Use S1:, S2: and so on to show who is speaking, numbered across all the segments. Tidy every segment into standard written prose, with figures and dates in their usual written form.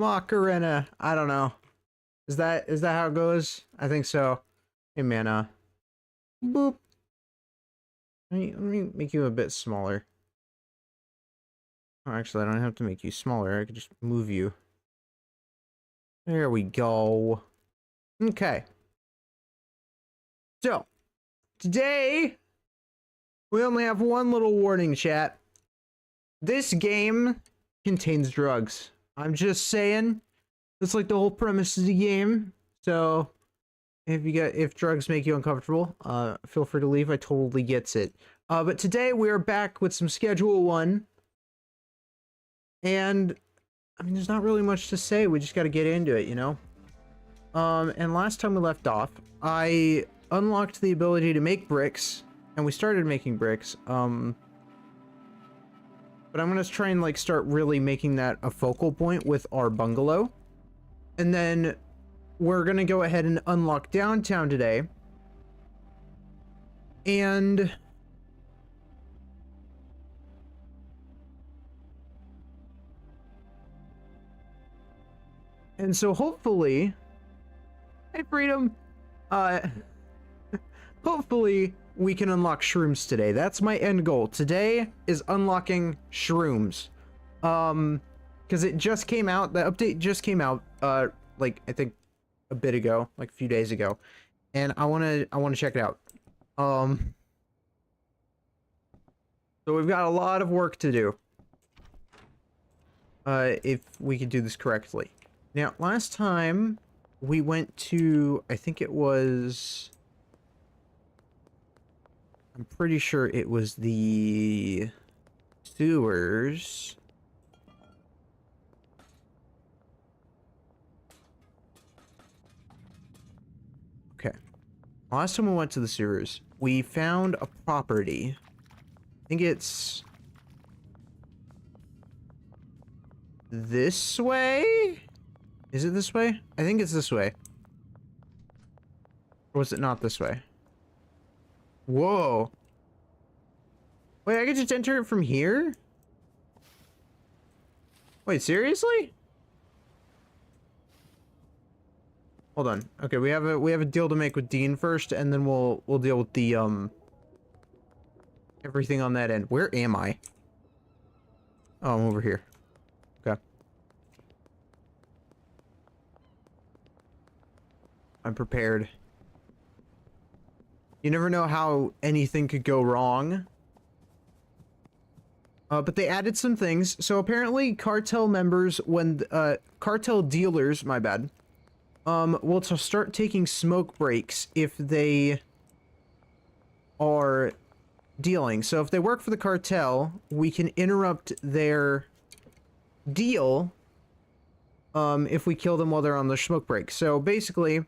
S1: Macarena. I don't know. Is that how it goes? I think so. Hey man, boop. Let me make you a bit smaller. Oh, actually, I don't have to make you smaller. I could just move you. There we go. Okay. So, today, we only have one little warning, chat. This game contains drugs. I'm just saying. That's like the whole premise of the game. So, if drugs make you uncomfortable, feel free to leave. I totally gets it. But today we are back with some Schedule 1. And, I mean, there's not really much to say. We just gotta get into it, you know? And last time we left off, I unlocked the ability to make bricks, and we started making bricks. But I'm gonna try and, like, start really making that a focal point with our bungalow. And then we're gonna go ahead and unlock downtown today. And so hopefully, hey Freedom, hopefully we can unlock Shrooms today. That's my end goal. Today is unlocking Shrooms. Because it just came out, the update just came out, like, I think a bit ago, like a few days ago. And I wanna check it out. So we've got a lot of work to do. If we could do this correctly. Now, last time we went to, I think it was, I'm pretty sure it was the sewers. Okay. Last time we went to the sewers, we found a property. I think it's this way? Is it this way? I think it's this way. Or was it not this way? Whoa. Wait, I could just enter it from here? Wait, seriously? Hold on. Okay, we have a deal to make with Dean first, and then we'll deal with the everything on that end. Where am I? Oh, I'm over here. Okay. I'm prepared. You never know how anything could go wrong. But they added some things. So apparently cartel members, when cartel dealers, my bad, will start taking smoke breaks if they are dealing. So if they work for the cartel, we can interrupt their deal if we kill them while they're on the smoke break. So basically,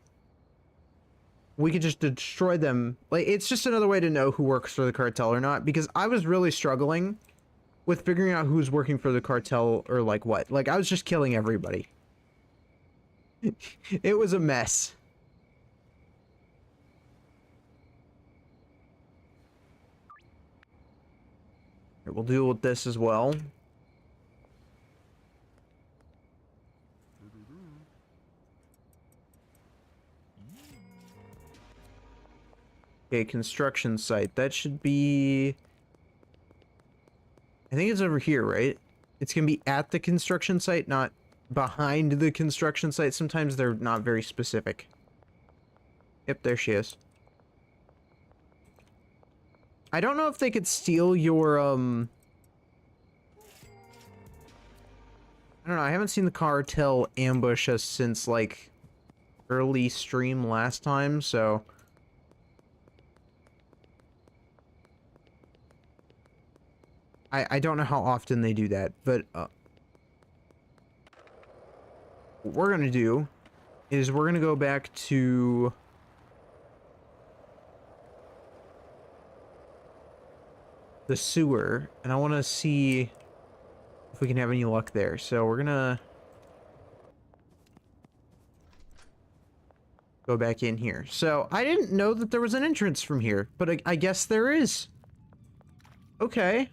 S1: we could just destroy them. Like, it's just another way to know who works for the cartel or not, because I was really struggling with figuring out who's working for the cartel or like what. Like, I was just killing everybody. It was a mess. We'll deal with this as well. Okay, construction site. That should be... I think it's over here, right? It's gonna be at the construction site, not behind the construction site. Sometimes they're not very specific. Yep, there she is. I don't know if they could steal your, I don't know, I haven't seen the cartel ambush us since, like, early stream last time, so... I don't know how often they do that, but, what we're gonna do is we're gonna go back to the sewer, and I want to see if we can have any luck there. So we're gonna go back in here. So I didn't know that there was an entrance from here, but I guess there is. Okay.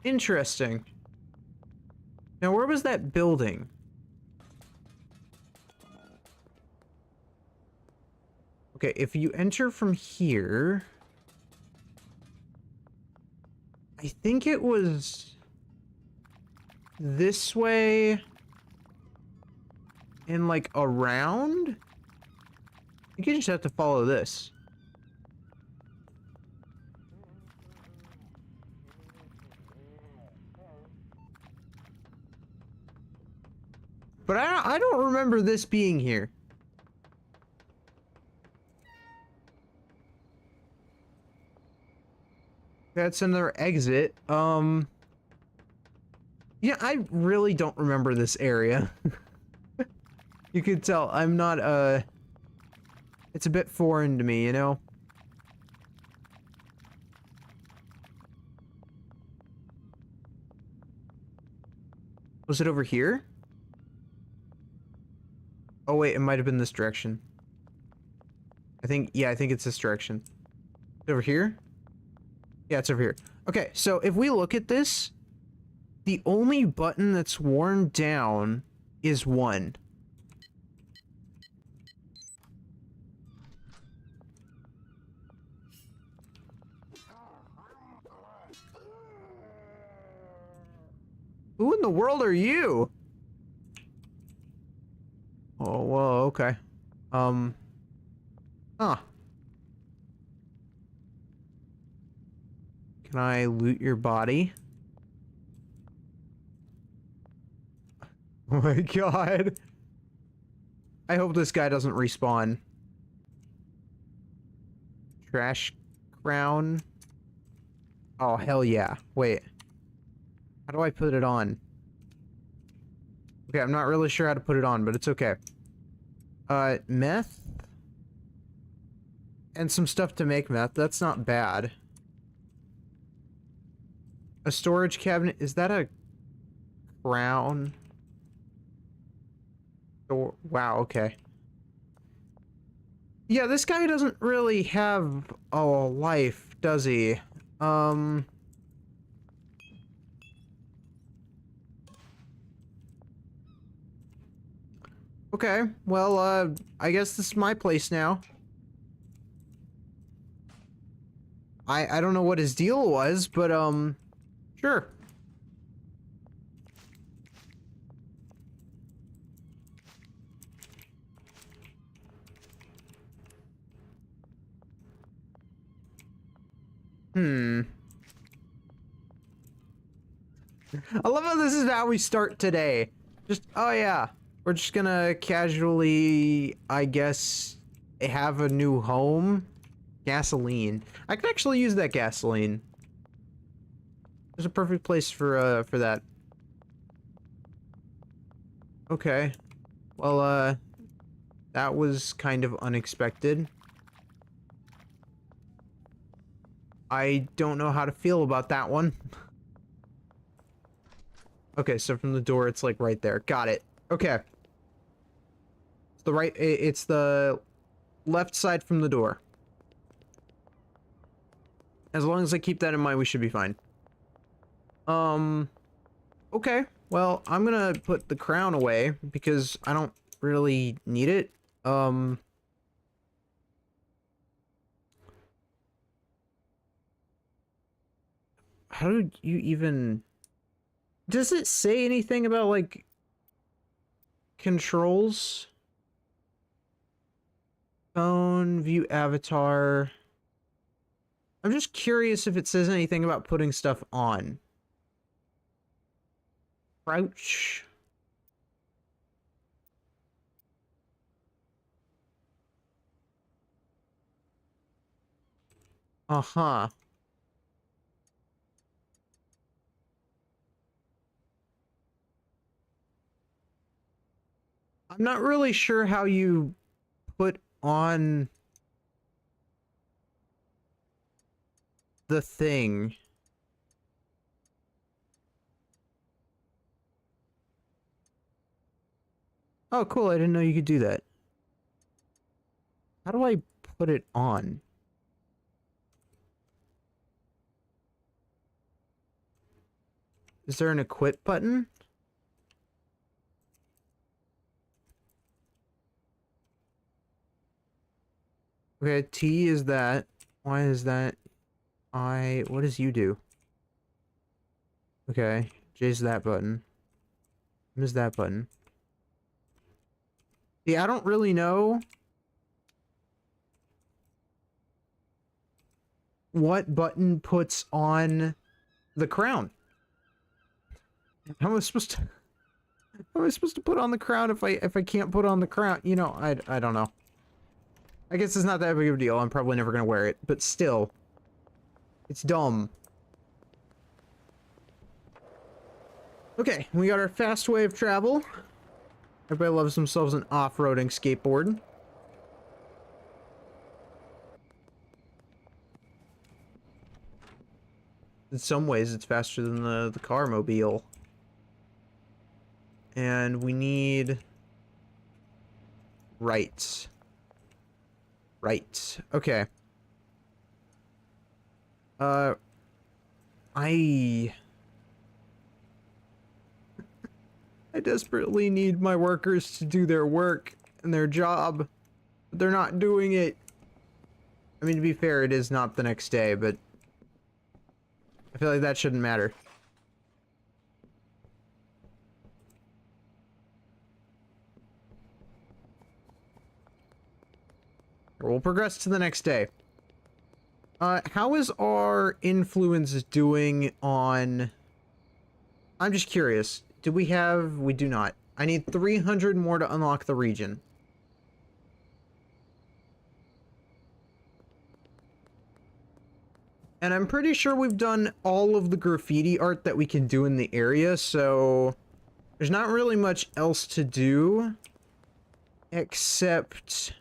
S1: Interesting. Now, where was that building? Okay, if you enter from here... I think it was... this way... and, like, around? I think you just have to follow this. But I don't remember this being here. That's another exit. Yeah, I really don't remember this area. You could tell I'm not, it's a bit foreign to me, you know? Was it over here? Oh wait, it might have been this direction. Yeah, I think it's this direction. Over here? Yeah, it's over here. Okay, so if we look at this, the only button that's worn down is 1. Who in the world are you? Oh, well, okay. Huh. Can I loot your body? Oh my god. I hope this guy doesn't respawn. Trash crown. Oh, hell yeah. Wait. How do I put it on? Okay, I'm not really sure how to put it on, but it's okay. Meth? And some stuff to make meth. That's not bad. A storage cabinet. Is that a crown? Oh, wow, okay. Yeah, this guy doesn't really have a life, does he? Okay, well, I guess this is my place now. I don't know what his deal was, but, sure. I love how this is how we start today. Just, oh yeah, we're just gonna casually, I guess, have a new home. Gasoline. I could actually use that gasoline. There's a perfect place for that. Okay. Well, that was kind of unexpected. I don't know how to feel about that one. Okay, so from the door, it's like right there. Got it. Okay. It's the right, it's the left side from the door. As long as I keep that in mind, we should be fine. Okay. Well, I'm gonna put the crown away because I don't really need it. How do you even... Does it say anything about, like, controls? Phone, view avatar. I'm just curious if it says anything about putting stuff on. Crouch. Uh-huh. I'm not really sure how you put on the thing. Oh, cool. I didn't know you could do that. How do I put it on? Is there an equip button? Okay, T is that. Why is that? What does you do? Okay, J's that button. M is that button. Yeah, I don't really know what button puts on the crown. How am I supposed to? How am I supposed to put on the crown if I can't put on the crown? You know, I don't know. I guess it's not that big of a deal. I'm probably never gonna wear it, but still, it's dumb. Okay, we got our fast way of travel. Everybody loves themselves an off-roading skateboard. In some ways, it's faster than the car mobile. And we need... rights. Right. Okay. I desperately need my workers to do their work and their job, but they're not doing it. I mean, to be fair, it is not the next day, but I feel like that shouldn't matter. We'll progress to the next day. How is our influence doing on... I'm just curious. Do we have... We do not. I need 300 more to unlock the region. And I'm pretty sure we've done all of the graffiti art that we can do in the area, so... There's not really much else to do. Except...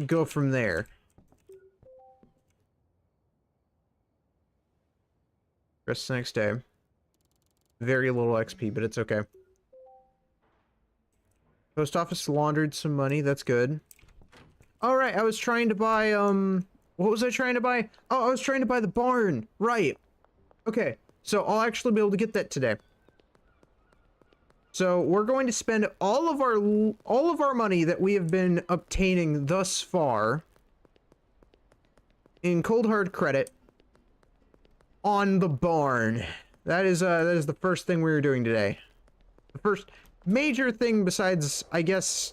S1: go from there. Rest the next day. Very little XP, but it's okay. Post office laundered some money, that's good. Alright, I was trying to buy, what was I trying to buy? Oh, I was trying to buy the barn! Right. Okay, so I'll actually be able to get that today. So we're going to spend all of our money that we have been obtaining thus far in cold hard credit on the barn. That is the first thing we were doing today. The first major thing besides, I guess,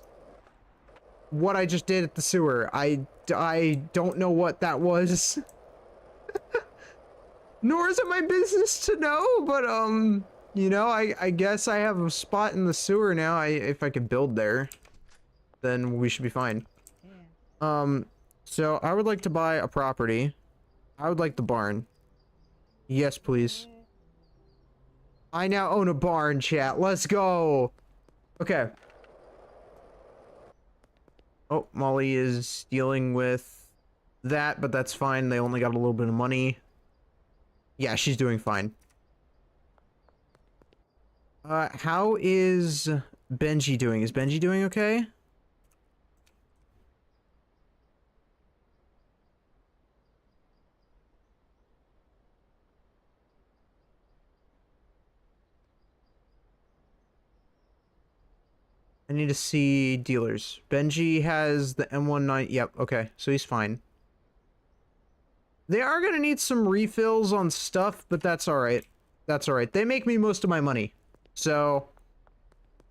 S1: what I just did at the sewer. I don't know what that was. Nor is it my business to know, but you know, I guess I have a spot in the sewer now. If I can build there, then we should be fine. Yeah. So I would like to buy a property. I would like the barn. Yes, please. I now own a barn, chat. Let's go. Okay. Oh, Molly is dealing with that, but that's fine. They only got a little bit of money. Yeah, she's doing fine. How is Benji doing? Is Benji doing okay? I need to see dealers. Benji has the M19. Yep, okay, so he's fine. They are gonna need some refills on stuff, but that's alright. That's alright. They make me most of my money. So,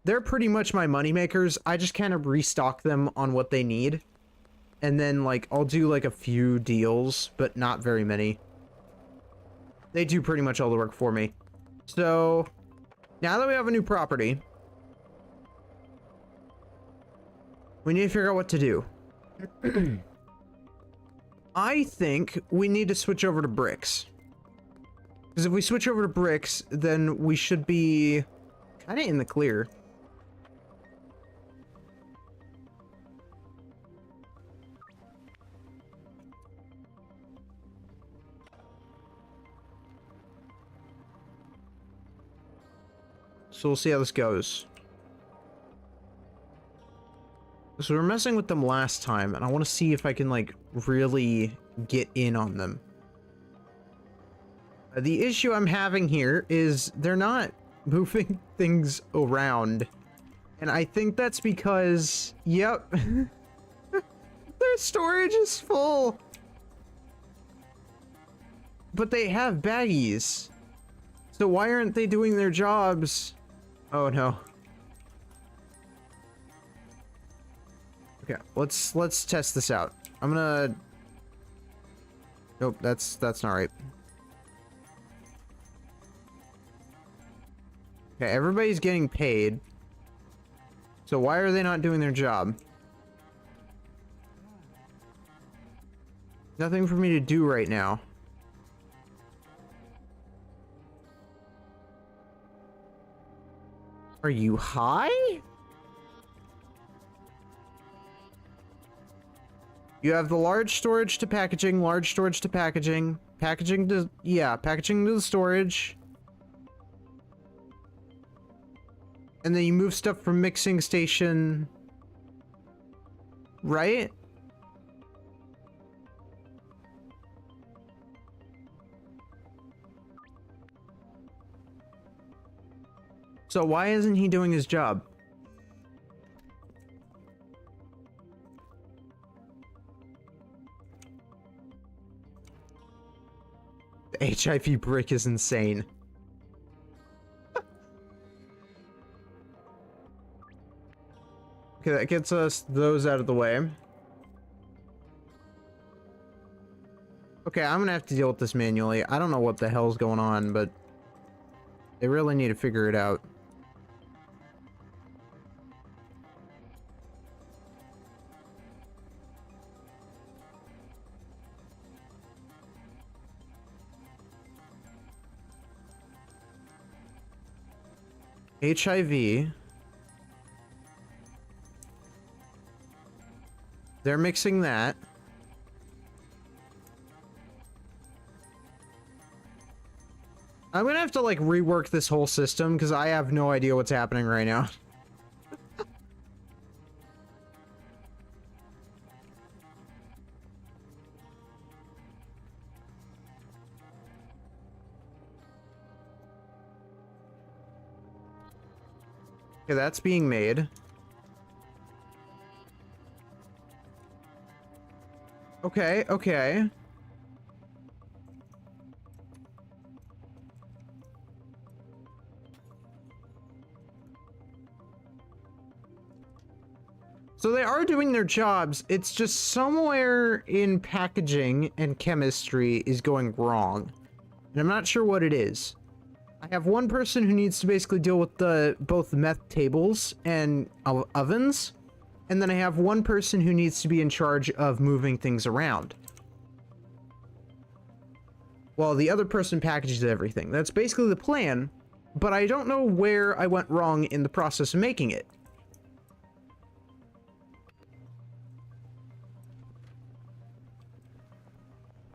S1: they're pretty much my money makers. I just kind of restock them on what they need. And then, like, I'll do, like, a few deals, but not very many. They do pretty much all the work for me. So, now that we have a new property, we need to figure out what to do. I think we need to switch over to bricks. Because if we switch over to bricks, then we should be kind of in the clear. So we'll see how this goes. So we were messing with them last time, and I want to see if I can, like, really get in on them. The issue I'm having here is they're not moving things around. And I think that's because, yep, their storage is full. But they have baggies. So why aren't they doing their jobs? Oh no. Okay, let's test this out. I'm gonna... Nope, that's not right. Okay, everybody's getting paid. So why are they not doing their job? Nothing for me to do right now. Are you high? You have the large storage to packaging, large storage to packaging, packaging to, yeah, packaging to the storage. And then you move stuff from mixing station, right? So why isn't he doing his job? The HIV brick is insane. Okay, that gets us those out of the way. Okay, I'm gonna have to deal with this manually. I don't know what the hell's going on, but they really need to figure it out. HIV. They're mixing that. I'm gonna have to like rework this whole system because I have no idea what's happening right now. Okay, that's being made. Okay, okay. So they are doing their jobs, it's just somewhere in packaging and chemistry is going wrong. And I'm not sure what it is. I have one person who needs to basically deal with both the meth tables and ovens. And then I have one person who needs to be in charge of moving things around. Well, the other person packages everything. That's basically the plan, but I don't know where I went wrong in the process of making it.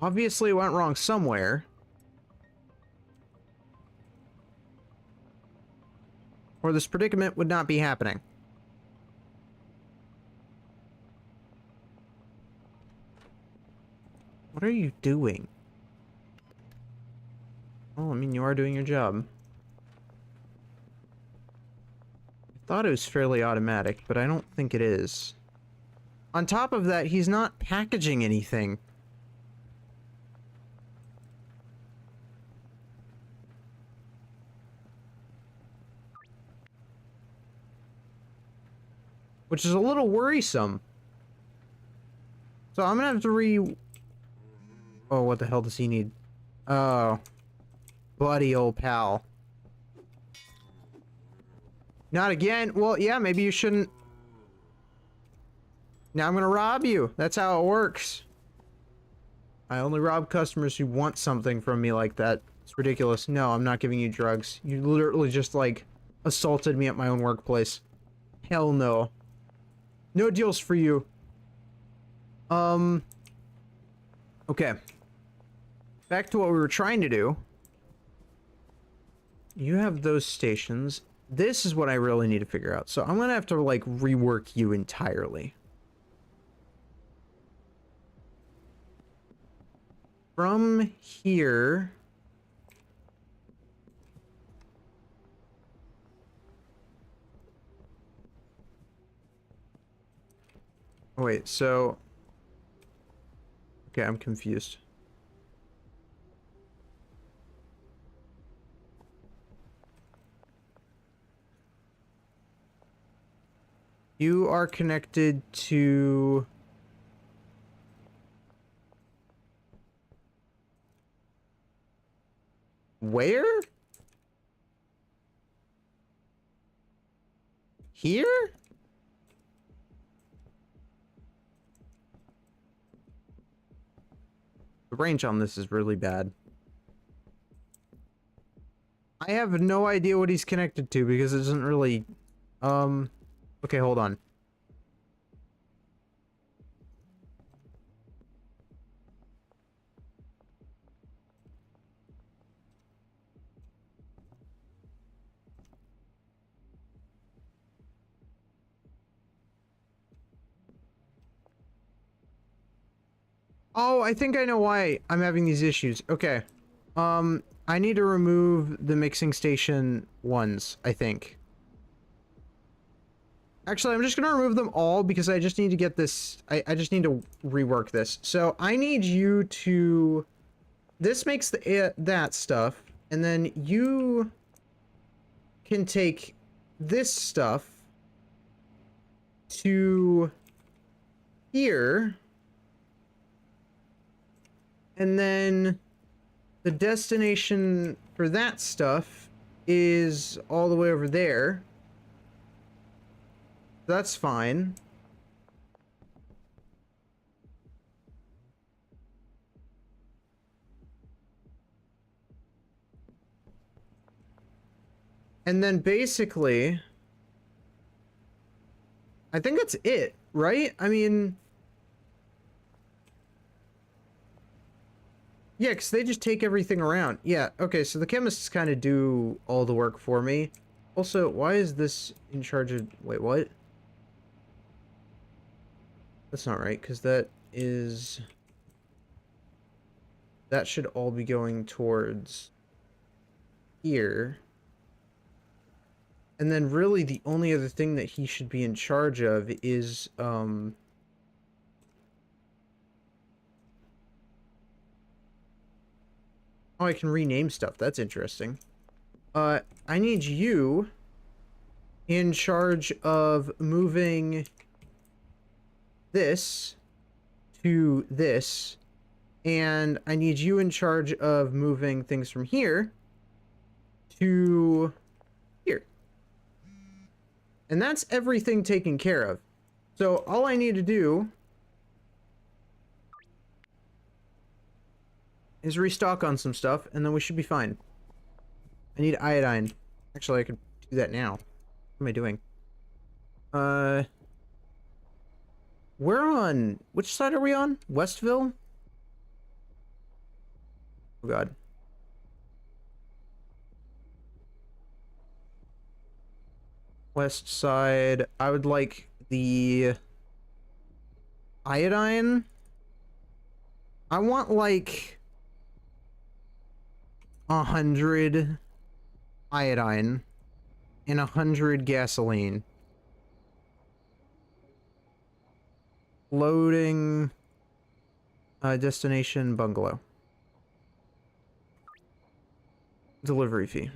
S1: Obviously, it went wrong somewhere. Or this predicament would not be happening. What are you doing? Oh, I mean, you are doing your job. I thought it was fairly automatic, but I don't think it is. On top of that, he's not packaging anything. Which is a little worrisome. So I'm gonna have to Oh, what the hell does he need? Oh. Buddy, old pal. Not again. Well, yeah, maybe you shouldn't. Now I'm gonna rob you. That's how it works. I only rob customers who want something from me like that. It's ridiculous. No, I'm not giving you drugs. You literally just, like, assaulted me at my own workplace. Hell no. No deals for you. Okay. Back to what we were trying to do. You have those stations. This is what I really need to figure out. So I'm gonna have to, like, rework you entirely. From here... Oh, wait, so... Okay, I'm confused. You are connected to... Where? Here? The range on this is really bad. I have no idea what he's connected to because it doesn't really... Okay, hold on. Oh, I think I know why I'm having these issues. Okay. I need to remove the mixing station ones, I think. Actually, I'm just gonna remove them all because I just need to get this... I just need to rework this. So, I need you to... This makes the that stuff, and then you can take this stuff to here, and then the destination for that stuff is all the way over there. That's fine. And then basically, I think that's it, right? I mean, yeah, because they just take everything around. Yeah, okay, so the chemists kind of do all the work for me. Also, why is this in charge of... Wait, what? That's not right, because that is... That should all be going towards here. And then really the only other thing that he should be in charge of is, Oh, I can rename stuff. That's interesting. I need you in charge of moving this to this. And I need you in charge of moving things from here to here. And that's everything taken care of. So all I need to do is restock on some stuff, and then we should be fine. I need iodine. Actually, I could do that now. What am I doing? We're on... Which side are we on? Westville? Oh, God. West side. I would like the... iodine? I want, like... 100 iodine and 100 gasoline. Loading destination bungalow. Delivery fee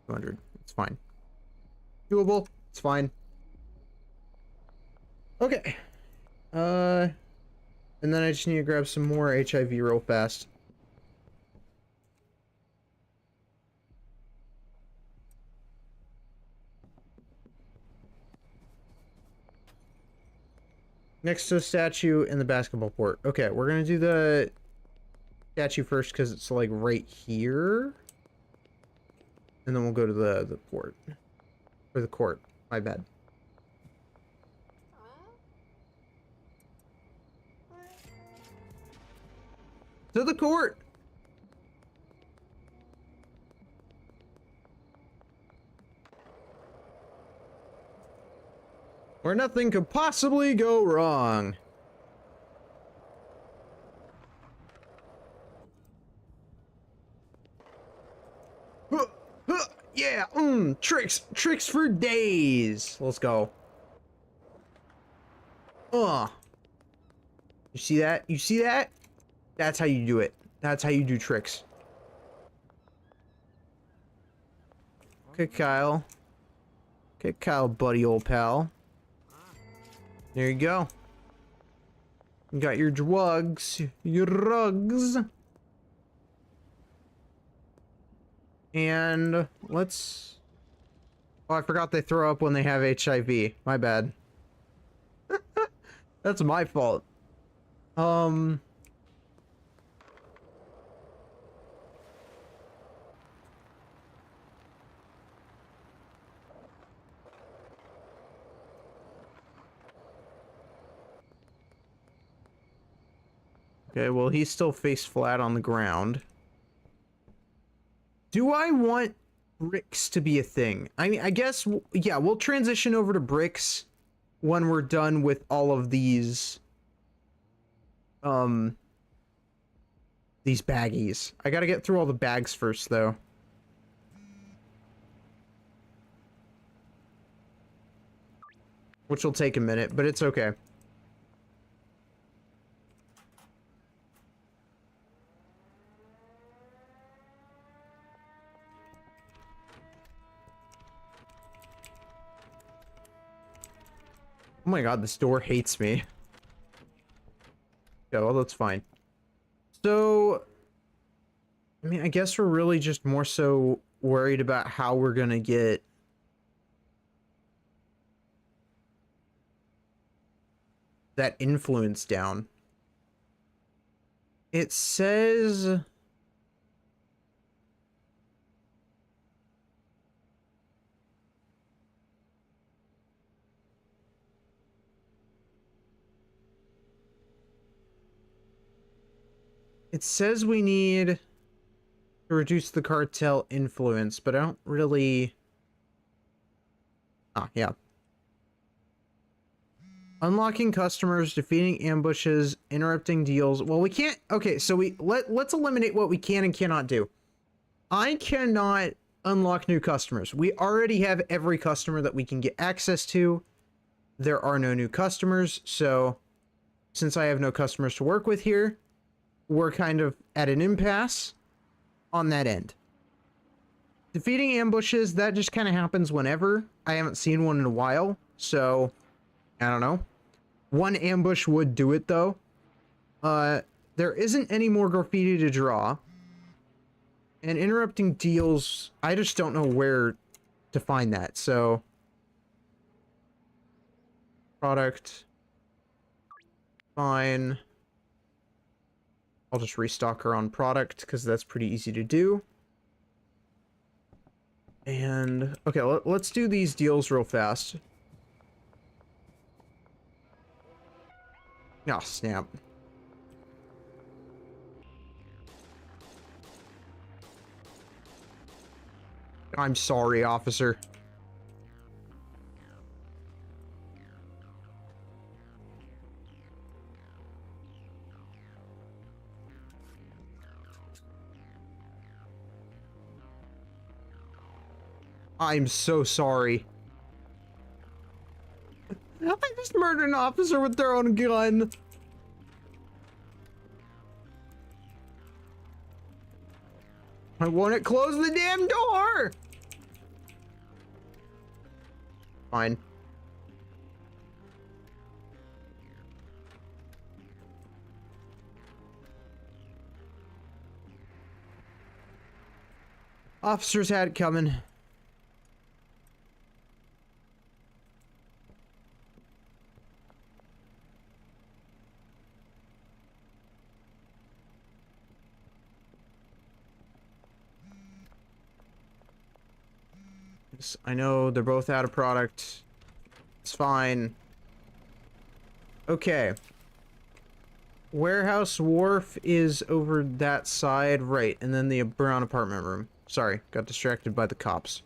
S1: 200. It's fine. Doable. It's fine. Okay. And then I just need to grab some more HIV real fast. Next to the statue in the basketball court. Okay, we're gonna do the statue first because it's like right here. And then we'll go to the port. Or the court. My bad. To the court! Where nothing could possibly go wrong. Yeah, tricks for days. Let's go. You see that? You see that? That's how you do it. That's how you do tricks. Okay, Kyle. Okay, Kyle, buddy, old pal. There you go. You got your drugs. Your drugs. And let's... Oh, I forgot they throw up when they have HIV. My bad. That's my fault. Okay, well, he's still face flat on the ground. Do I want bricks to be a thing? I mean, I guess, yeah, we'll transition over to bricks when we're done with all of these baggies. I gotta get through all the bags first, though. Which will take a minute, but it's okay. Oh my god, this door hates me. Yeah, well, that's fine. So, I mean, I guess we're really just more so worried about how we're gonna get that influence down. It says... It says we need to reduce the cartel influence, but I don't really... Ah, yeah. Unlocking customers, defeating ambushes, interrupting deals. Well, we can't... Okay, so let's eliminate what we can and cannot do. I cannot unlock new customers. We already have every customer that we can get access to. There are no new customers, so since I have no customers to work with here, we're kind of at an impasse on that end. Defeating ambushes, that just kind of happens whenever. I haven't seen one in a while, so I don't know. One ambush would do it, though. There isn't any more graffiti to draw. And interrupting deals, I just don't know where to find that, so... Product. Fine. I'll just restock her on product, because that's pretty easy to do. And, okay, let's do these deals real fast. Oh, snap. I'm sorry, officer. I'm so sorry. I just murdered an officer with their own gun. I want to close the damn door. Fine. Officers had it coming. I know they're both out of product. It's fine. Okay. Warehouse wharf is over that side, right, and then the brown apartment room. Sorry, got distracted by the cops.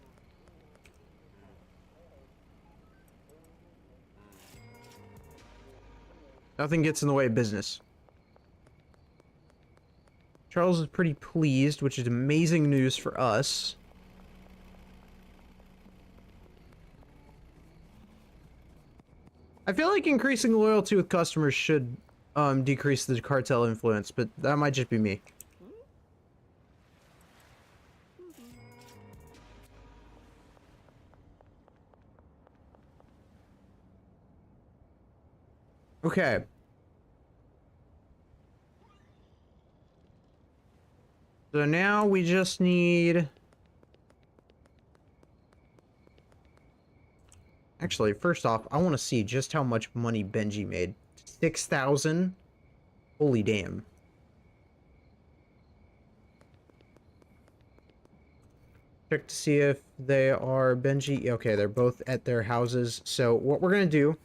S1: Nothing gets in the way of business. Charles is pretty pleased, which is amazing news for us. I feel like increasing loyalty with customers should decrease the cartel influence, but that might just be me. Okay. So now we just need... Actually, first off, I want to see just how much money Benji made. 6,000? Holy damn. Check to see if they are Benji. Okay, they're both at their houses. So what we're going to do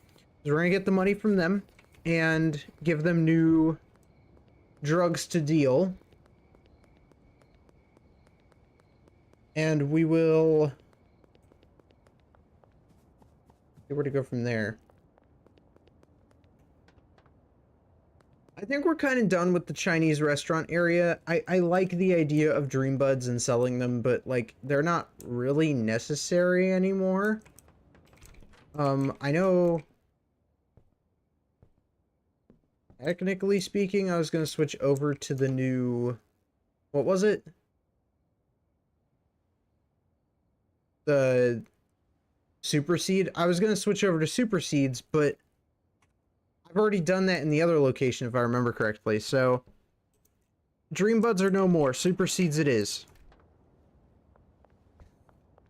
S1: is we're going to get the money from them and give them new drugs to deal. And we will... see where to go from there. I think we're kind of done with the Chinese restaurant area. I like the idea of Dream Buds and selling them, but, like, they're not really necessary anymore. I know... technically speaking, I was going to switch over to the new... what was it? The Super Seed. I was going to switch over to Super Seeds, but I've already done that in the other location, if I remember correctly. So, Dream Buds are no more. Super Seeds it is.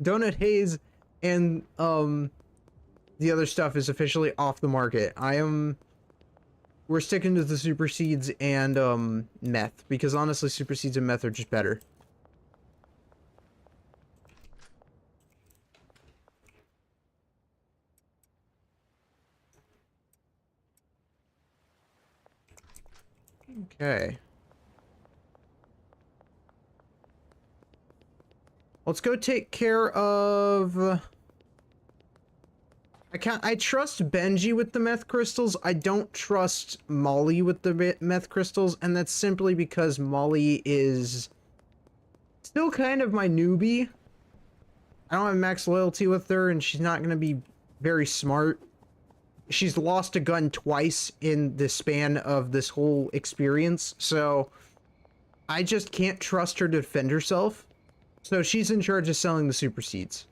S1: Donut Haze and the other stuff is officially off the market. We're sticking to the Super Seeds and meth, because honestly, Super Seeds and meth are just better. Okay. Let's go take care of... I trust Benji with the meth crystals. I don't trust Molly with the meth crystals, and that's simply because Molly is still kind of my newbie. I don't have max loyalty with her, and she's not going to be very smart. She's lost a gun twice in the span of this whole experience, so I just can't trust her to defend herself. So she's in charge of selling the Super Seeds.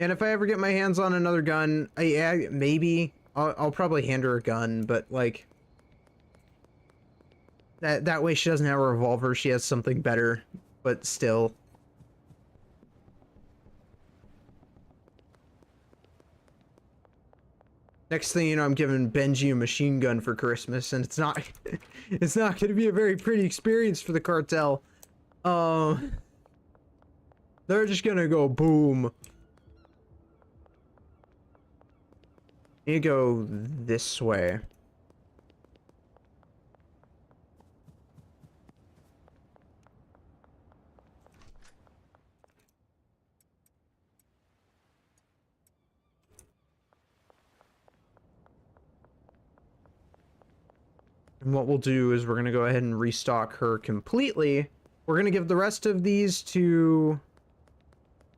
S1: And if I ever get my hands on another gun, yeah, maybe I'll probably hand her a gun, but like that way she doesn't have a revolver. She has something better, but still. Next thing you know, I'm giving Benji a machine gun for Christmas, and it's not it's not going to be a very pretty experience for the cartel. They're just gonna go boom. You go this way. And what we'll do is we're going to go ahead and restock her completely. We're going to give the rest of these to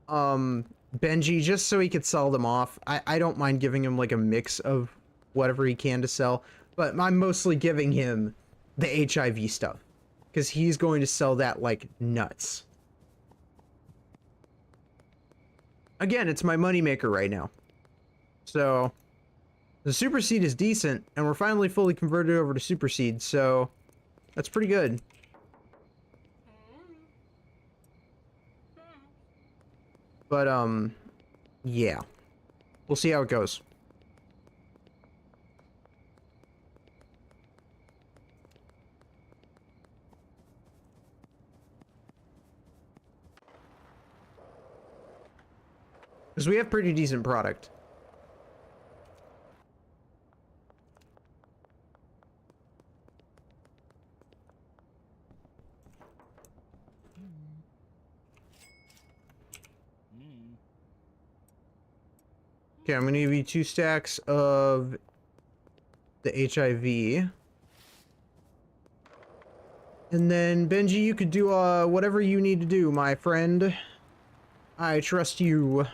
S1: Benji just so he could sell them off. I don't mind giving him like a mix of whatever he can to sell, but I'm mostly giving him the HIV stuff because he's going to sell that like nuts. Again, it's my moneymaker right now. So the Super Seed is decent, and we're finally fully converted over to Super Seed, so that's pretty good. But, yeah. We'll see how it goes. Because we have pretty decent product. Okay, I'm gonna give you 2 stacks of the HIV. And then, Benji, you could do whatever you need to do, my friend. I trust you.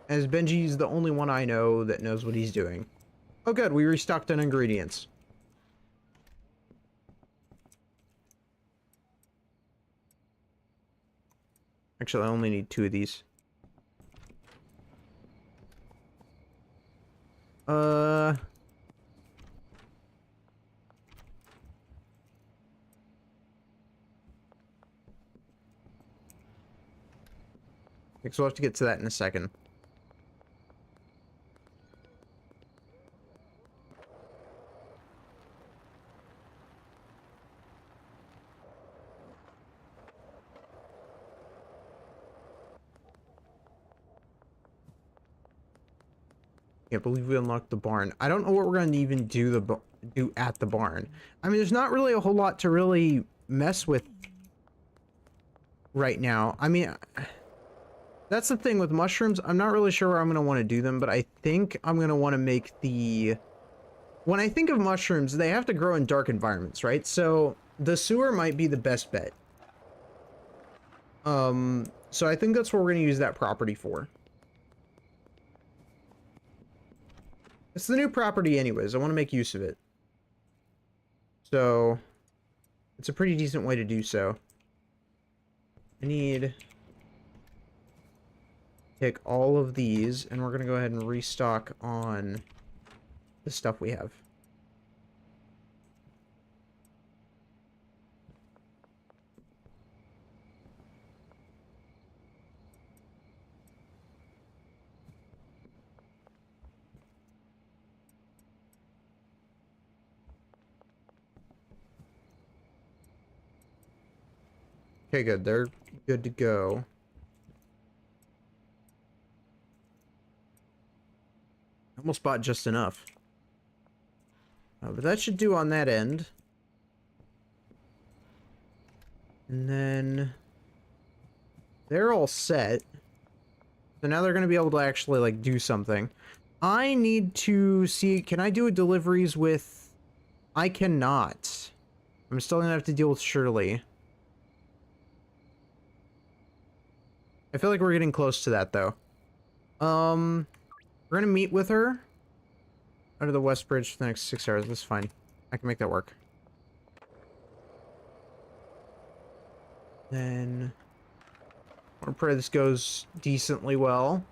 S1: As Benji's the only one I know that knows what he's doing. Oh good, we restocked on ingredients. Actually, I only need 2 of these. So we'll have to get to that in a second. Can't believe we unlocked the barn. I don't know what we're going to even do at the barn. I mean, there's not really a whole lot to really mess with right now. I mean, that's the thing with mushrooms. I'm not really sure where I'm going to want to do them, but I think I'm going to want to make the... When I think of mushrooms, they have to grow in dark environments, right? So the sewer might be the best bet. So I think that's what we're going to use that property for. It's the new property anyways. I want to make use of it. So it's a pretty decent way to do so. I need... take all of these, and we're going to go ahead and restock on the stuff we have. Okay, good. They're good to go. Almost bought just enough. But that should do on that end. And then... they're all set. So now they're going to be able to actually, like, do something. I need to see... can I do deliveries with... I cannot. I'm still going to have to deal with Shirley. I feel like we're getting close to that, though. We're gonna meet with her under the West Bridge for the next 6 hours. That's fine. I can make that work. Then... I want to pray this goes decently well.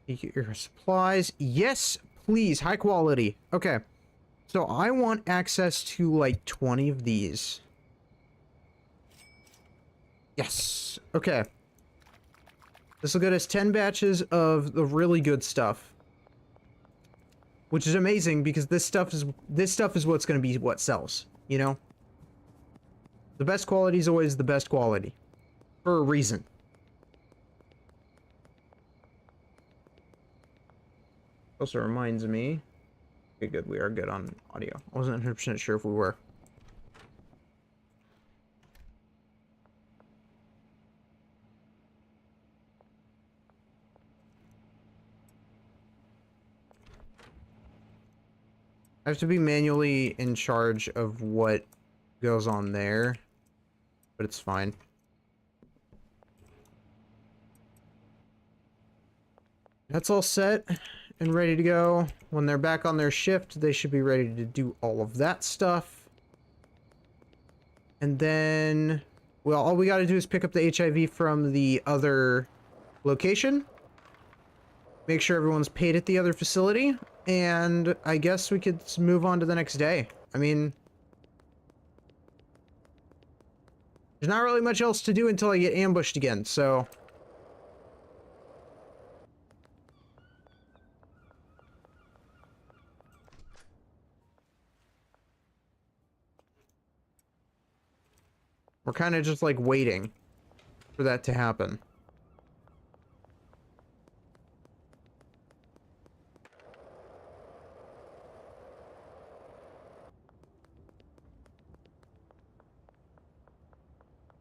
S1: You get your supplies. Yes, please. High quality. Okay. So I want access to like 20 of these. Yes. Okay. This will get us 10 batches of the really good stuff. Which is amazing because this stuff is what's going to be what sells, you know? The best quality is always the best quality. For a reason. Also reminds me... okay, good. We are good on audio. I wasn't 100% sure if we were. I have to be manually in charge of what goes on there, but it's fine. That's all set and ready to go. When they're back on their shift, they should be ready to do all of that stuff. And then, well, all we got to do is pick up the HIV from the other location. Make sure everyone's paid at the other facility. And I guess we could move on to the next day. I mean, there's not really much else to do until I get ambushed again, so... we're kind of just like waiting for that to happen.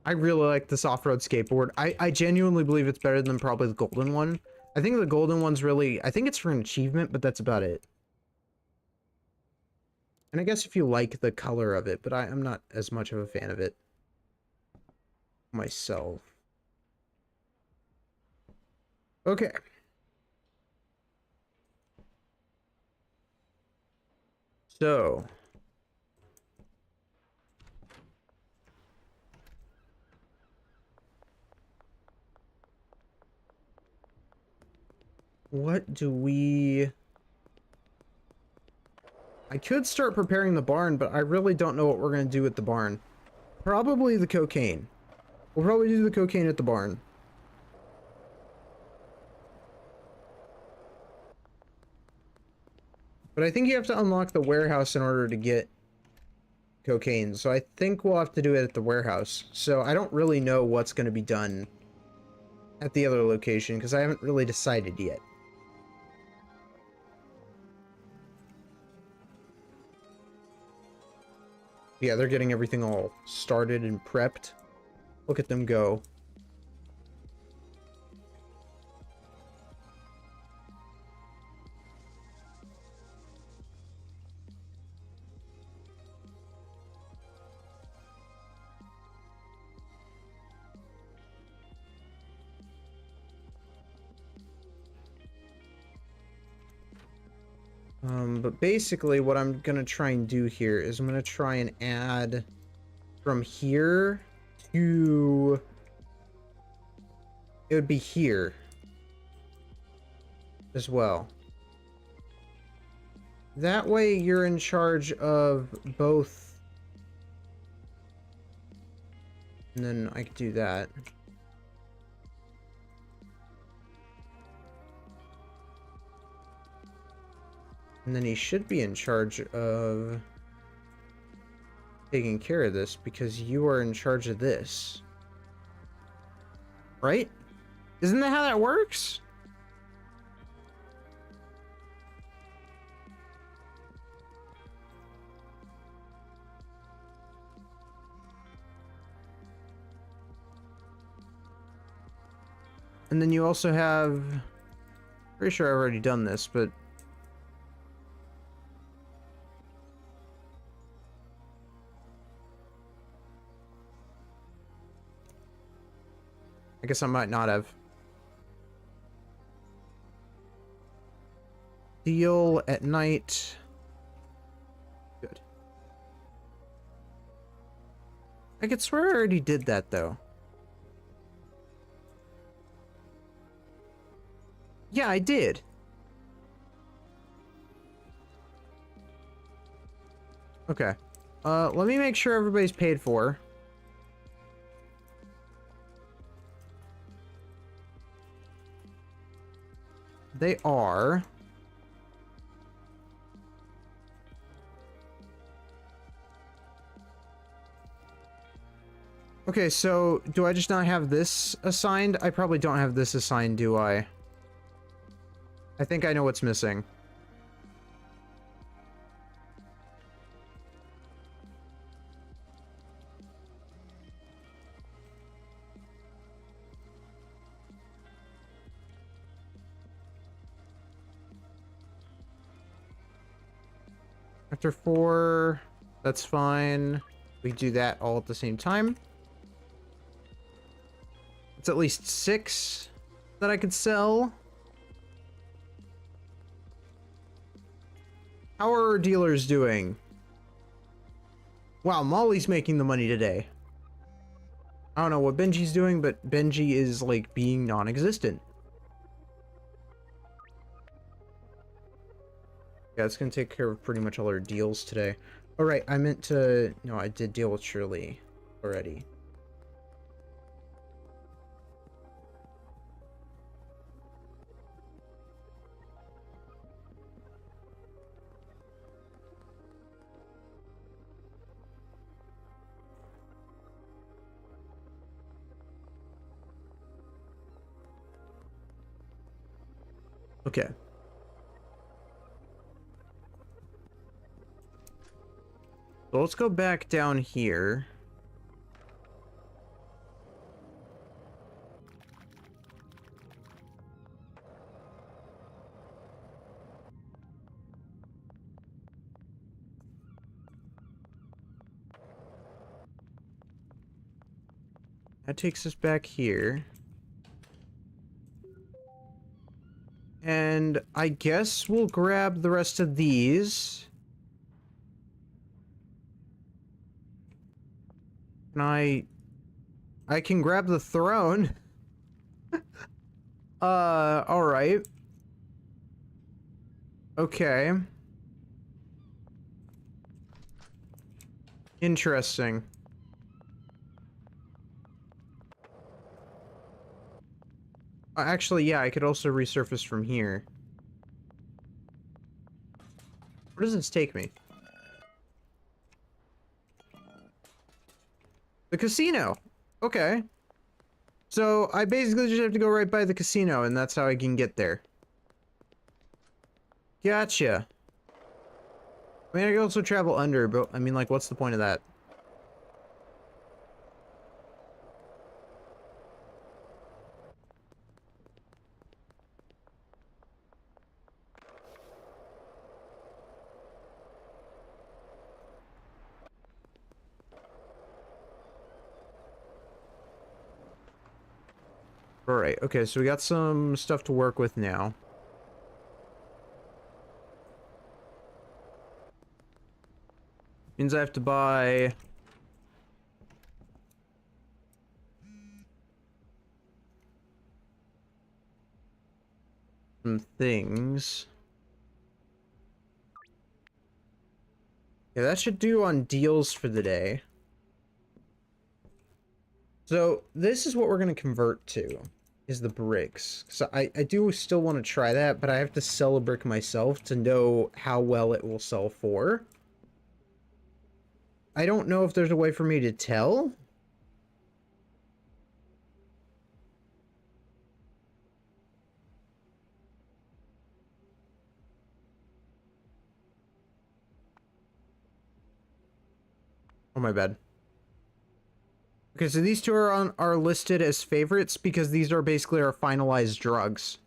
S1: I really like this off-road skateboard. I genuinely believe it's better than probably the golden one. I think the golden one's really... I think it's for an achievement, but that's about it. And I guess if you like the color of it, but I'm not as much of a fan of it myself. Okay. So... what do we... I could start preparing the barn, but I really don't know what we're going to do with the barn. Probably the cocaine. We'll probably do the cocaine at the barn. But I think you have to unlock the warehouse in order to get cocaine. So I think we'll have to do it at the warehouse. So I don't really know what's going to be done at the other location because I haven't really decided yet. Yeah, they're getting everything all started and prepped. Look at them go. But basically what I'm gonna try and do here is I'm gonna try and add from here to... it would be here as well. That way you're in charge of both. And then I could do that. And then he should be in charge of taking care of this because you are in charge of this. Right? Isn't that how that works? And then you also have... pretty sure I've already done this, but... I guess I might not have. Deal at night. Good. I could swear I already did that, though. Yeah, I did. Okay. Let me make sure everybody's paid for. They are. Okay, so do I just not have this assigned? I probably don't have this assigned, do I? I think I know what's missing. After 4, that's fine. We do that all at the same time. It's at least 6 that I could sell. How are our dealers doing? Wow, Molly's making the money today. I don't know what Benji's doing, but Benji is like being non-existent. Yeah, it's gonna take care of pretty much all our deals today. Oh, right, I meant to... no, I did deal with Shirley already. Okay. So let's go back down here. That takes us back here. And I guess we'll grab the rest of these. And I can grab the throne. Alright. Okay. Interesting. Actually, yeah, I could also resurface from here. Where does this take me? The casino! Okay. So, I basically just have to go right by the casino, and that's how I can get there. Gotcha. I mean, I could also travel under, but, I mean, like, what's the point of that? Alright, okay, so we got some stuff to work with now. Means I have to buy... some things. Yeah, that should do on deals for the day. So, this is what we're going to convert to, is the bricks. So, I do still want to try that, but I have to sell a brick myself to know how well it will sell for. I don't know if there's a way for me to tell. Oh, my bad. Okay, so these two are listed as favorites because these are basically our finalized drugs.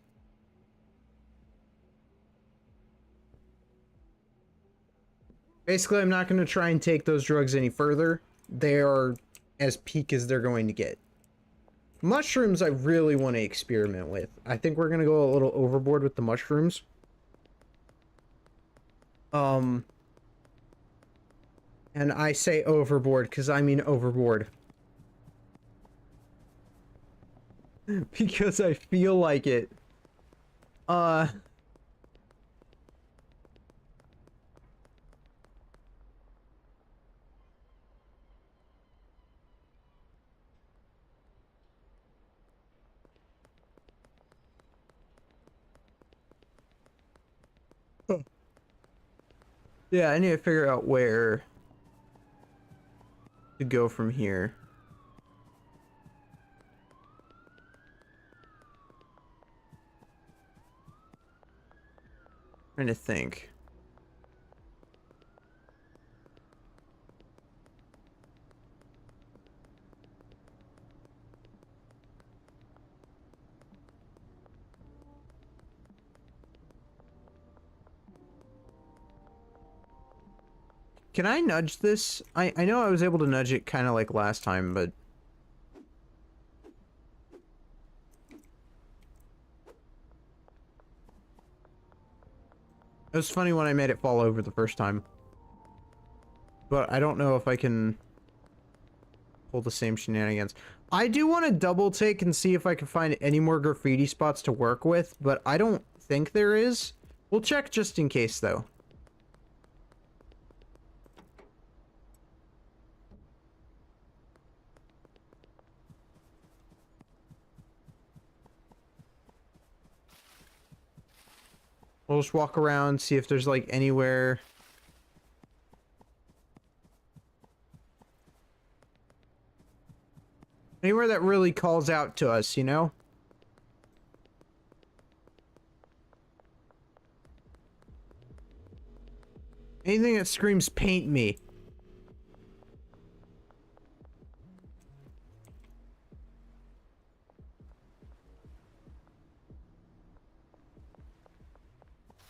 S1: Basically, I'm not going to try and take those drugs any further. They are as peak as they're going to get. Mushrooms, I really want to experiment with. I think we're going to go a little overboard with the mushrooms. And I say overboard because I mean overboard. Because I feel like it. Yeah, I need to figure out where to go from here. Trying to think. Can I nudge this? I know I was able to nudge it kind of like last time, but... It was funny when I made it fall over the first time. But I don't know if I can pull the same shenanigans. I do want to double take and see if I can find any more graffiti spots to work with, but I don't think there is. We'll check just in case, though. We'll just walk around, see if there's, like, anywhere... Anywhere that really calls out to us, you know? Anything that screams paint me.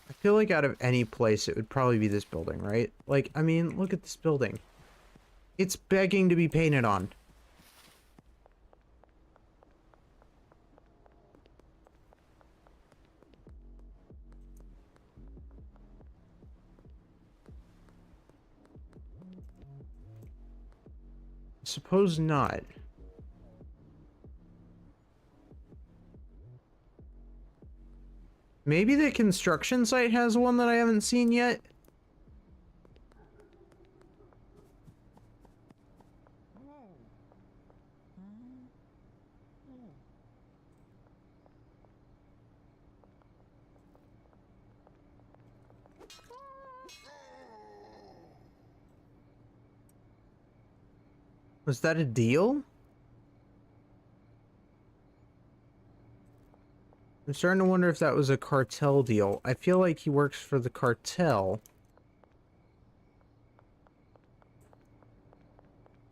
S1: I feel like out of any place it would probably be this building, right? Like, I mean, look at this building. It's begging to be painted on. suppose not. Maybe the construction site has one that I haven't seen yet. Was that a deal? I'm starting to wonder if that was a cartel deal. I feel like he works for the cartel.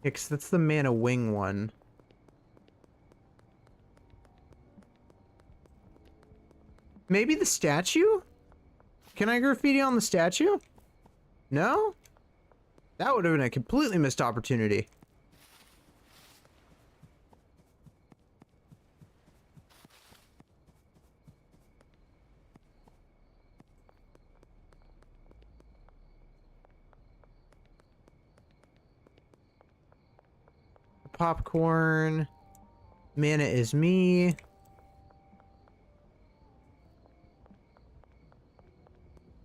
S1: Yeah, 'cause that's the Mana Wing one. Maybe the statue? Can I graffiti on the statue? No? That would have been a completely missed opportunity. Popcorn. Mana is me.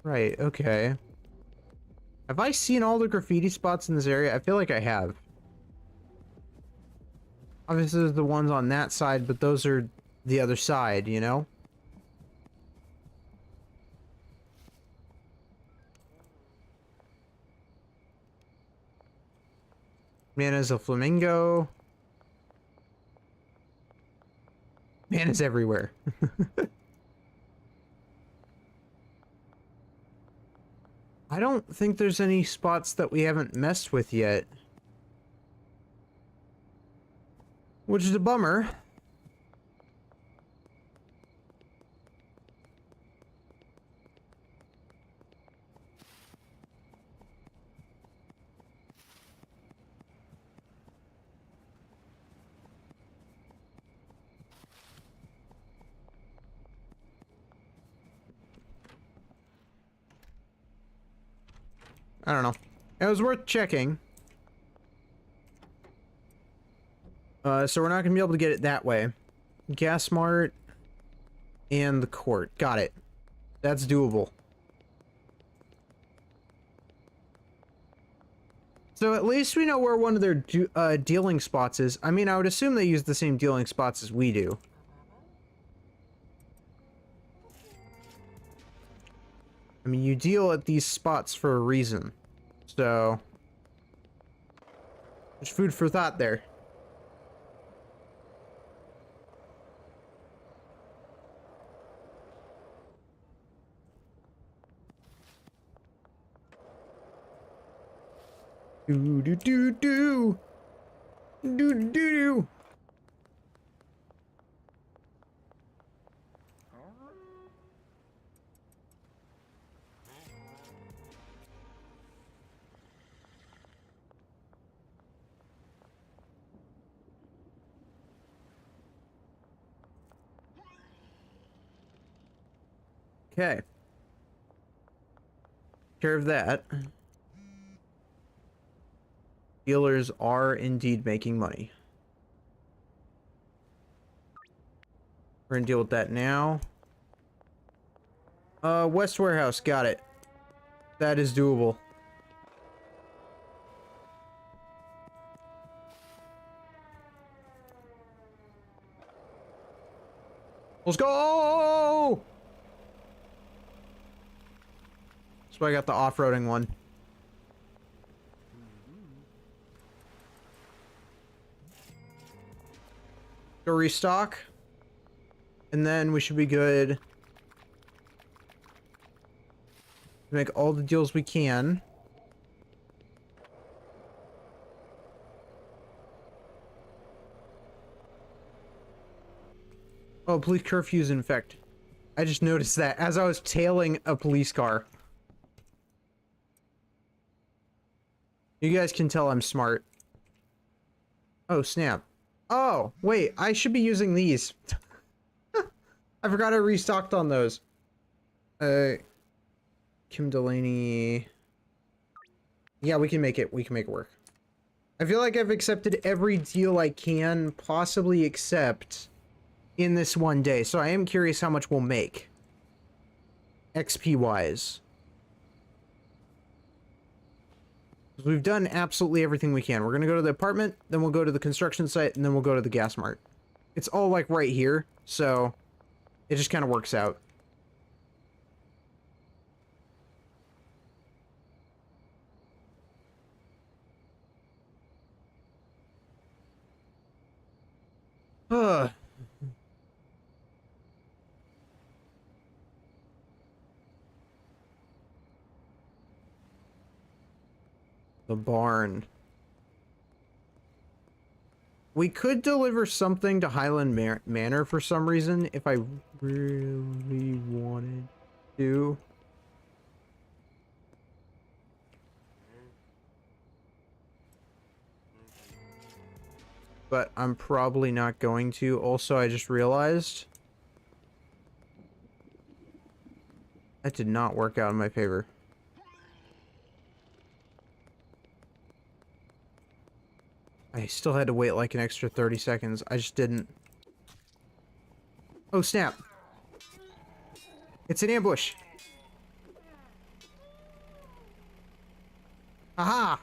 S1: Right, okay. Have I seen all the graffiti spots in this area? I feel like I have. Obviously there's the ones on that side, but those are the other side, you know? Mana's a flamingo. Mana's everywhere. I don't think there's any spots that we haven't messed with yet. Which is a bummer. I don't know. It was worth checking. So we're not gonna be able to get it that way. Gas Mart and the court. Got it. That's doable. So at least we know where one of their dealing spots is. I mean, I would assume they use the same dealing spots as we do. I mean, you deal at these spots for a reason. So, there's food for thought there. Do do do do do do do. Okay. Care of that. Dealers are indeed making money. We're gonna deal with that now. West Warehouse, got it. That is doable. Let's go! So I got the off-roading one. Go restock. And then we should be good. Make all the deals we can. Oh, police curfew's in effect. I just noticed that as I was tailing a police car. You guys can tell I'm smart. Oh, snap. Oh, wait, I should be using these. I forgot I restocked on those. Kim Delaney. Yeah, we can make it work. I feel like I've accepted every deal I can possibly accept in this one day, so I am curious how much we'll make. XP-wise. We've done absolutely everything we can. We're gonna go to the apartment, then we'll go to the construction site, and then we'll go to the gas mart. It's all, like, right here, so it just kind of works out. Ugh. The barn. We could deliver something to Highland Manor for some reason, if I really wanted to. But I'm probably not going to. Also, I just realized that did not work out in my favor. I still had to wait like an extra 30 seconds. I just didn't. Oh, snap. It's an ambush. Aha!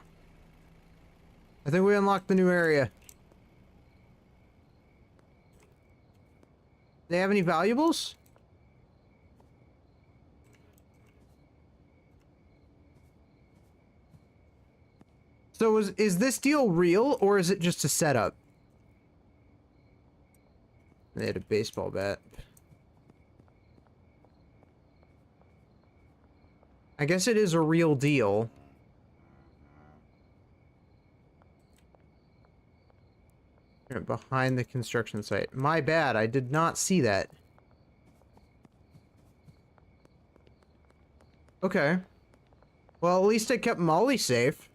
S1: I think we unlocked the new area. They have any valuables? So is this deal real, or is it just a setup? They had a baseball bat. I guess it is a real deal. Behind the construction site. My bad, I did not see that. Okay. Well, at least I kept Molly safe.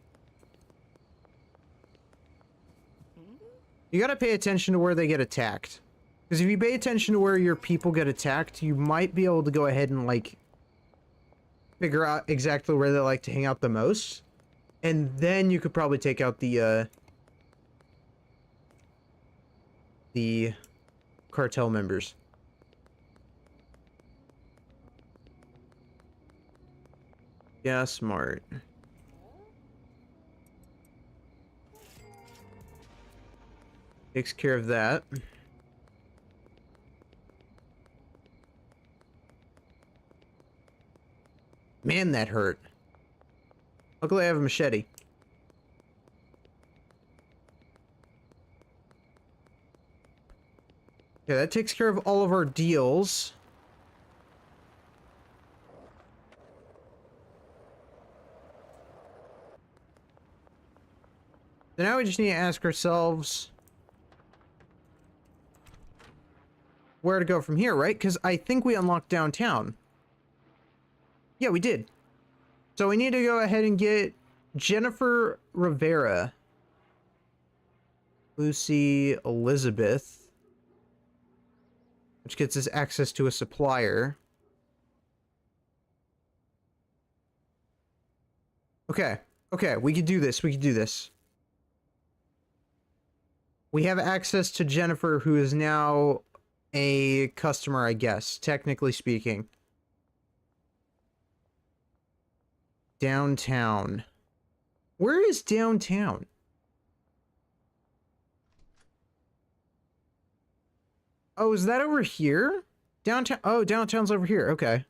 S1: You gotta pay attention to where they get attacked. Because if you pay attention to where your people get attacked, you might be able to go ahead and, like, figure out exactly where they like to hang out the most. And then you could probably take out the cartel members. Yeah, smart. Takes care of that. Man, that hurt. Luckily I have a machete. Okay, that takes care of all of our deals. So now we just need to ask ourselves where to go from here, right? Because I think we unlocked downtown. Yeah, we did. So we need to go ahead and get Jennifer Rivera, Lucy Elizabeth, which gets us access to a supplier. Okay, okay, we could do this, we could do this. We have access to Jennifer, who is now a customer, I guess, technically speaking. Downtown. Where is downtown? Oh, is that over here? Downtown. Oh, downtown's over here. Okay.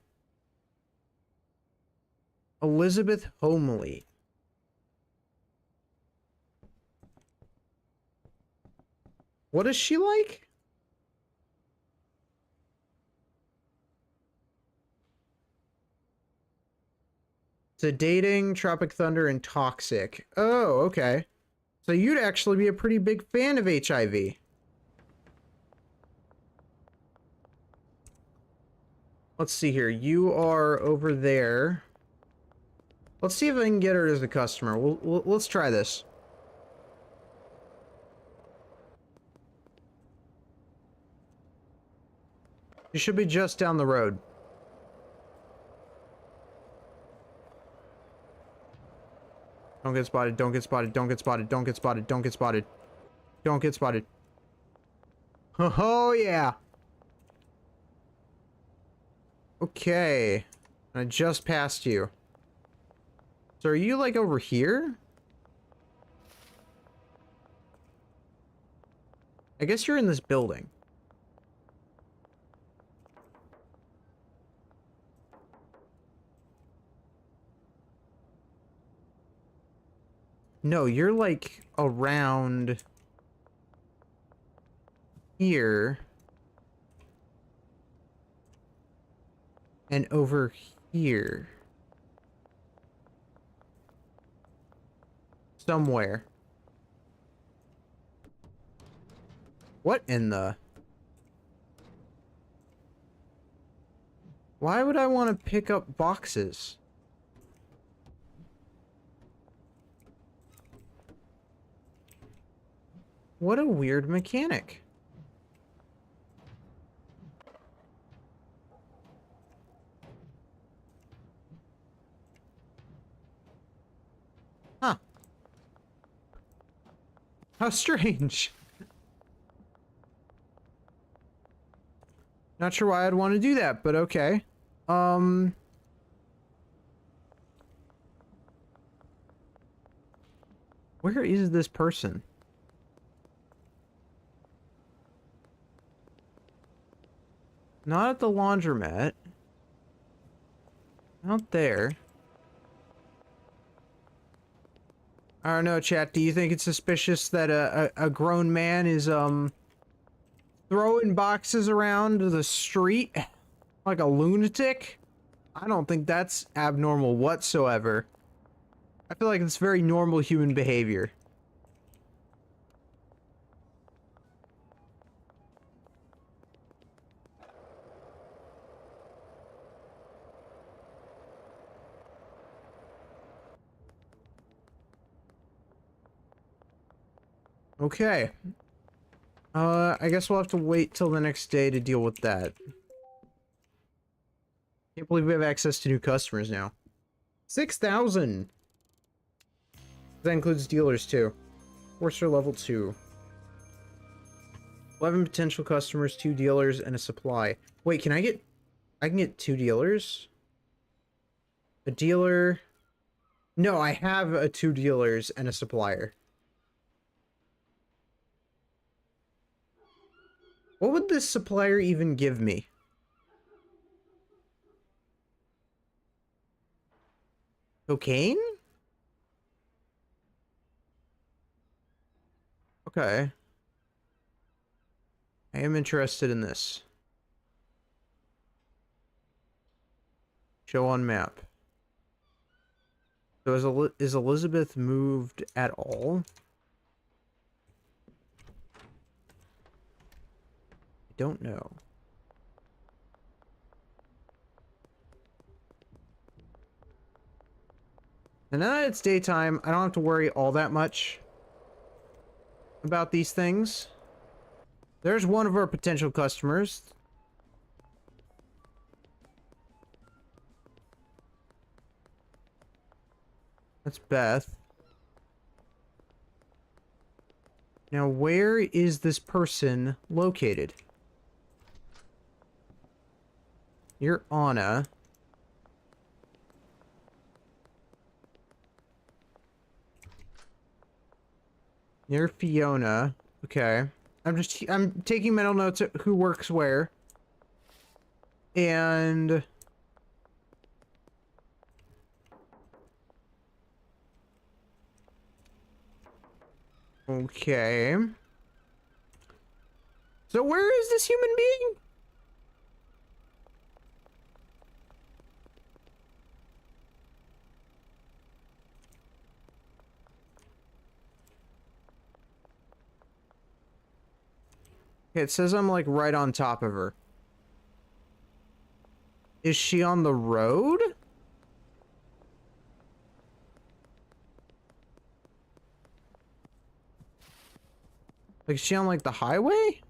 S1: Elizabeth Homely. What is she like? Sedating, Tropic Thunder, and Toxic. Oh, okay. So you'd actually be a pretty big fan of HIV. Let's see here. You are over there. Let's see if I can get her as a customer. Let's try this. You should be just down the road. Don't get spotted, don't get spotted, don't get spotted, don't get spotted, don't get spotted. Don't get spotted. Oh, yeah. Okay. I just passed you. So are you, like, over here? I guess you're in this building. No, you're, like, around here. And over here. Somewhere. What in the... Why would I want to pick up boxes? What a weird mechanic. Huh. How strange. Not sure why I'd want to do that, but okay. Where is this person? Not at the laundromat. Out there. I don't know, chat. Do you think it's suspicious that a grown man is, throwing boxes around the street like a lunatic? I don't think that's abnormal whatsoever. I feel like it's very normal human behavior. Okay. I guess we'll have to wait till the next day to deal with that. Can't believe we have access to new customers now. 6,000! That includes dealers too. Forcer level 2. 11 potential customers, 2 dealers, and a supply. Wait, can I get... I can get 2 dealers? A dealer... No, I have 2 dealers and a supplier. What would this supplier even give me? Cocaine? Okay. I am interested in this. Show on map. So is Elizabeth moved at all? I don't know. And now that it's daytime, I don't have to worry all that much about these things. There's one of our potential customers. That's Beth. Now, where is this person located? You're Anna. You're Fiona. Okay. I'm taking mental notes of who works where. And... Okay. So where is this human being? Okay, it says I'm like right on top of her. Is she on the road? Like, is she on like the highway?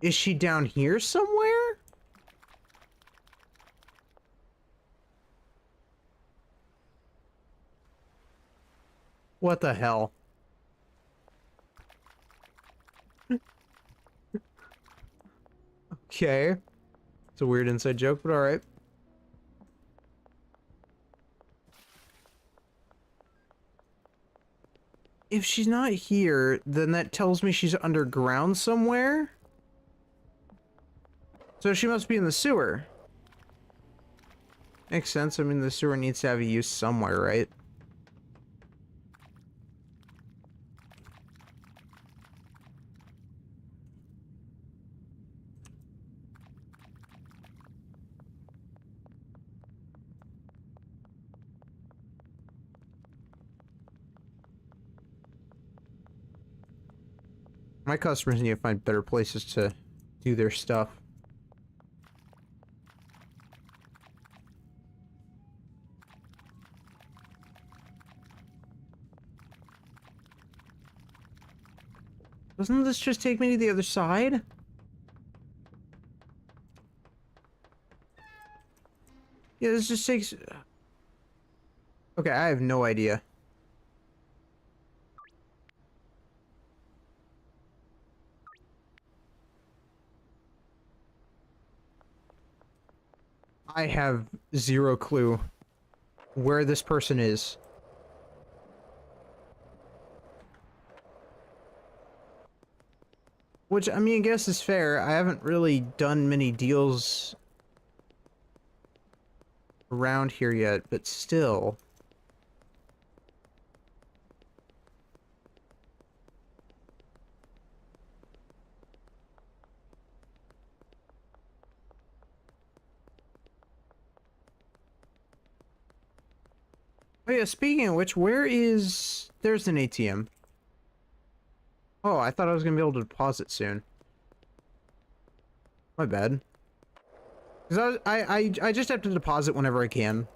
S1: Is she down here somewhere? What the hell? Okay. It's a weird inside joke, but alright. If she's not here, then that tells me she's underground somewhere. So she must be in the sewer. Makes sense. I mean, the sewer needs to have a use somewhere, right? My customers need to find better places to do their stuff. Doesn't this just take me to the other side? Yeah, this just takes... Okay, I have no idea. I have zero clue where this person is. Which, I mean, I guess is fair. I haven't really done many deals around here yet, but still. Oh yeah, speaking of which, where is... There's an ATM. Oh, I thought I was gonna be able to deposit soon. My bad. Because I just have to deposit whenever I can.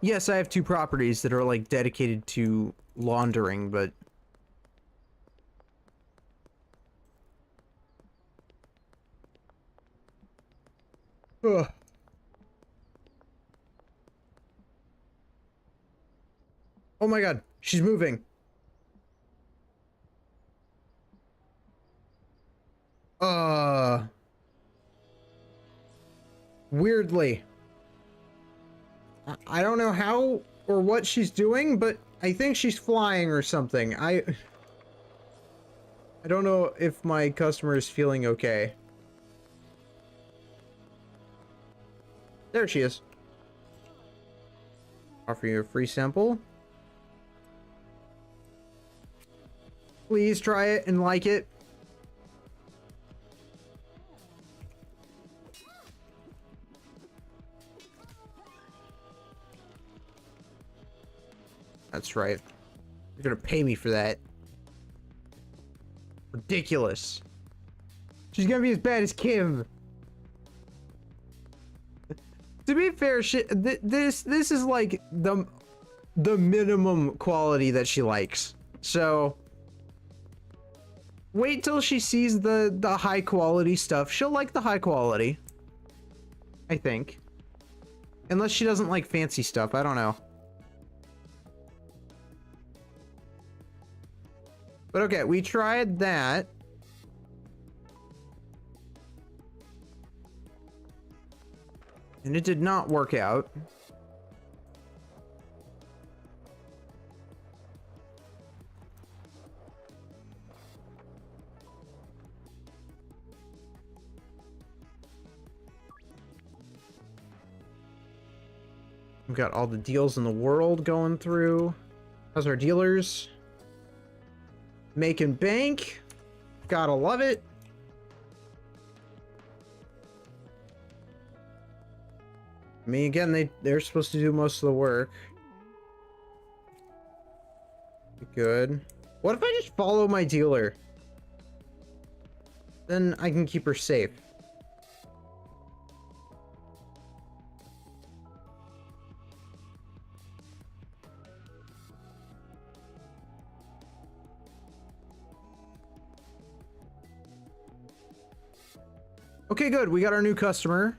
S1: Yes, I have 2 properties that are, like, dedicated to laundering, but... Ugh. Oh my god, she's moving. Weirdly. I don't know how or what she's doing, but I think she's flying or something. I don't know if my customer is feeling okay. There she is. Offer you a free sample. Please try it and like it. That's right. You're gonna pay me for that. Ridiculous. She's gonna be as bad as Kim. To be fair, this is like the minimum quality that she likes. So wait till she sees the high quality stuff. She'll like the high quality, I think. Unless she doesn't like fancy stuff, I don't know. But okay, we tried that. And it did not work out. We've got all the deals in the world going through. How's our dealers? Making bank. Gotta love it. I mean, again, they're supposed to do most of the work. Good. What if I just follow my dealer? Then I can keep her safe. Okay, good. We got our new customer.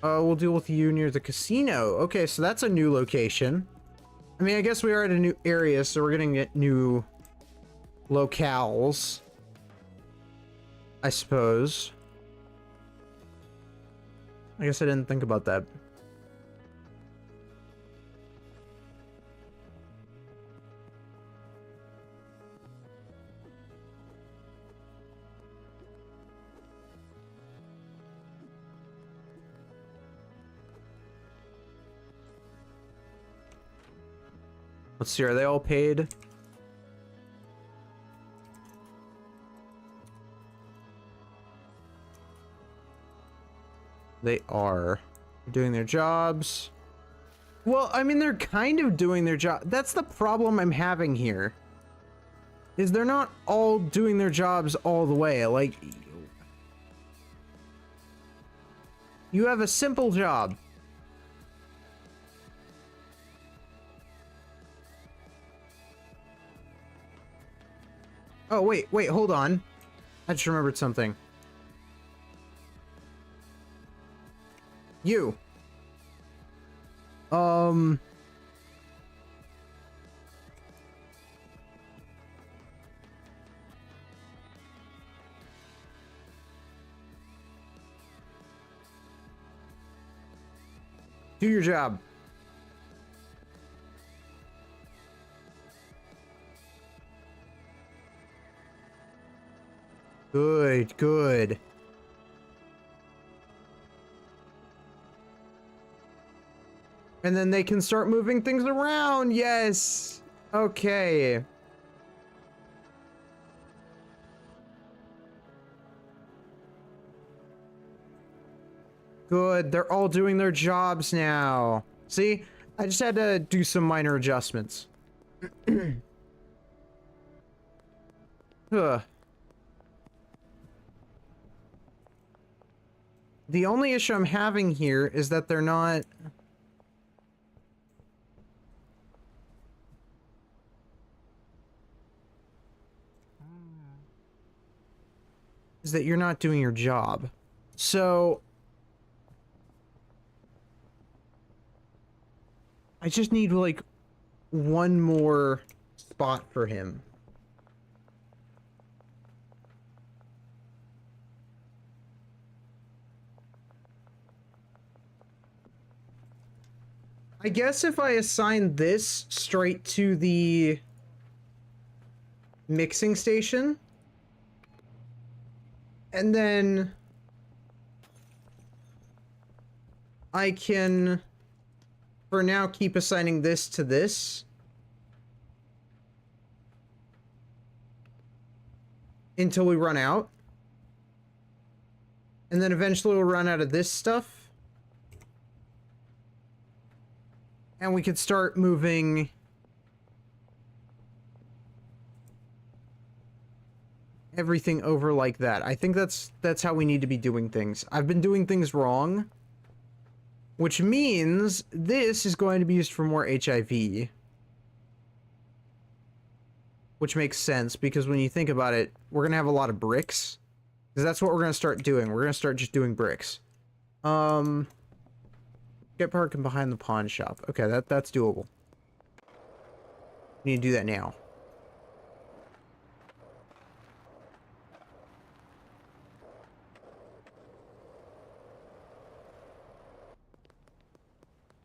S1: We'll deal with you near the casino. Okay, so that's a new location. I mean, I guess we are at a new area, so we're gonna get new locales, I suppose. I guess I didn't think about that. Let's see, are they all paid? They are doing their jobs. Well, I mean, they're kind of doing their job. That's the problem I'm having here. Is they're not all doing their jobs all the way. Like, you have a simple job. Oh, wait, hold on. I just remembered something. You. Do your job. Good, good. And then they can start moving things around. Yes. Okay. Good. They're all doing their jobs now. See? I just had to do some minor adjustments. Ugh. The only issue I'm having here is that they're not... is that you're not doing your job. So... I just need, like, one more spot for him. I guess if I assign this straight to the mixing station, and then I can, for now, keep assigning this to this until we run out. And then eventually we'll run out of this stuff. And we could start moving everything over like that. I think that's how we need to be doing things. I've been doing things wrong, which means this is going to be used for more HIV. Which makes sense, because when you think about it, we're going to have a lot of bricks. Because that's what we're going to start doing. We're going to start just doing bricks. Get parking behind the pawn shop. Okay, that's doable. We need to do that now.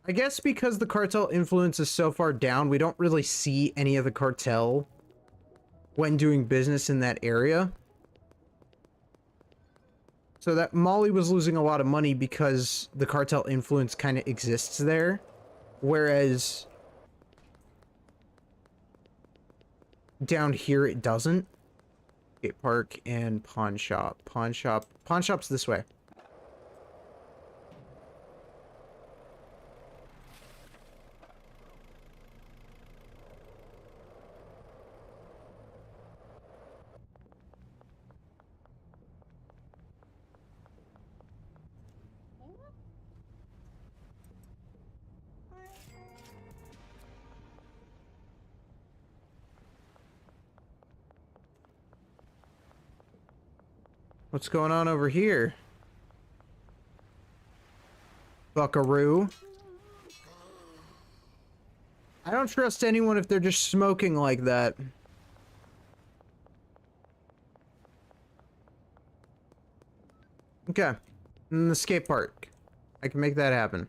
S1: I guess because the cartel influence is so far down, we don't really see any of the cartel when doing business in that area. So that Molly was losing a lot of money because the cartel influence kind of exists there. Whereas down here it doesn't. Skate park and pawn shop. Pawn shop's this way. What's going on over here? buckaroo. I don't trust anyone if they're just smoking like that. Okay. And the skate park. I can make that happen.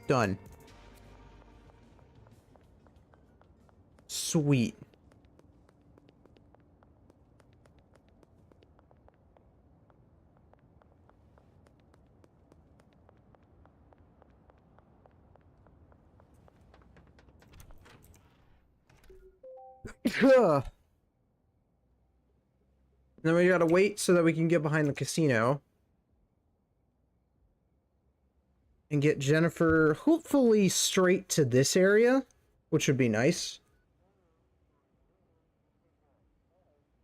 S1: Done. Sweet. Then we gotta wait so that we can get behind the casino. And get Jennifer, hopefully, straight to this area, which would be nice.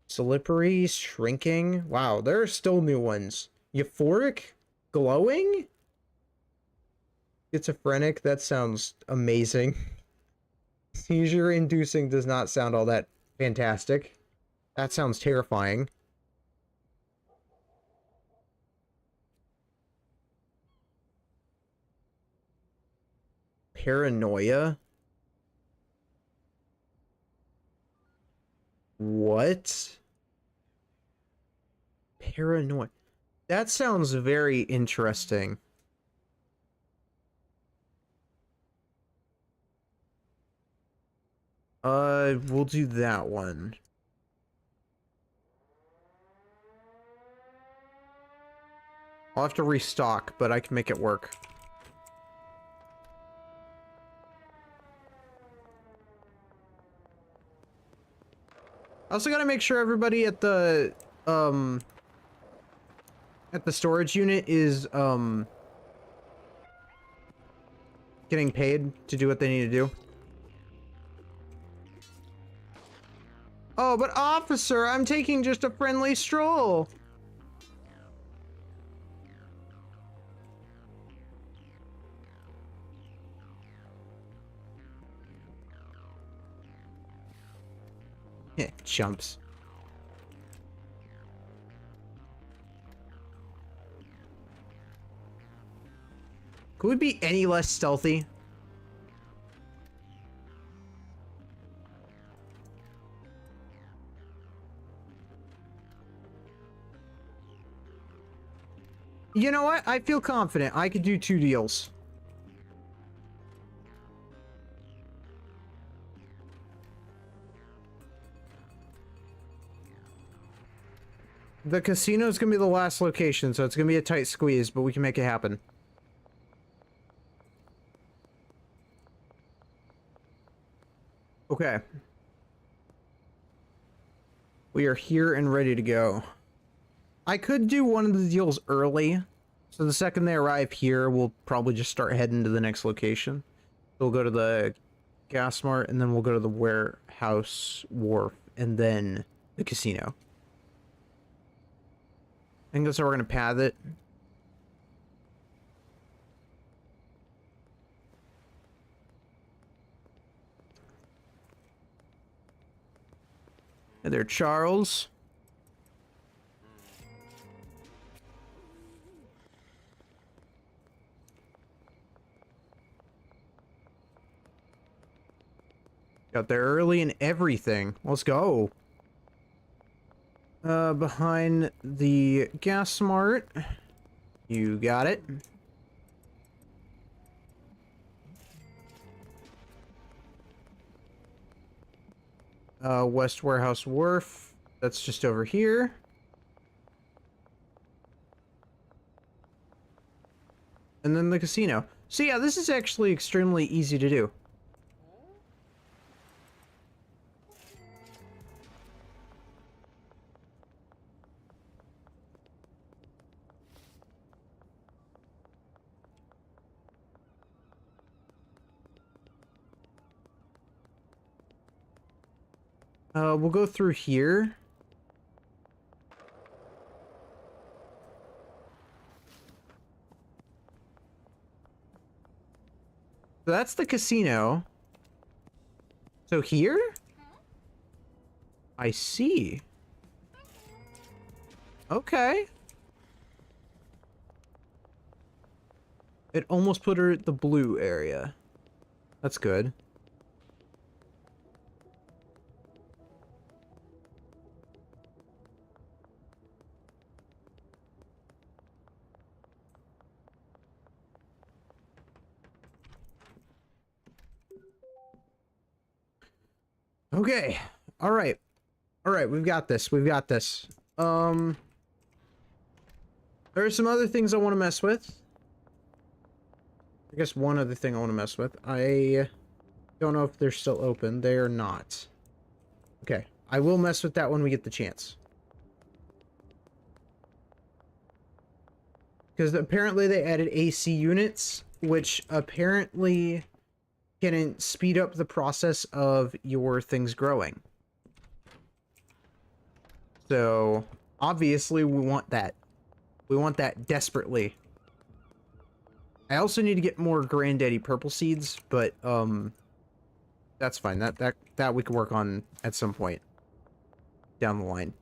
S1: Slippery, shrinking. Wow, there are still new ones. Euphoric? Glowing? Schizophrenic? That sounds amazing. Seizure-inducing does not sound all that fantastic. That sounds terrifying. Paranoia? What? Paranoia. That sounds very interesting. We'll do that one. I'll have to restock, but I can make it work. I also gotta make sure everybody at the storage unit is, getting paid to do what they need to do. Oh, but officer, I'm taking just a friendly stroll. Jumps. Could we be any less stealthy? You know what? I feel confident. I could do 2 deals. The casino's gonna be the last location, so it's gonna be a tight squeeze, but we can make it happen. Okay. We are here and ready to go. I could do one of the deals early, so the second they arrive here, we'll probably just start heading to the next location. We'll go to the gas mart, and then we'll go to the warehouse wharf, and then the casino. I think that's how we're gonna path it. Hey there, Charles. Got there early and everything. Let's go. Behind the gas mart. You got it. West Warehouse Wharf. That's just over here. And then the casino. So yeah, this is actually extremely easy to do. We'll go through here. So that's the casino. So here? I see. Okay. It almost put her at the blue area. That's good. Okay. All right. All right, we've got this. We've got this. There are some other things I want to mess with. I guess one other thing I want to mess with. I don't know if they're still open. They are not. Okay. I will mess with that when we get the chance. Because apparently they added AC units, which apparently can speed up the process of your things growing. So, obviously, we want that. We want that desperately. I also need to get more Granddaddy Purple Seeds, but, that's fine. That we can work on at some point down the line.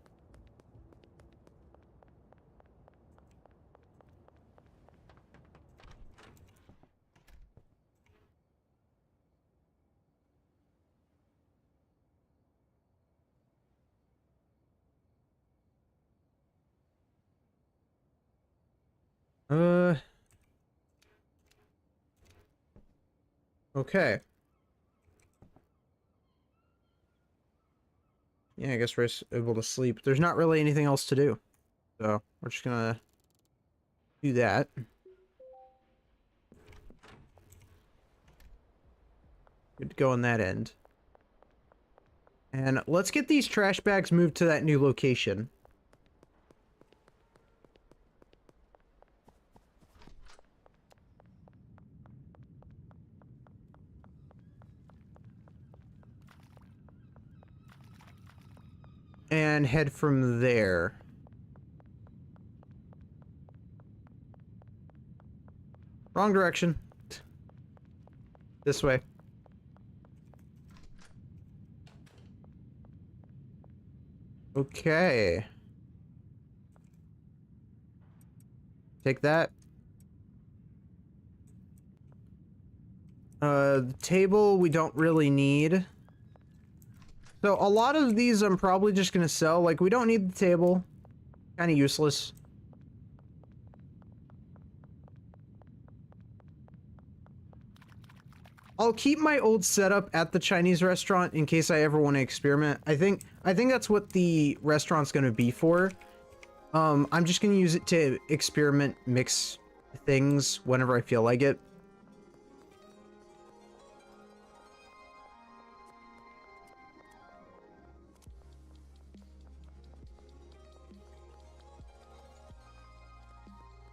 S1: Okay. Yeah, I guess we're able to sleep. There's not really anything else to do. So, we're just gonna do that. Good to go on that end. And let's get these trash bags moved to that new location. And head from there. Wrong direction. This way. Okay. Take that. The table we don't really need. So a lot of these I'm probably just gonna sell. Like, we don't need the table. Kind of useless. I'll keep my old setup at the Chinese restaurant in case I ever want to experiment. I think that's what the restaurant's gonna be for. I'm just gonna use it to experiment, mix things whenever I feel like it.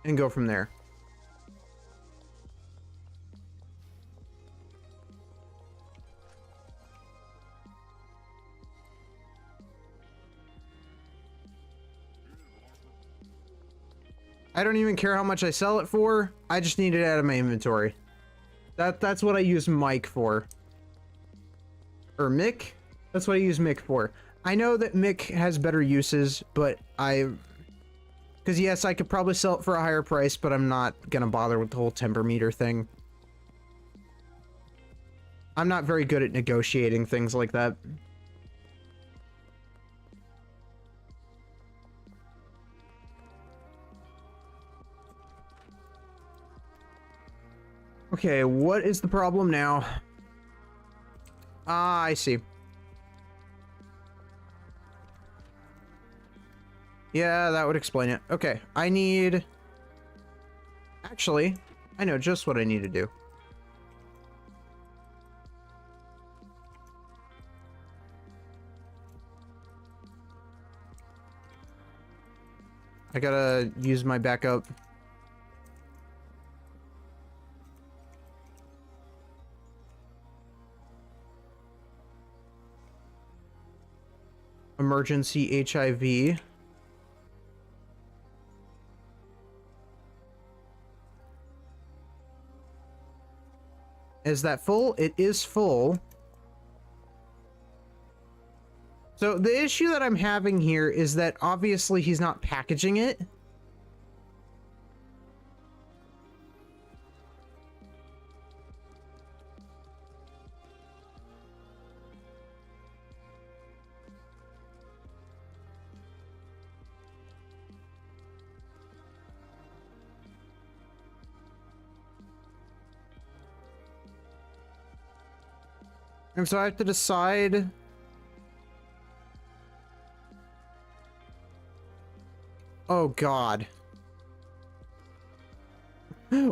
S1: And go from there. I don't even care how much I sell it for. I just need it out of my inventory. That's what I use Mike for. Or Mick? That's what I use Mick for. I know that Mick has better uses, but because yes, I could probably sell it for a higher price, but I'm not gonna bother with the whole temper meter thing. I'm not very good at negotiating things like that. Okay, what is the problem now? Ah, I see. Yeah, that would explain it. Okay, I need... Actually, I know just what I need to do. I gotta use my backup. Emergency HIV. Is that full? It is full. So the issue that I'm having here is that obviously he's not packaging it. And so I have to decide... Oh, God.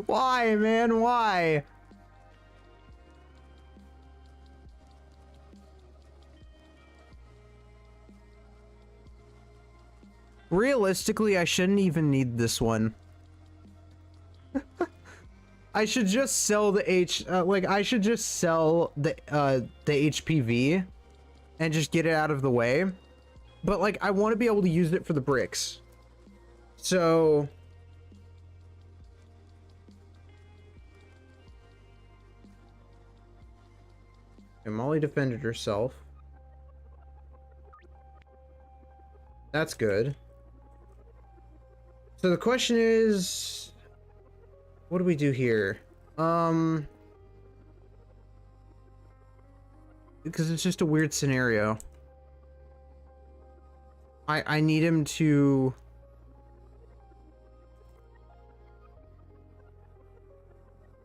S1: Why, man? Why? Realistically, I shouldn't even need this one. I should just sell the I should just sell the HPV and just get it out of the way. But, like, I want to be able to use it for the bricks. So... And Molly defended herself. That's good. So the question is... What do we do here? Because it's just a weird scenario. I need him to...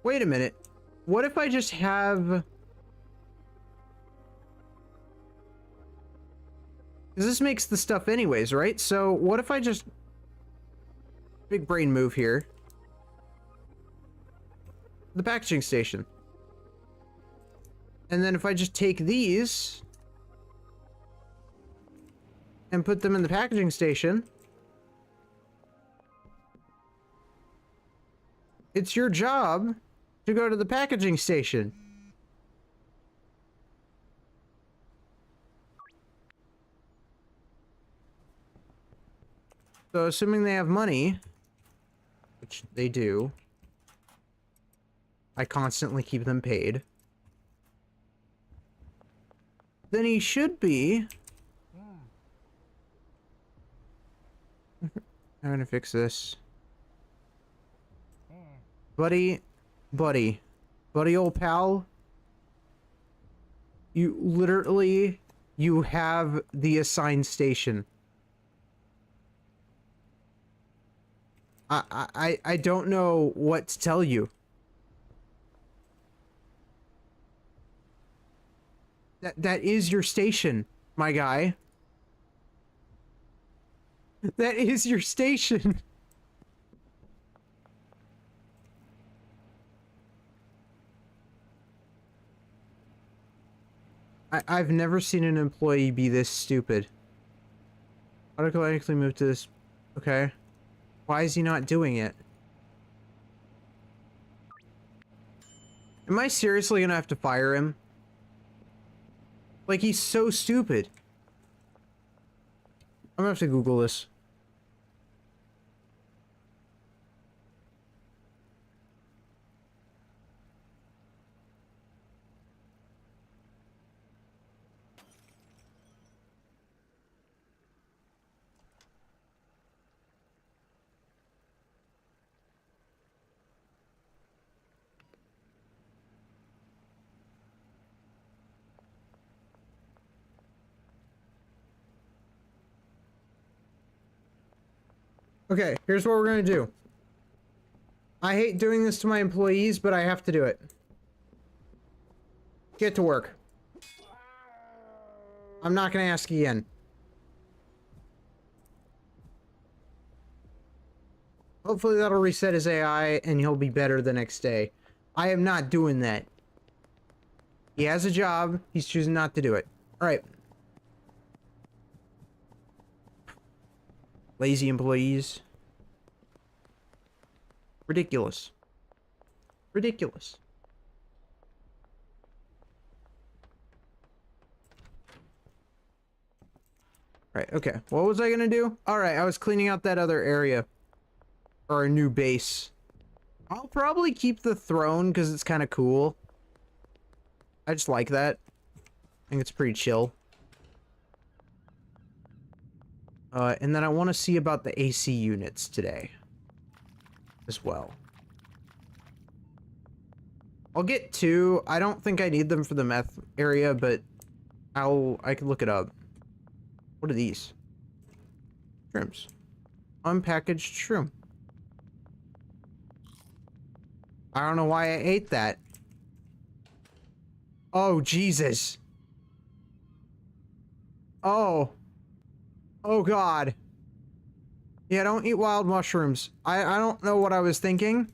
S1: Wait a minute. What if I just have... Because this makes the stuff anyways, right? So what if I just... Big brain move here. The packaging station. And then if I just take these... and put them in the packaging station... It's your job to go to the packaging station. So assuming they have money, which they do, I constantly keep them paid, then he should be... I'm gonna fix this. Buddy, old pal, you literally, you have the assigned station. I don't know what to tell you. That is your station, my guy. That is your station. I've never seen an employee be this stupid. Automatically move to this. Okay. Why is he not doing it? Am I seriously gonna have to fire him? Like, he's so stupid. I'm gonna have to Google this. Okay, here's what we're gonna do. I hate doing this to my employees, but I have to do it. Get to work. I'm not gonna ask again. Hopefully that'll reset his AI and he'll be better the next day. I am not doing that. He has a job, he's choosing not to do it. Alright. Lazy employees. Ridiculous. Ridiculous. Right, okay. What was I gonna do? Alright, I was cleaning out that other area. Or a new base. I'll probably keep the throne because it's kind of cool. I just like that. I think it's pretty chill. And then I want to see about the AC units today. As well. I'll get two. I don't think I need them for the meth area, but I can look it up. What are these? Shrooms. Unpackaged shroom. I don't know why I ate that. Oh, Jesus. Oh. Oh, God. Yeah, don't eat wild mushrooms. I don't know what I was thinking.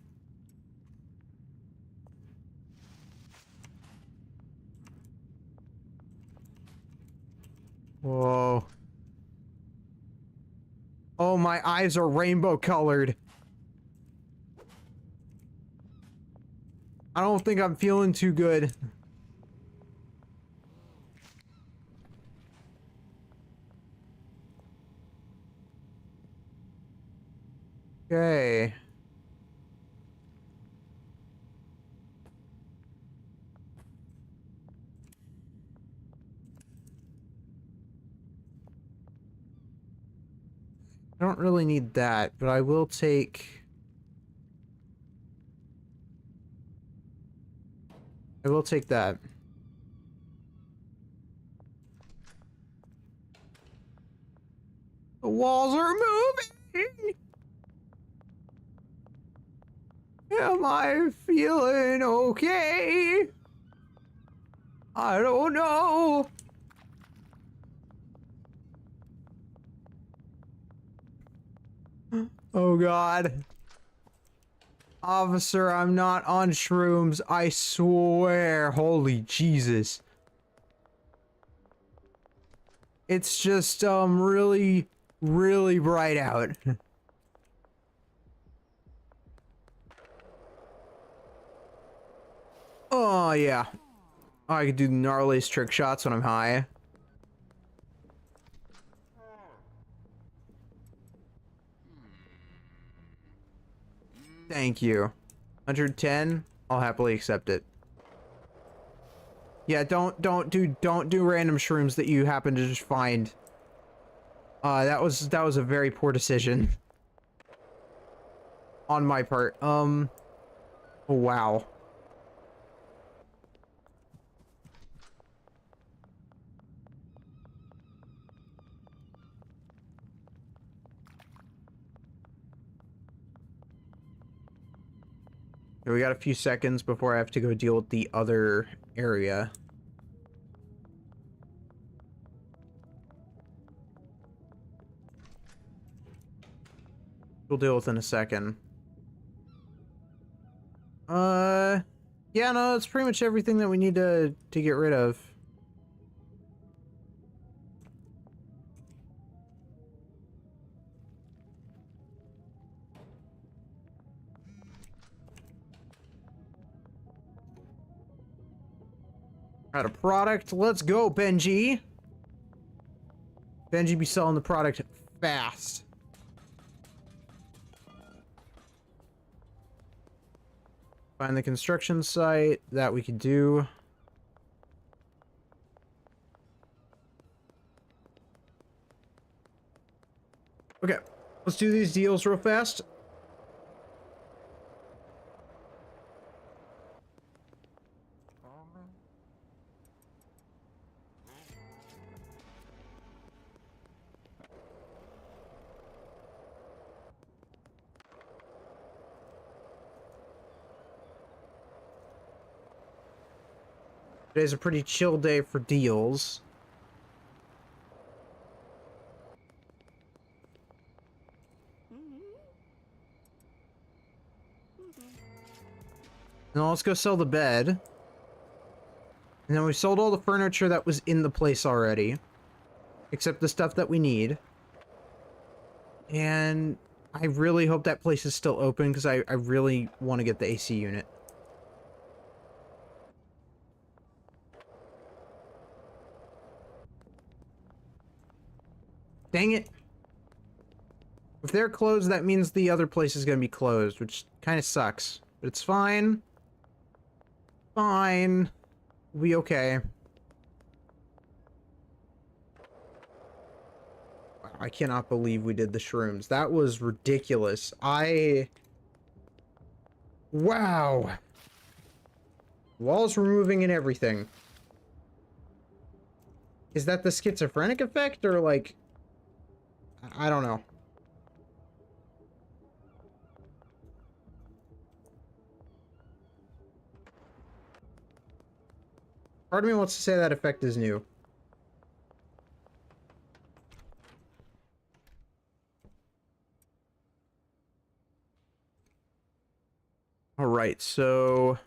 S1: Whoa. Oh, my eyes are rainbow colored. I don't think I'm feeling too good. Okay. I don't really need that, but I will take... I will take that. The walls are moving! Am I feeling okay? I don't know. Oh, God. Officer, I'm not on shrooms. I swear. Holy Jesus. It's just, really, really bright out. Oh, yeah. I could do the gnarliest trick shots when I'm high. Thank you. 110? I'll happily accept it. Yeah, don't do random shrooms that you happen to just find. That was a very poor decision. On my part. Oh, wow. We got a few seconds before I have to go deal with the other area. We'll deal with in a second. Yeah, no, that's pretty much everything that we need to get rid of. Out of product. Let's go, Benji. Benji be selling the product fast. Find the construction site. That we could do. Okay, let's do these deals real fast. Today's a pretty chill day for deals. Now let's go sell the bed. And then we sold all the furniture that was in the place already. Except the stuff that we need. And I really hope that place is still open because I really want to get the AC unit. Dang it. If they're closed, that means the other place is going to be closed, which kind of sucks. But it's fine. Fine. We'll be okay. Wow, I cannot believe we did the shrooms. That was ridiculous. Wow. Walls were moving and everything. Is that the schizophrenic effect, or like... I don't know. Part of me wants to say that effect is new. All right, so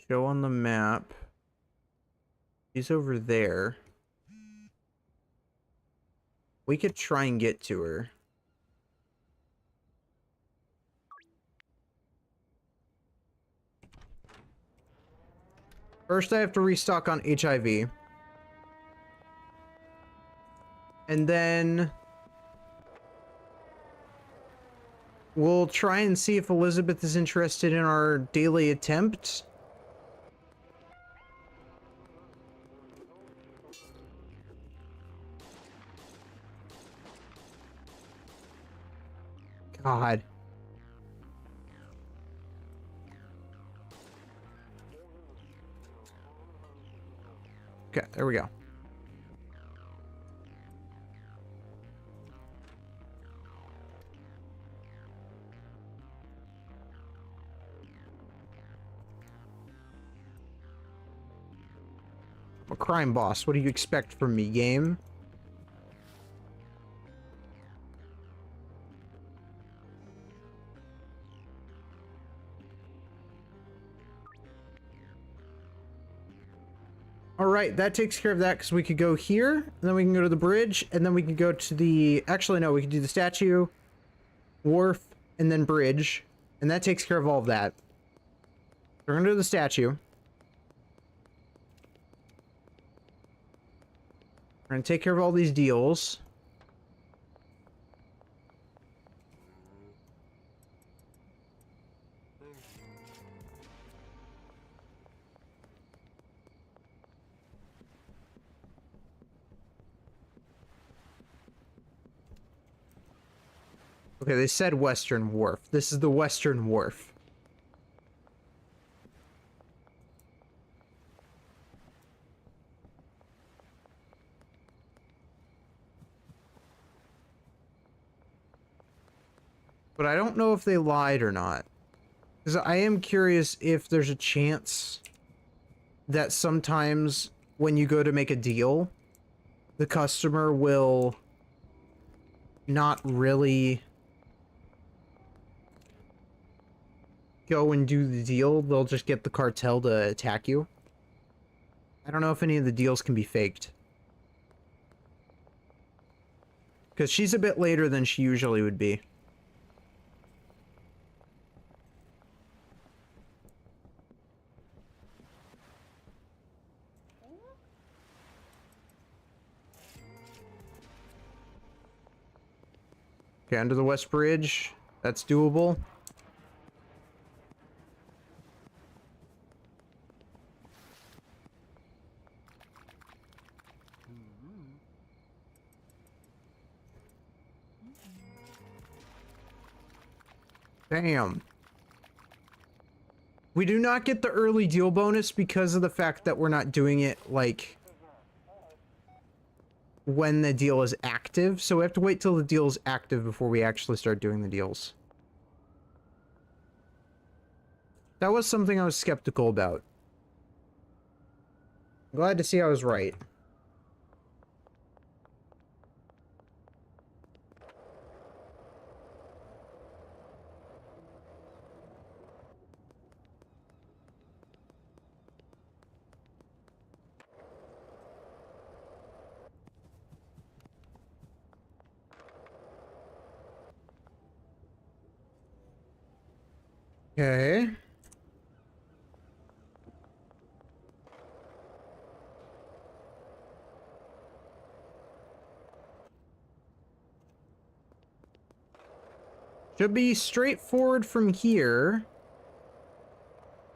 S1: show on the map. He's over there. We could try and get to her. First, I have to restock on HIV. And then we'll try and see if Elizabeth is interested in our daily attempt. God. Okay, there we go. I'm a crime boss. What do you expect from me, game? Alright, that takes care of that because we could go here, and then we can go to the bridge, and then we can go to the... Actually, no, we can do the statue, wharf, and then bridge. And that takes care of all of that. We're gonna do the statue. We're gonna take care of all these deals. Okay, they said Western Wharf. This is the Western Wharf. But I don't know if they lied or not. Because I am curious if there's a chance that sometimes when you go to make a deal, the customer will not really go and do the deal. They'll just get the cartel to attack you. I don't know if any of the deals can be faked. Because she's a bit later than she usually would be. Okay, under the West Bridge. That's doable. Damn. We do not get the early deal bonus because of the fact that we're not doing it, like, when the deal is active. So we have to wait till the deal is active before we actually start doing the deals. That was something I was skeptical about. I'm glad to see I was right. Okay. Should be straightforward from here.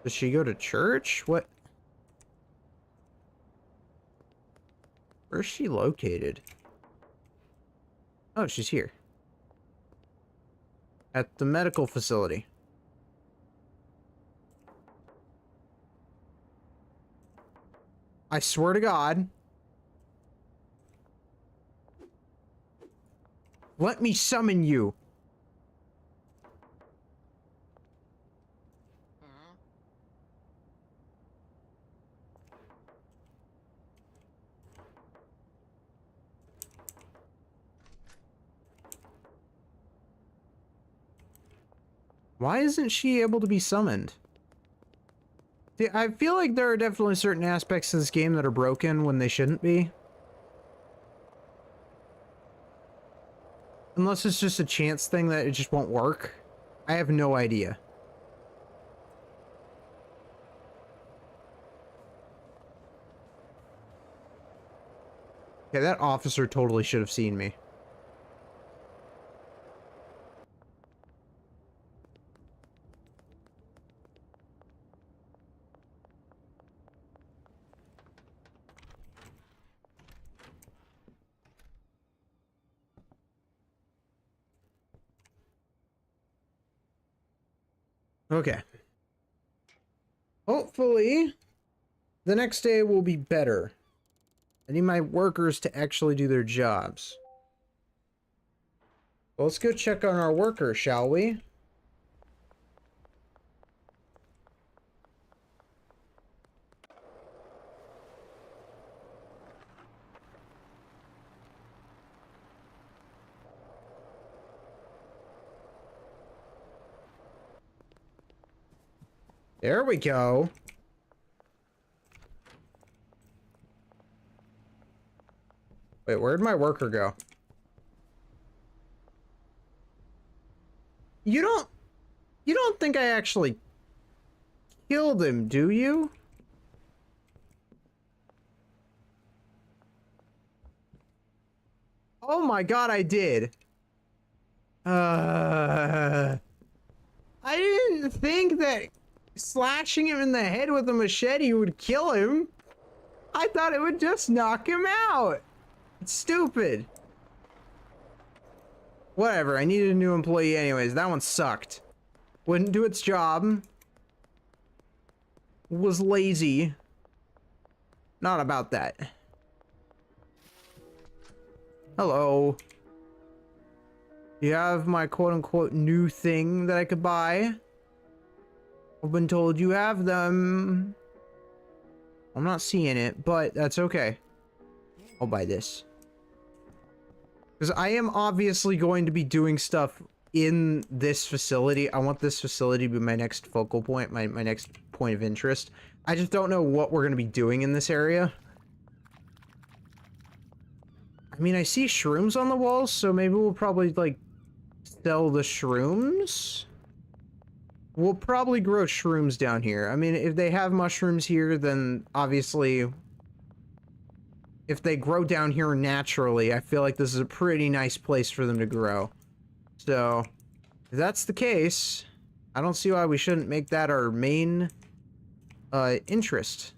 S1: Does she go to church? What? Where's she located? Oh, she's here. At the medical facility. I swear to God. Let me summon you. Why isn't she able to be summoned? See, I feel like there are definitely certain aspects of this game that are broken when they shouldn't be. Unless it's just a chance thing that it just won't work. I have no idea. Okay, that officer totally should have seen me. Okay. Hopefully, the next day will be better. I need my workers to actually do their jobs. Well, let's go check on our workers, shall we? There we go. Wait, where'd my worker go? You don't think I actually killed him, do you? Oh my god, I did. I didn't think that slashing him in the head with a machete would kill him. I thought it would just knock him out. It's stupid. Whatever, I needed a new employee anyways. That one sucked. Wouldn't do its job. Was lazy. Not about that. Hello. You have my quote-unquote new thing that I could buy? I've been told you have them. I'm not seeing it, but that's okay. I'll buy this. Because I am obviously going to be doing stuff in this facility. I want this facility to be my next focal point, my next point of interest. I just don't know what we're going to be doing in this area. I mean, I see shrooms on the walls, so maybe we'll probably, like, sell the shrooms? We'll probably grow shrooms down here. I mean, if they have mushrooms here, then obviously, if they grow down here naturally, I feel like this is a pretty nice place for them to grow. So, if that's the case, I don't see why we shouldn't make that our main interest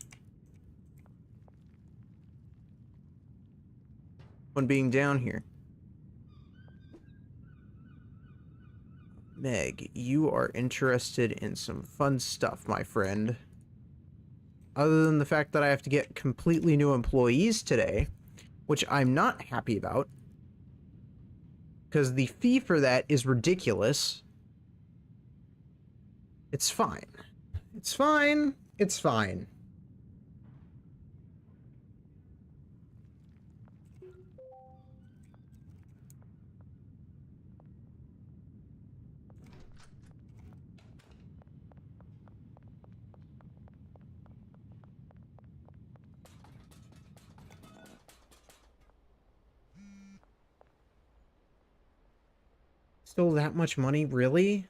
S1: when being down here. Meg, you are interested in some fun stuff, my friend. Other than the fact that I have to get completely new employees today, which I'm not happy about, because the fee for that is ridiculous. It's fine. It's fine. It's fine. Still that much money? Really?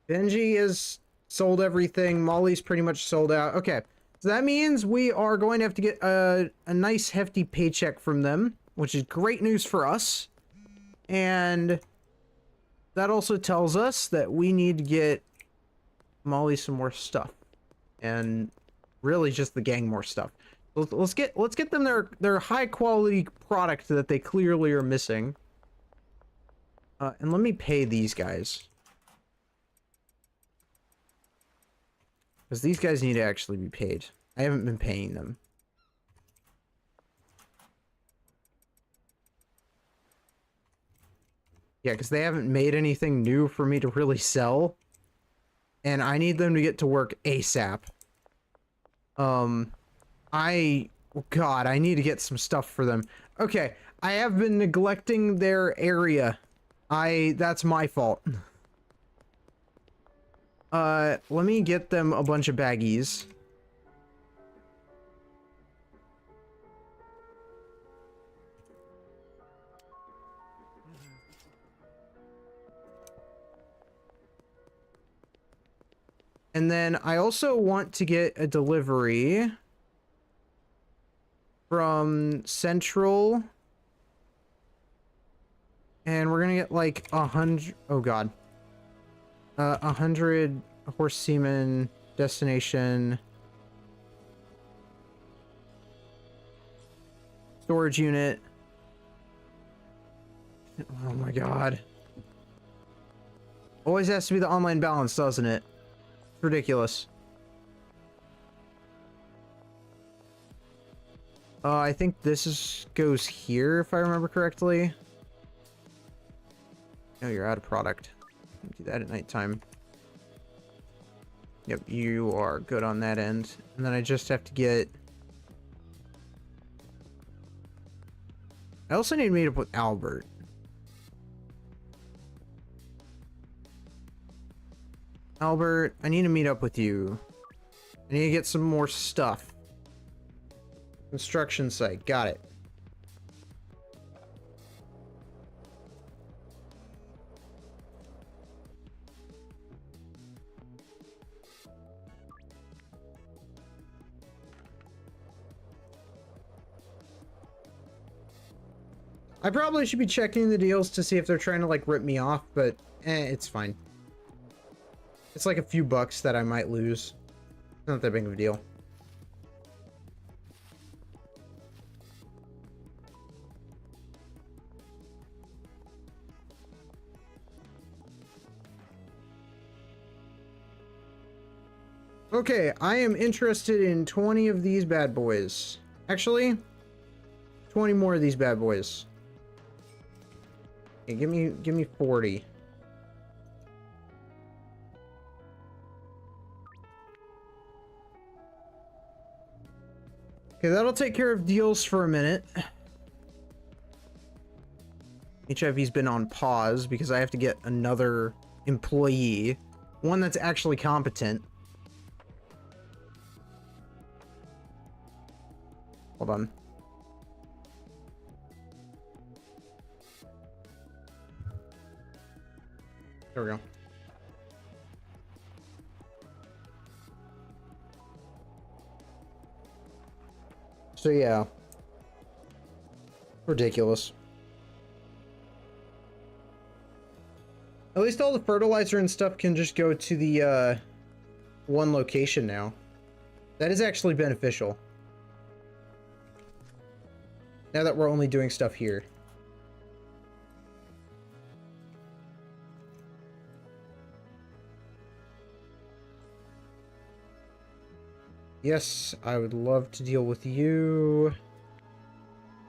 S1: Benji has sold everything. Molly's pretty much sold out. Okay. So that means we are going to have to get a nice hefty paycheck from them, which is great news for us. And that also tells us that we need to get Molly some more stuff. And really just the gang more stuff. Let's get them their high quality product that they clearly are missing. And let me pay these guys. Because these guys need to actually be paid. I haven't been paying them. Yeah, because they haven't made anything new for me to really sell. And I need them to get to work ASAP. God, I need to get some stuff for them. Okay, I have been neglecting their area. That's my fault. Let me get them a bunch of baggies. And then I also want to get a delivery from Central. And we're gonna get like 100, oh god. 100 horse semen destination. Storage unit. Oh my god. Always has to be the online balance, doesn't it? Ridiculous. I think this goes here if I remember correctly. No, you're out of product. Do that at nighttime. Yep, you are good on that end. And then I just have to get... I also need to meet up with Albert. Albert, I need to meet up with you. I need to get some more stuff. Construction site, got it. I probably should be checking the deals to see if they're trying to like rip me off, but it's fine. It's like a few bucks that I might lose. Not that big of a deal. Okay, I am interested in 20 of these bad boys. Actually, 20 more of these bad boys. Okay, give me 40. Okay, that'll take care of deals for a minute. HIV's been on pause because I have to get another employee. One that's actually competent. Hold on. There we go. So yeah. Ridiculous. At least all the fertilizer and stuff can just go to the one location now. That is actually beneficial. Now that we're only doing stuff here. Yes, I would love to deal with you.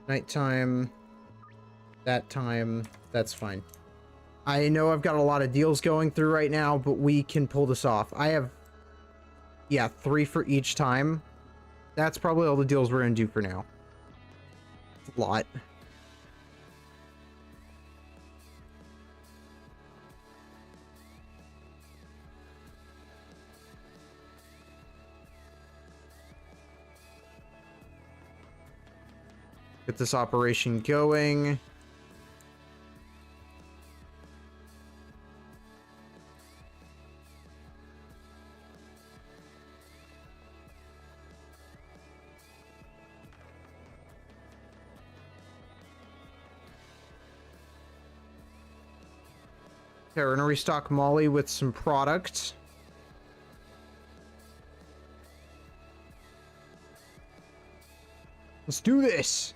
S1: Nighttime. That time. That's fine. I know I've got a lot of deals going through right now, but we can pull this off. I have, yeah, 3 for each time. That's probably all the deals we're going to do for now. It's a lot. Get this operation going. Okay, we're gonna restock Molly with some product. Let's do this!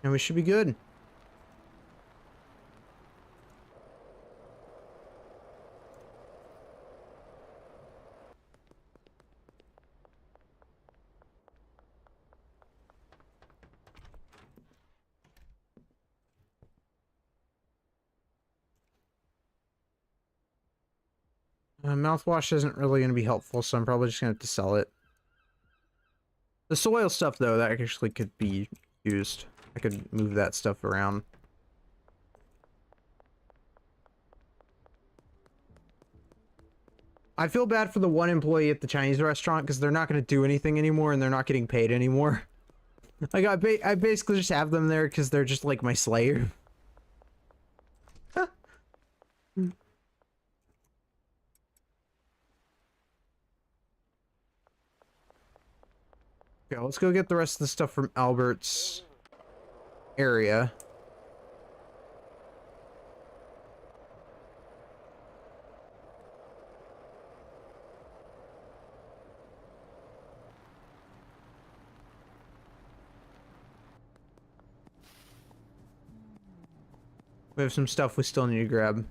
S1: And we should be good. Mouthwash isn't really going to be helpful, so I'm probably just going to have to sell it. The soil stuff, though, that actually could be used. I could move that stuff around. I feel bad for the one employee at the Chinese restaurant because they're not going to do anything anymore and they're not getting paid anymore. Like, I basically just have them there because they're just like my slave. Okay, let's go get the rest of the stuff from Albert's area. We have some stuff we still need to grab.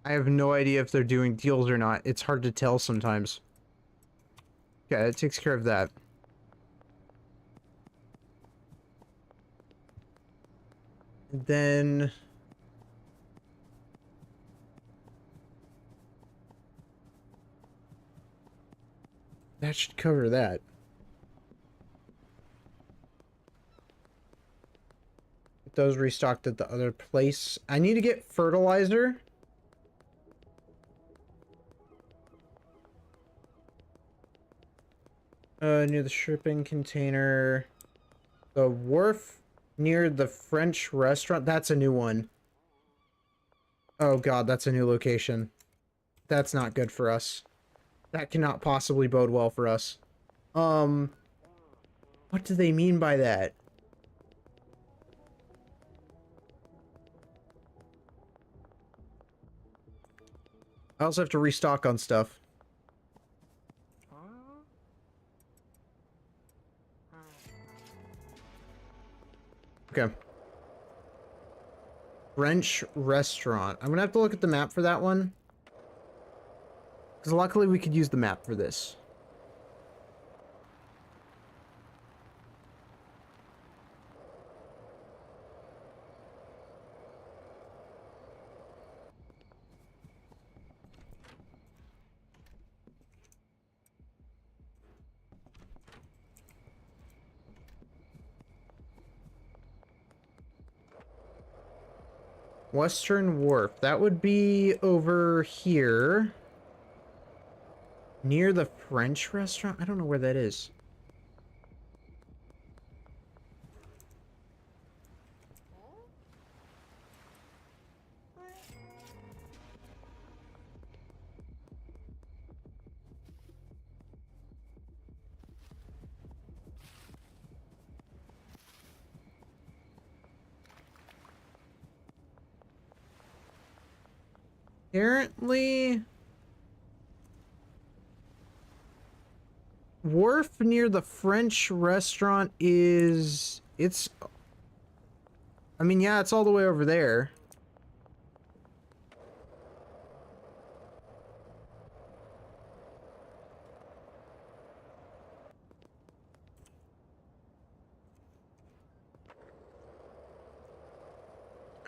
S1: I have no idea if they're doing deals or not. It's hard to tell sometimes. Okay, that takes care of that. Then... that should cover that. Get those restocked at the other place. I need to get fertilizer. Near the shipping container. The wharf near the French restaurant. That's a new one. Oh god, that's a new location. That's not good for us. That cannot possibly bode well for us. What do they mean by that? I also have to restock on stuff. Okay. French restaurant. I'm gonna have to look at the map for that one. Because luckily we could use the map for this. Western Wharf. That would be over here. Near the French restaurant? I don't know where that is. Apparently... Wharf near the French restaurant is... it's... I mean, yeah, it's all the way over there.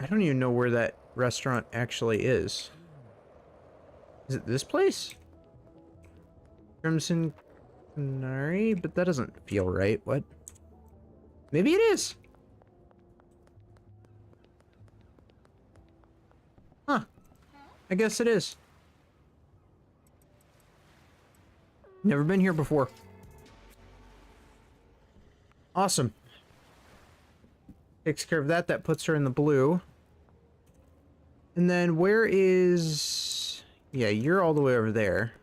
S1: I don't even know where that restaurant actually is. Is it this place? Crimson Canary? But that doesn't feel right. What? Maybe it is. Huh. I guess it is. Never been here before. Awesome. Takes care of that. That puts her in the blue. And then where is... yeah, you're all the way over there.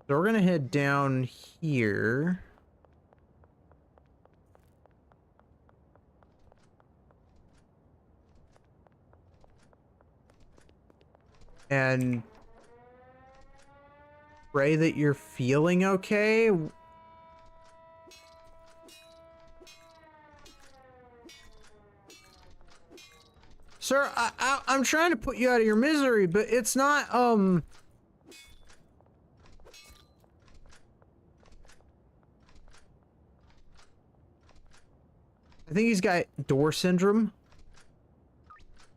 S1: So we're gonna head down here. And pray that you're feeling okay. Sir, I'm trying to put you out of your misery, but it's not, I think he's got door syndrome.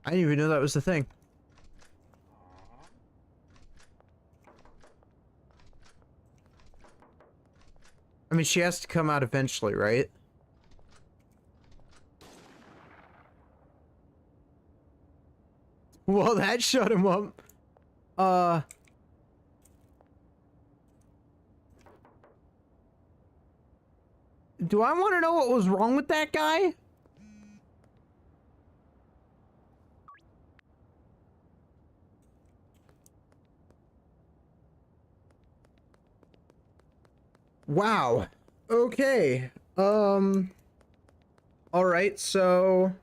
S1: I didn't even know that was the thing. I mean, she has to come out eventually, right? Well, that shut him up. Do I want to know what was wrong with that guy? Wow. Okay. All right, so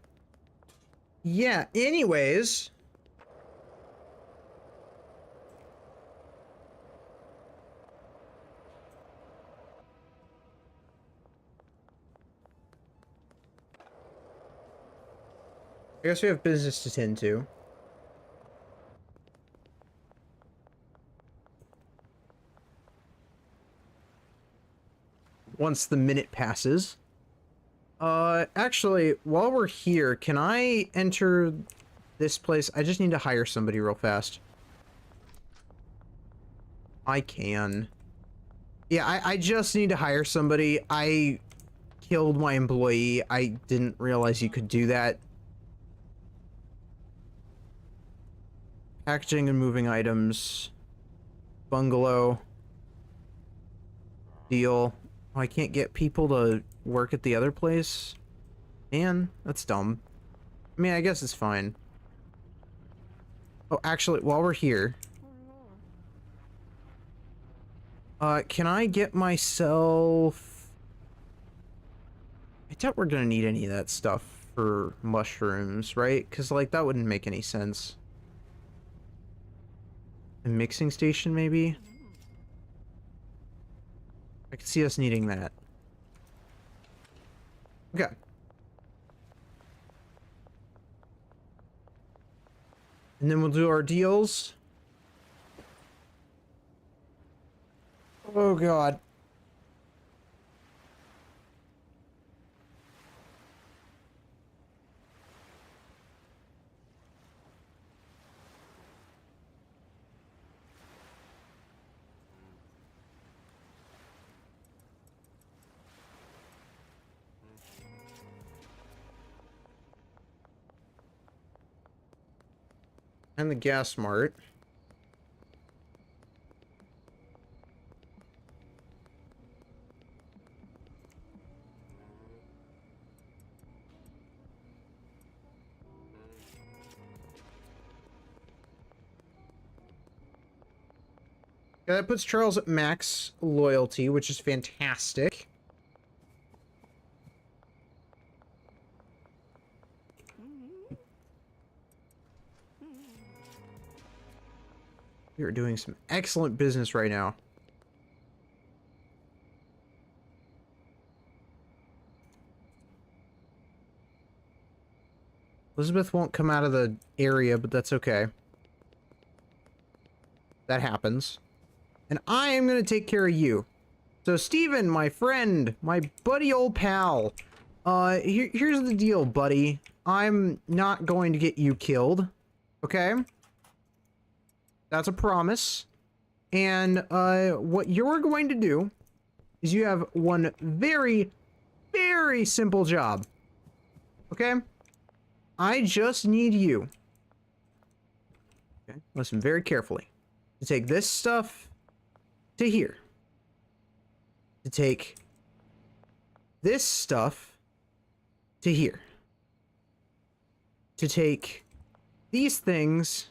S1: yeah, anyways, I guess we have business to tend to. Once the minute passes. Actually, while we're here, can I enter this place? I just need to hire somebody real fast. I can. Yeah, I just need to hire somebody. I killed my employee. I didn't realize you could do that. Packaging and moving items. Bungalow. Deal. Oh, I can't get people to work at the other place? Man, that's dumb. I mean, I guess it's fine. Oh, actually, while we're here... can I get myself... I doubt we're gonna need any of that stuff for mushrooms, right? Because, like, that wouldn't make any sense. A mixing station, maybe? I could see us needing that. Okay. And then we'll do our deals. Oh, God. And the gas mart. Yeah, that puts Charles at max loyalty, which is fantastic. You're doing some excellent business right now. Elizabeth won't come out of the area, but that's okay. That happens. And I am going to take care of you. So, Steven, my friend, my buddy old pal. Here's the deal, buddy. I'm not going to get you killed. Okay? That's a promise. And, what you're going to do is you have one very, very simple job. Okay? I just need you. Okay? Listen very carefully. To take this stuff to here. To take this stuff to here. To take these things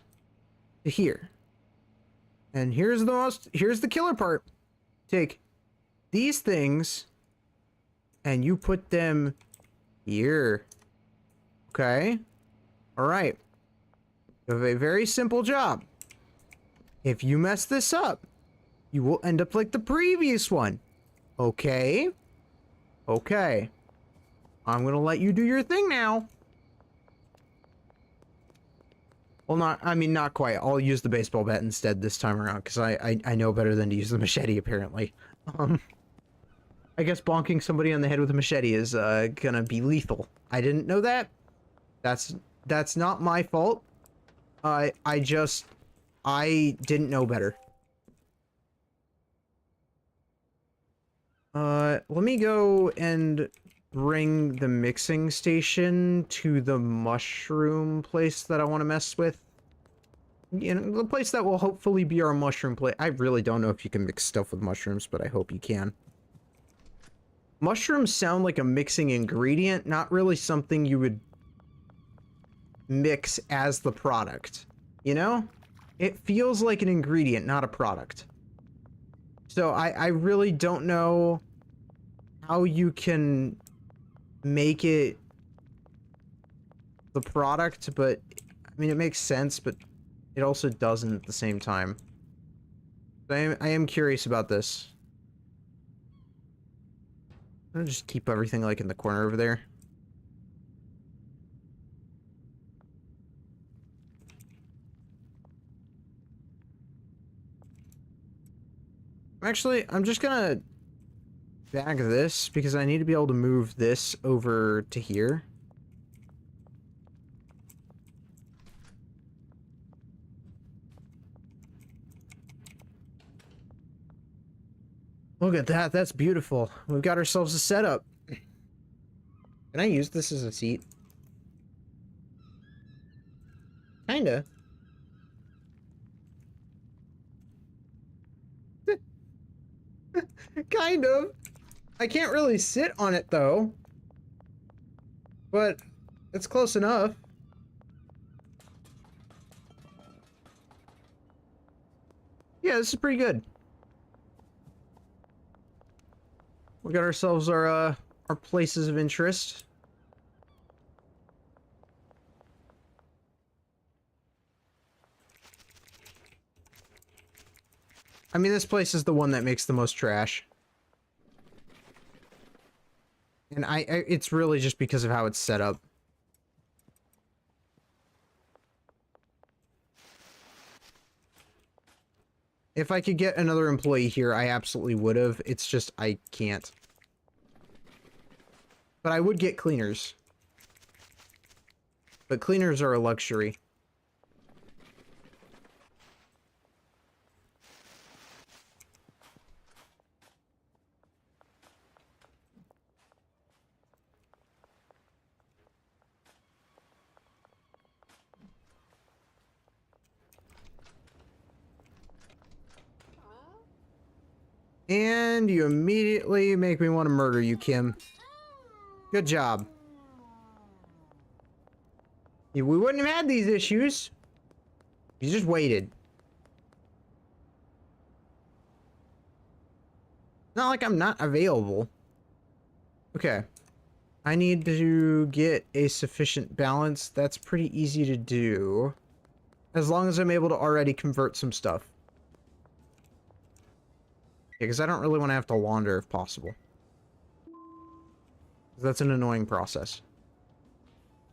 S1: to here. And here's the killer part. Take these things and you put them here. Okay? Alright. You have a very simple job. If you mess this up, you will end up like the previous one. Okay? Okay. I'm gonna let you do your thing now. Well, I mean, not quite. I'll use the baseball bat instead this time around, because I know better than to use the machete, apparently. Um, I guess bonking somebody on the head with a machete is, gonna be lethal. I didn't know that. That's not my fault. I didn't know better. Let me go and bring the mixing station to the mushroom place that I want to mess with. You know, the place that will hopefully be our mushroom place. I really don't know if you can mix stuff with mushrooms, but I hope you can. Mushrooms sound like a mixing ingredient, not really something you would mix as the product. You know? It feels like an ingredient, not a product. So I really don't know how you can make it the product, but I mean, it makes sense, but it also doesn't at the same time. I am curious about this. I'll just keep everything like in the corner over there. Actually, I'm just gonna bag this because I need to be able to move this over to here. Look at that, that's beautiful. We've got ourselves a setup. Can I use this as a seat? Kinda. Kind of. I can't really sit on it though. But it's close enough. Yeah, this is pretty good. We got ourselves our places of interest. I mean, this place is the one that makes the most trash. And it's really just because of how it's set up. If I could get another employee here, I absolutely would have. It's just, I can't. But I would get cleaners. But cleaners are a luxury. And you immediately make me want to murder you, Kim. Good job. We wouldn't have had these issues. You just waited. Not like I'm not available. Okay. I need to get a sufficient balance. That's pretty easy to do. As long as I'm able to already convert some stuff. Yeah, because I don't really want to have to launder if possible. That's an annoying process.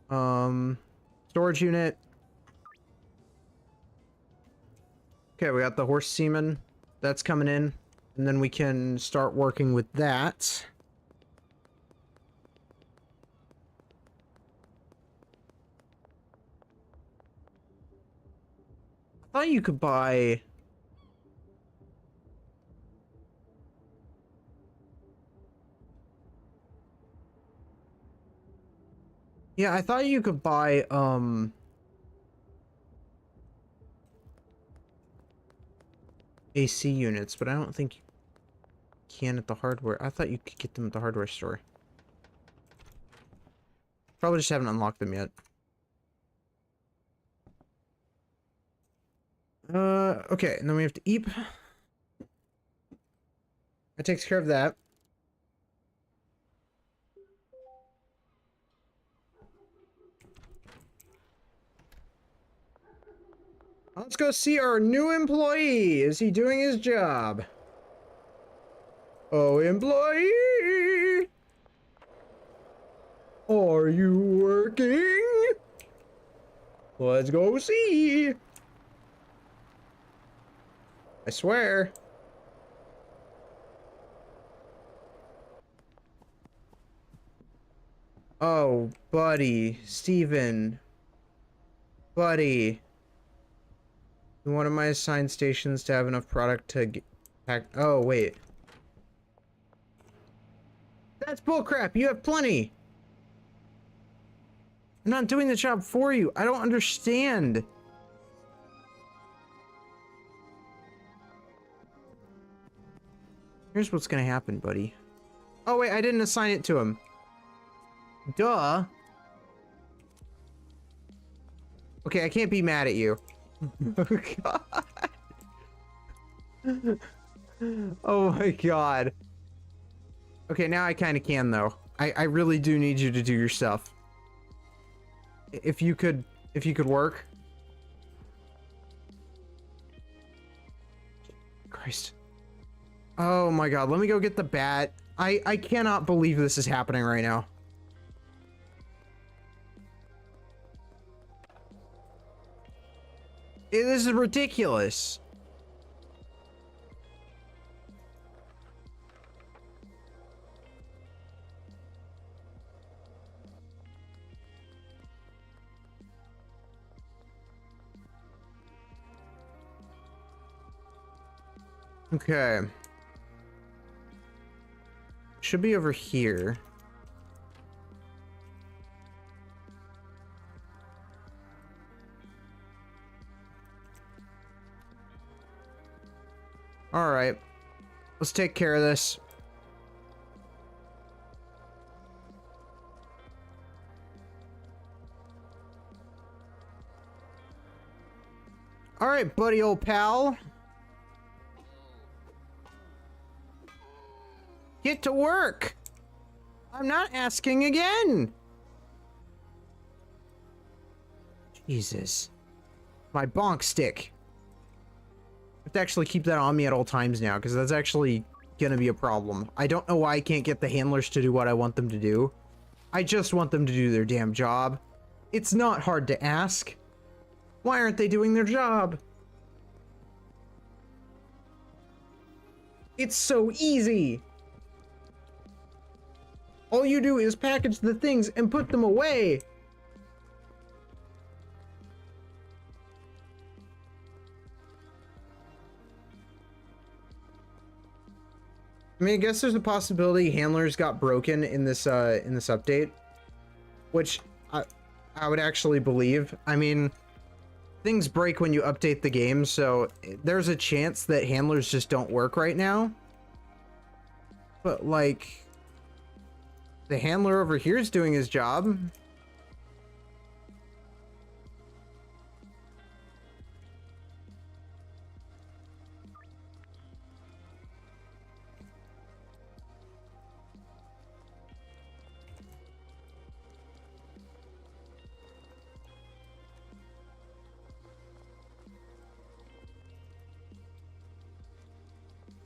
S1: Storage unit. Okay, we got the horse semen. That's coming in. And then we can start working with that. I thought you could buy... Yeah, I thought you could buy, AC units, but I don't think you can at the hardware. I thought you could get them at the hardware store. Probably just haven't unlocked them yet. Okay, and then we have to eat. That takes care of that. Let's go see our new employee. Is he doing his job? Oh, employee! Are you working? Let's go see. I swear. Oh, buddy. Steven. Buddy. One of my assigned stations to have enough product to get pack. Oh, wait. That's bullcrap. You have plenty. I'm not doing the job for you. I don't understand. Here's what's gonna happen, buddy. Oh, wait. I didn't assign it to him. Duh. Okay, I can't be mad at you. Oh, God. Oh, my God. Okay, now I kind of can, though. I really do need you to do your stuff. If you could work. Christ. Oh, my God. Let me go get the bat. I cannot believe this is happening right now. This is ridiculous. Okay. Should be over here. All right. Let's take care of this. All right, buddy, old pal. Get to work. I'm not asking again. Jesus. My bonk stick. I have to actually keep that on me at all times now, because that's actually gonna be a problem. I don't know why I can't get the handlers to do what I want them to do. I just want them to do their damn job. It's not hard to ask. Why aren't they doing their job? It's so easy. All you do is package the things and put them away. I mean, I guess there's a possibility handlers got broken in this update, which I would actually believe. I mean, things break when you update the game, so there's a chance that handlers just don't work right now. But like, the handler over here is doing his job.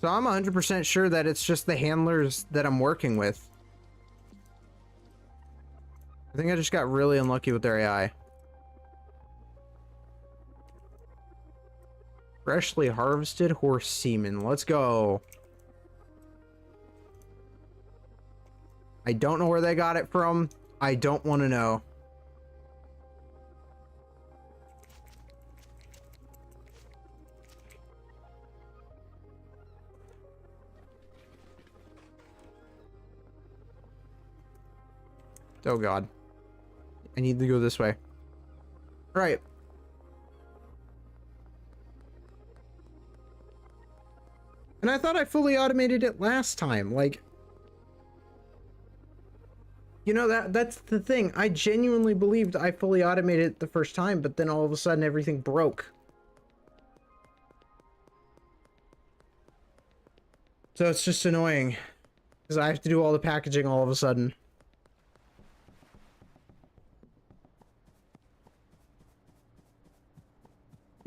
S1: So I'm 100% sure that it's just the handlers that I'm working with. I think I just got really unlucky with their AI. Freshly harvested horse semen. Let's go. I don't know where they got it from. I don't want to know. Oh God. I need to go this way. All right. And I thought I fully automated it last time. Like, you know, that's the thing. I genuinely believed I fully automated it the first time, but then all of a sudden everything broke. So it's just annoying because I have to do all the packaging all of a sudden.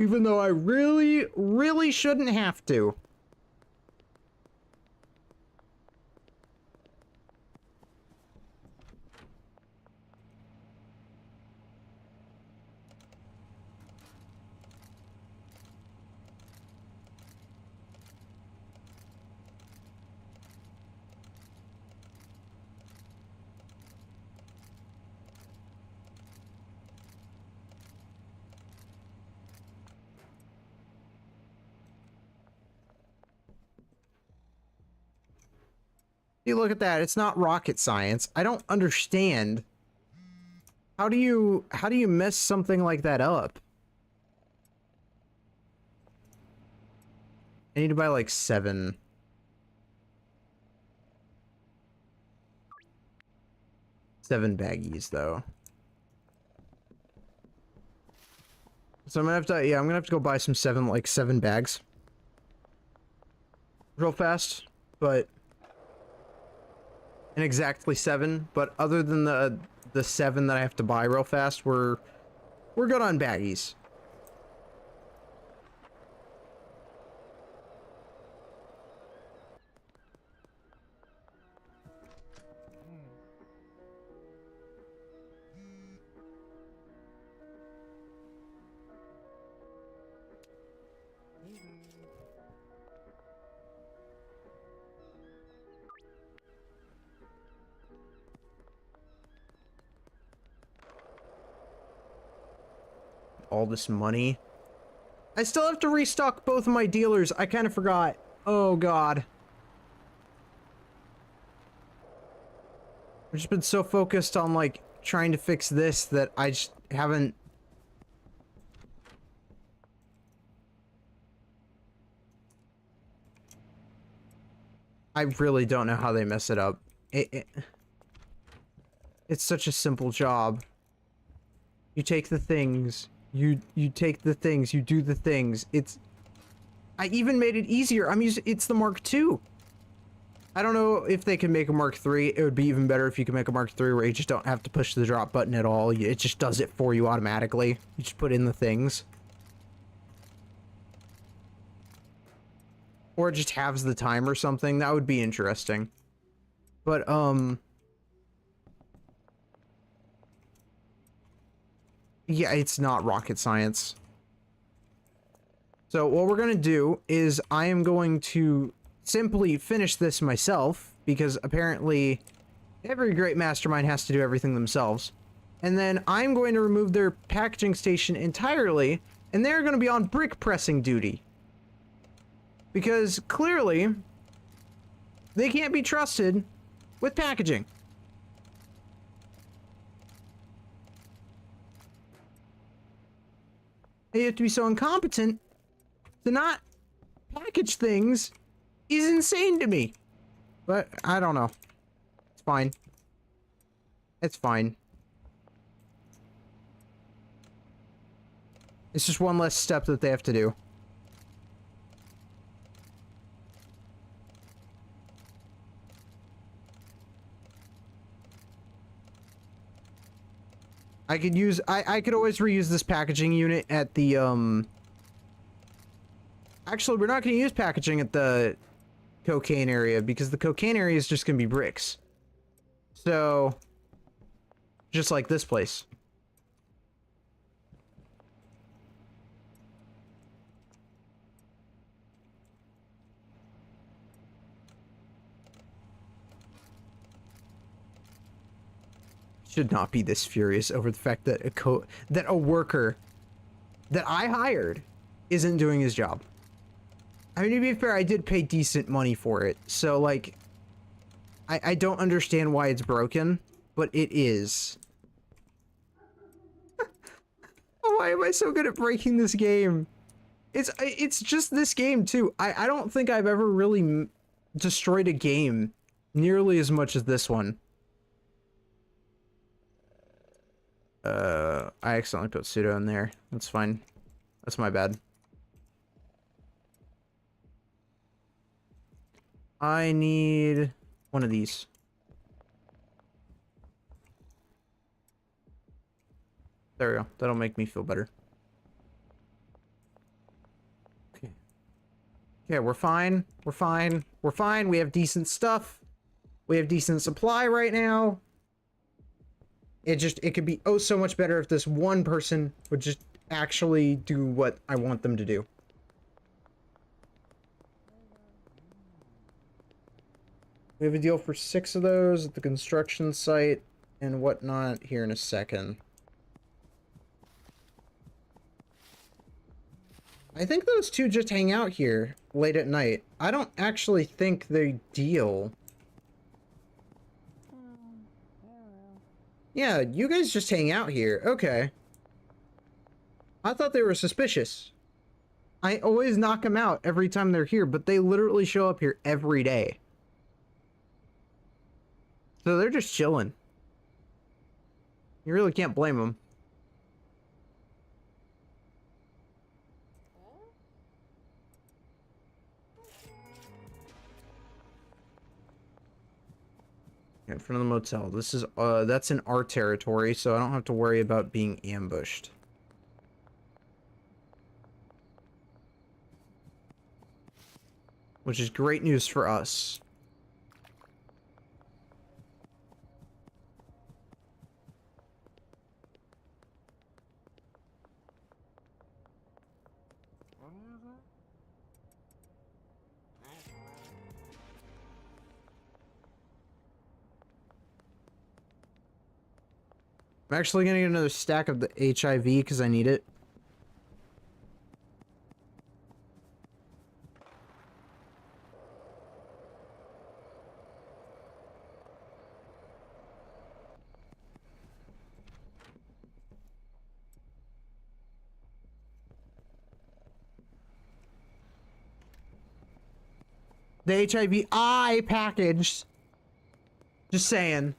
S1: Even though I really, really shouldn't have to. You look at that. It's not rocket science. I don't understand. How do you mess something like that up? I need to buy like 7. Seven baggies though. So I'm gonna have to, yeah, I'm gonna have to go buy some 7 bags. Real fast, but and exactly 7, but other than the 7 that I have to buy real fast, we're good on baggies. All this money. I still have to restock both of my dealers. I kind of forgot. Oh god. I've just been so focused on like trying to fix this that I just haven't. I really don't know how they mess it up. It's such a simple job. You take the things. You take the things, you do the things. I even made it easier. It's the Mark II. I don't know if they can make a Mark III. It would be even better if you could make a Mark III where you just don't have to push the drop button at all. It just does it for you automatically. You just put in the things. Or it just halves the time or something. That would be interesting. But, yeah, it's not rocket science. So what we're going to do is I am going to simply finish this myself, because apparently every great mastermind has to do everything themselves. And then I'm going to remove their packaging station entirely, and they're going to be on brick pressing duty. Because clearly they can't be trusted with packaging. They have to be so incompetent to not package things is insane to me. But I don't know. It's fine. It's fine. It's just one less step that they have to do. I could always reuse this packaging unit at the, Actually, we're not going to use packaging at the cocaine area, because the cocaine area is just going to be bricks. So, just like this place. Should not be this furious over the fact that a worker that I hired isn't doing his job. I mean, to be fair, I did pay decent money for it, so like I don't understand why it's broken, but it is. Why am I so good at breaking this game? It's just this game too. I don't think I've ever really destroyed a game nearly as much as this one. I accidentally put pseudo in there. That's fine. That's my bad. I need one of these. There we go. That'll make me feel better. Okay. Okay, we're fine. We're fine. We're fine. We have decent stuff. We have decent supply right now. It could be oh so much better if this one person would just actually do what I want them to do. We have a deal for 6 of those at the construction site and whatnot here in a second. I think those two just hang out here late at night. I don't actually think they deal Yeah, you guys just hang out here. Okay. I thought they were suspicious. I always knock them out every time they're here, but they literally show up here every day. So they're just chilling. You really can't blame them. In front of the motel. This is, that's in our territory, so I don't have to worry about being ambushed. Which is great news for us. I'm actually gonna get another stack of the HIV because I need it. The HIV I packaged. Just saying.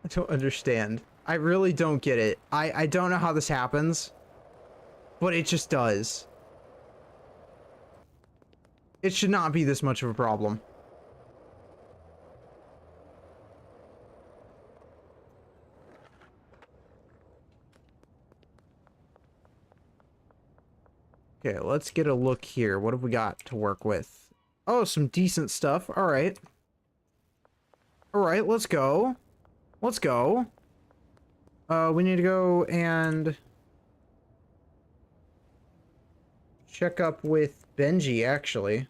S1: I don't understand. I really don't get it. I don't know how this happens, but it just does. It should not be this much of a problem. Okay, let's get a look here. What have we got to work with? Oh, some decent stuff. All right. All right, let's go. Let's go. We need to go and check up with Benji, actually.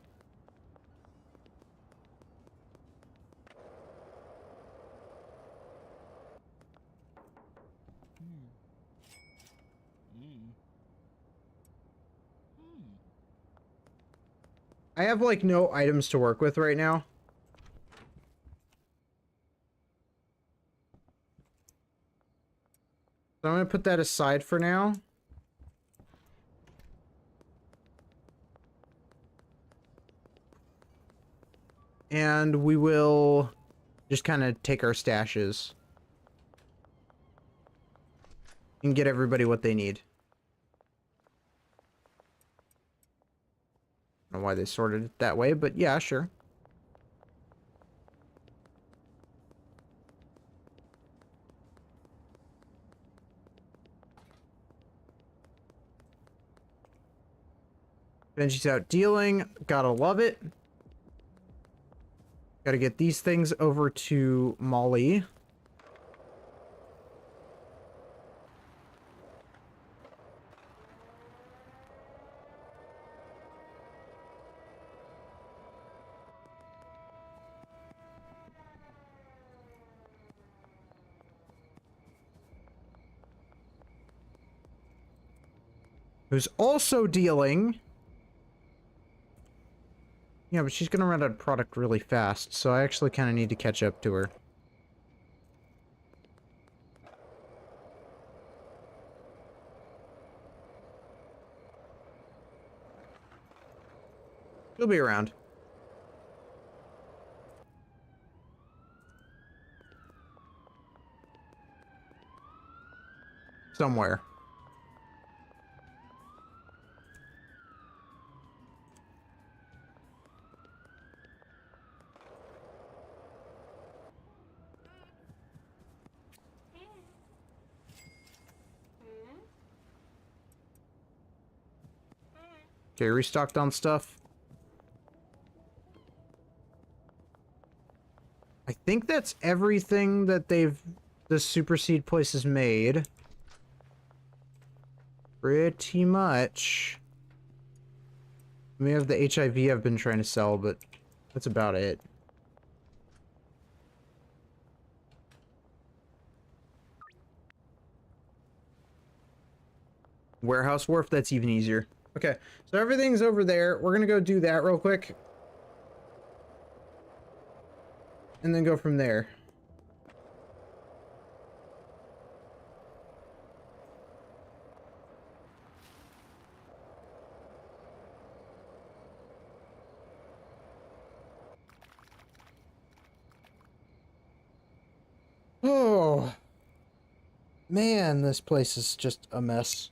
S1: I have, like, no items to work with right now. So I'm gonna put that aside for now. And we will just kind of take our stashes and get everybody what they need. I don't know why they sorted it that way, but yeah, sure. Benji's out dealing. Gotta love it. Gotta get these things over to Molly. Who's also dealing. Yeah, but she's gonna run out of product really fast, so I actually kind of need to catch up to her. She'll be around. Somewhere. Okay, restocked on stuff. I think that's everything that the Super Seed place has made. Pretty much. We have the HIV I've been trying to sell, but that's about it. Warehouse Wharf, that's even easier. Okay, so everything's over there. We're gonna go do that real quick. And then go from there. Man, this place is just a mess.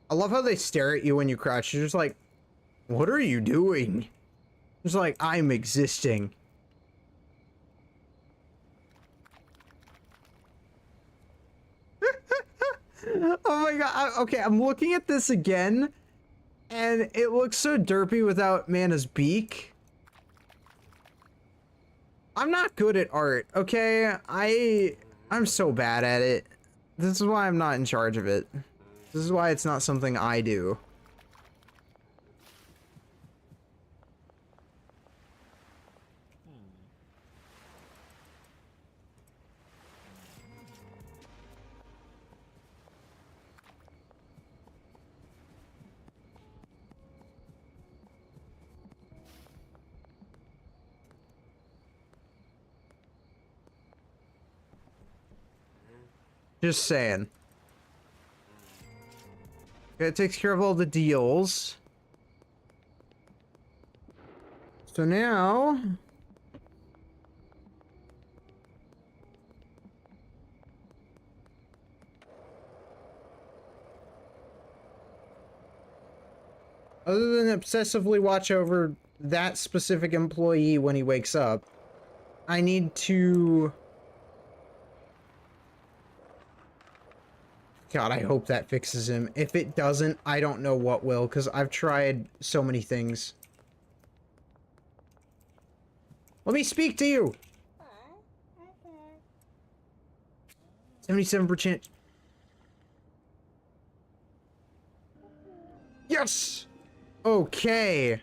S1: I love how they stare at you when you crouch. You're just like, what are you doing? It's like, I'm existing. Oh my god. Okay, I'm looking at this again, and it looks so derpy without Mana's beak. I'm not good at art, okay? I'm so bad at it. This is why I'm not in charge of it. This is why it's not something I do. Just saying. It takes care of all the deals. So now... other than obsessively watch over that specific employee when he wakes up, I need to... God, I hope that fixes him. If it doesn't, I don't know what will, because I've tried so many things. Let me speak to you! 77%. Yes! Okay.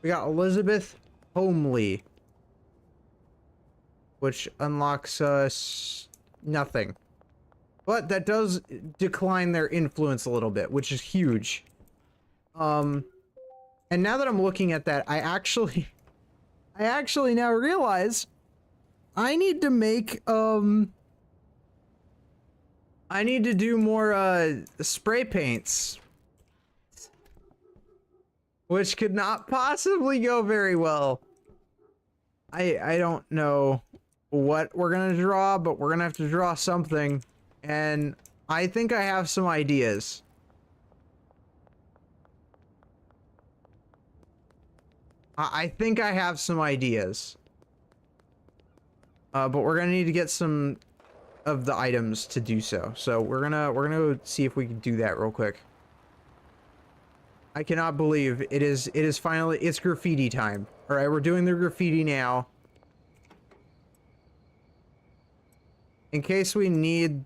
S1: We got Elizabeth Homely. Which unlocks us nothing. But that does decline their influence a little bit, which is huge. And now that I'm looking at that, I actually now realize I need to make, I need to do more, spray paints. Which could not possibly go very well. I don't know what we're gonna draw, but we're gonna have to draw something. And I think I have some ideas. I think I have some ideas. But we're gonna need to get some of the items to do so. So we're gonna see if we can do that real quick. I cannot believe it is finally, it's graffiti time. Alright, we're doing the graffiti now. In case we need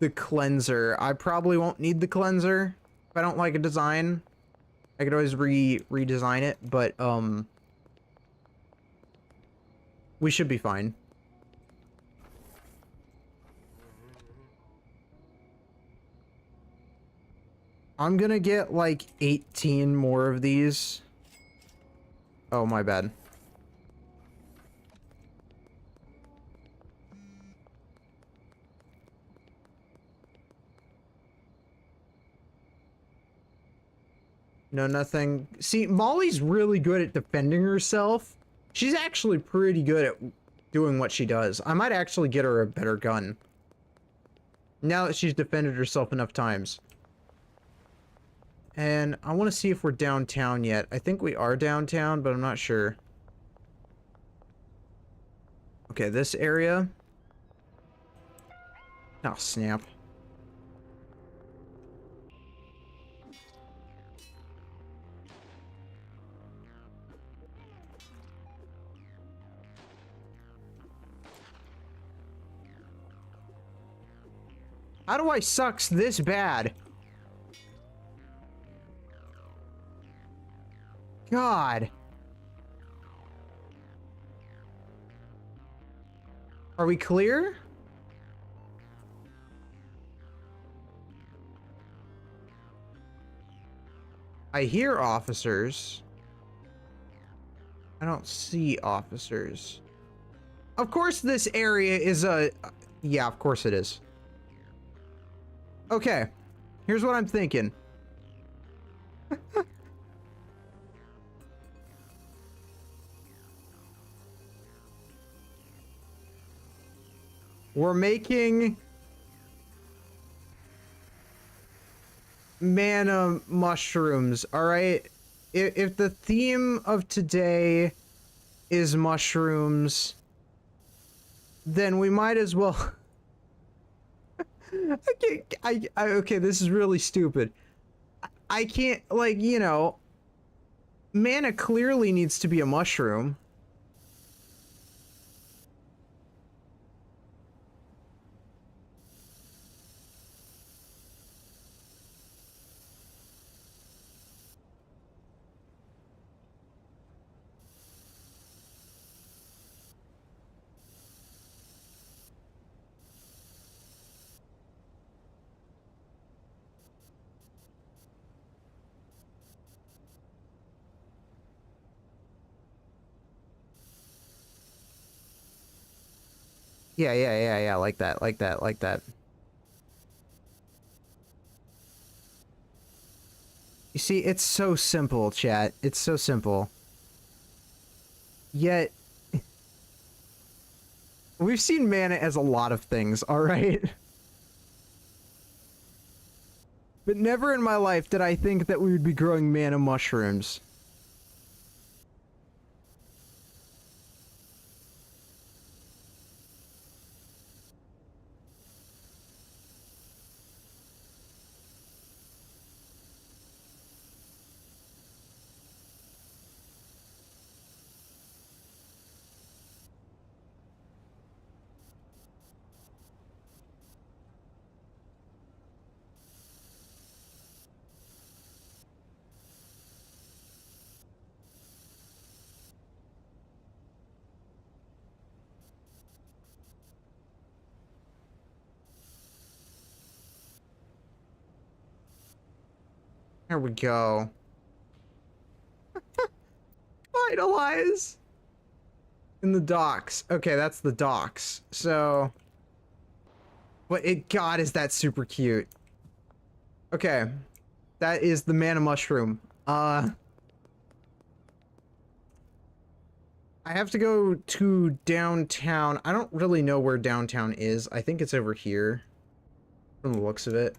S1: the cleanser. I probably won't need the cleanser if I don't like a design. I could always redesign it, but we should be fine. I'm gonna get like 18 more of these. Oh, my bad. No, nothing. See, Molly's really good at defending herself. She's actually pretty good at doing what she does. I might actually get her a better gun. Now that she's defended herself enough times. And I want to see if we're downtown yet. I think we are downtown, but I'm not sure. Okay, this area. Oh, snap. How do I sucks this bad? God. Are we clear? I hear officers. I don't see officers. Of course this area is a... Yeah, of course it is. Okay. Here's what I'm thinking. We're making mana mushrooms, alright? If the theme of today is mushrooms, then we might as well... okay, this is really stupid. I can't, like, you know, mana clearly needs to be a mushroom. Yeah, like that, like that, like that. You see, it's so simple, chat. It's so simple. Yet, we've seen mana as a lot of things, alright? But never in my life did I think that we would be growing mana mushrooms. There we go. Vitalize! In the docks. Okay, that's the docks. So... But God, is that super cute. Okay. That is the mana mushroom. I have to go to downtown. I don't really know where downtown is. I think it's over here. From the looks of it.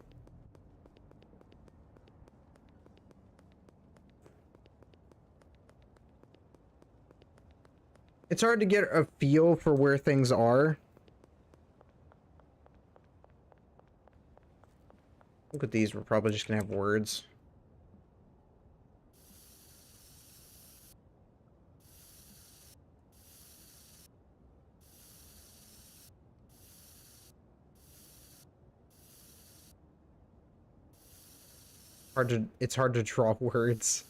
S1: It's hard to get a feel for where things are. Look at these, we're probably just gonna have words. It's hard to draw words.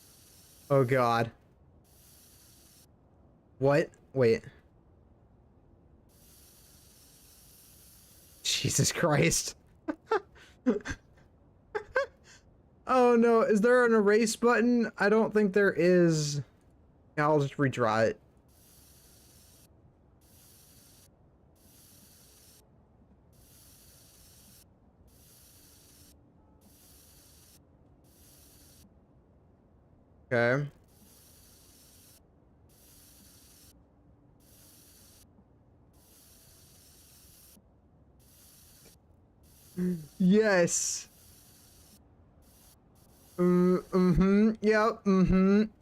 S1: Oh God. What? Wait. Jesus Christ. Oh no, is there an erase button? I don't think there is. I'll just redraw it. Okay. Yes. Yep,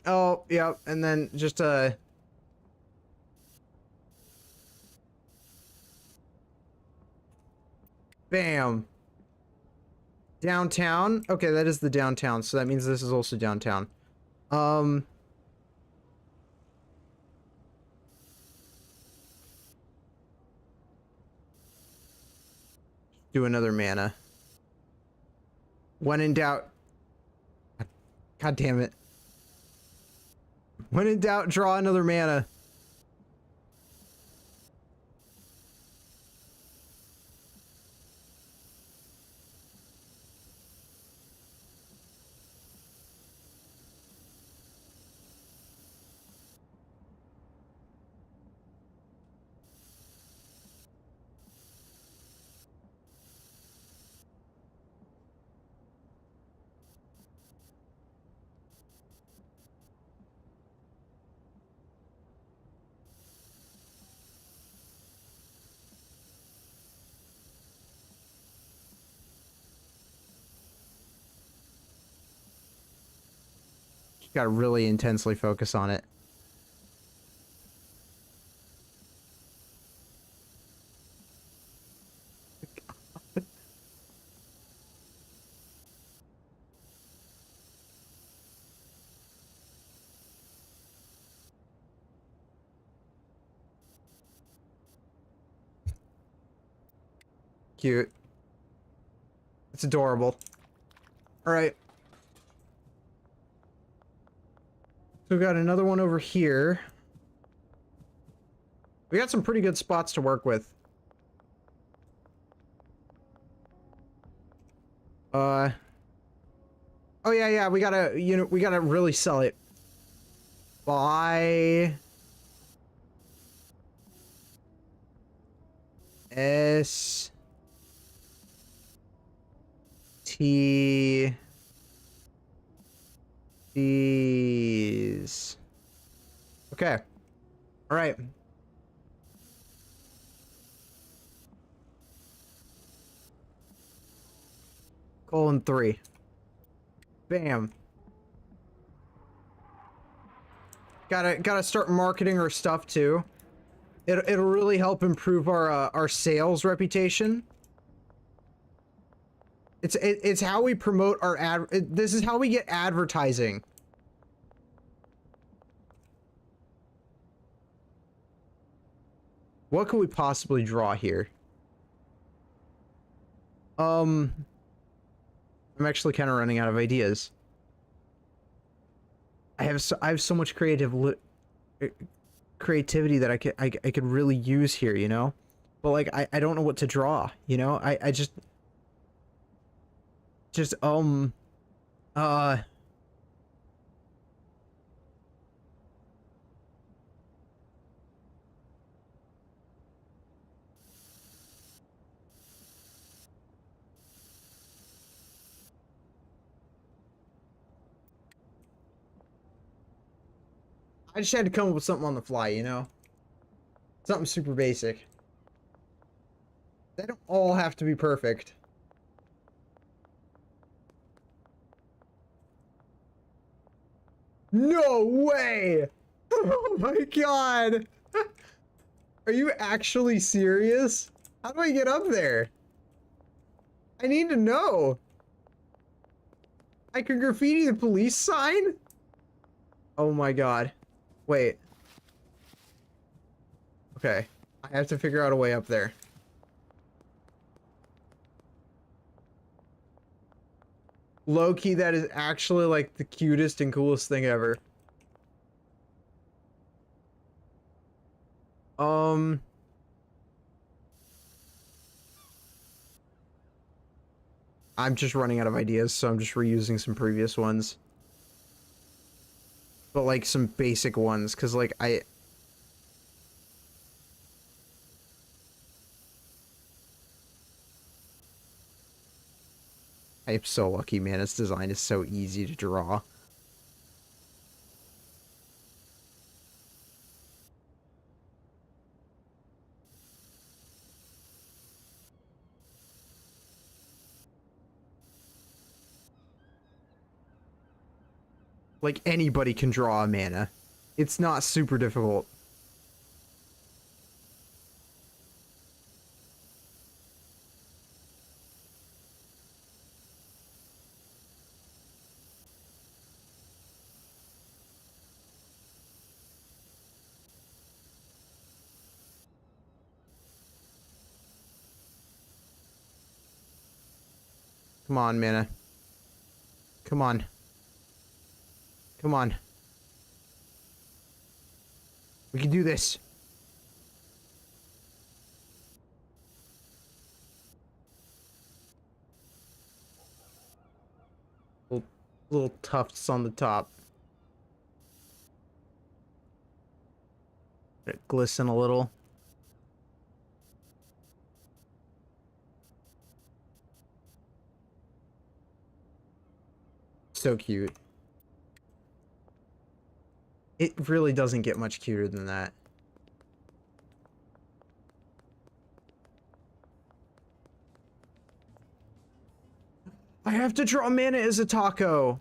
S1: oh, yep, and then just, bam. Downtown? Okay, that is the downtown, so that means this is also downtown. Do another mana. When in doubt... God damn it. When in doubt, draw another mana. Gotta really intensely focus on it. Cute. It's adorable. Alright. So we got another one over here. We got some pretty good spots to work with. Oh yeah, we gotta, we gotta really sell it. Buy... S... T... These... Okay. Alright. :3. Bam. Gotta start marketing our stuff too. It'll really help improve our sales reputation. It's how we promote our this is how we get advertising. What could we possibly draw here? I'm actually kind of running out of ideas. I have so much creativity that I could really use here, you know? But like I don't know what to draw, you know? I just I just had to come up with something on the fly, you know? Something super basic. They don't all have to be perfect. No way! Oh my god! Are you actually serious? How do I get up there? I need to know. I could graffiti the police sign? Oh my god. Wait. Okay. I have to figure out a way up there. Low-key, that is actually like the cutest and coolest thing ever. I'm just running out of ideas, so I'm just reusing some previous ones. But like some basic ones, because like I'm so lucky, man. Its design is so easy to draw. Like anybody can draw a mana. It's not super difficult. Come on, mana. Come on. Come on. We can do this. Little tufts on the top. Let it glisten a little. So cute. It really doesn't get much cuter than that. I have to draw mana as a taco.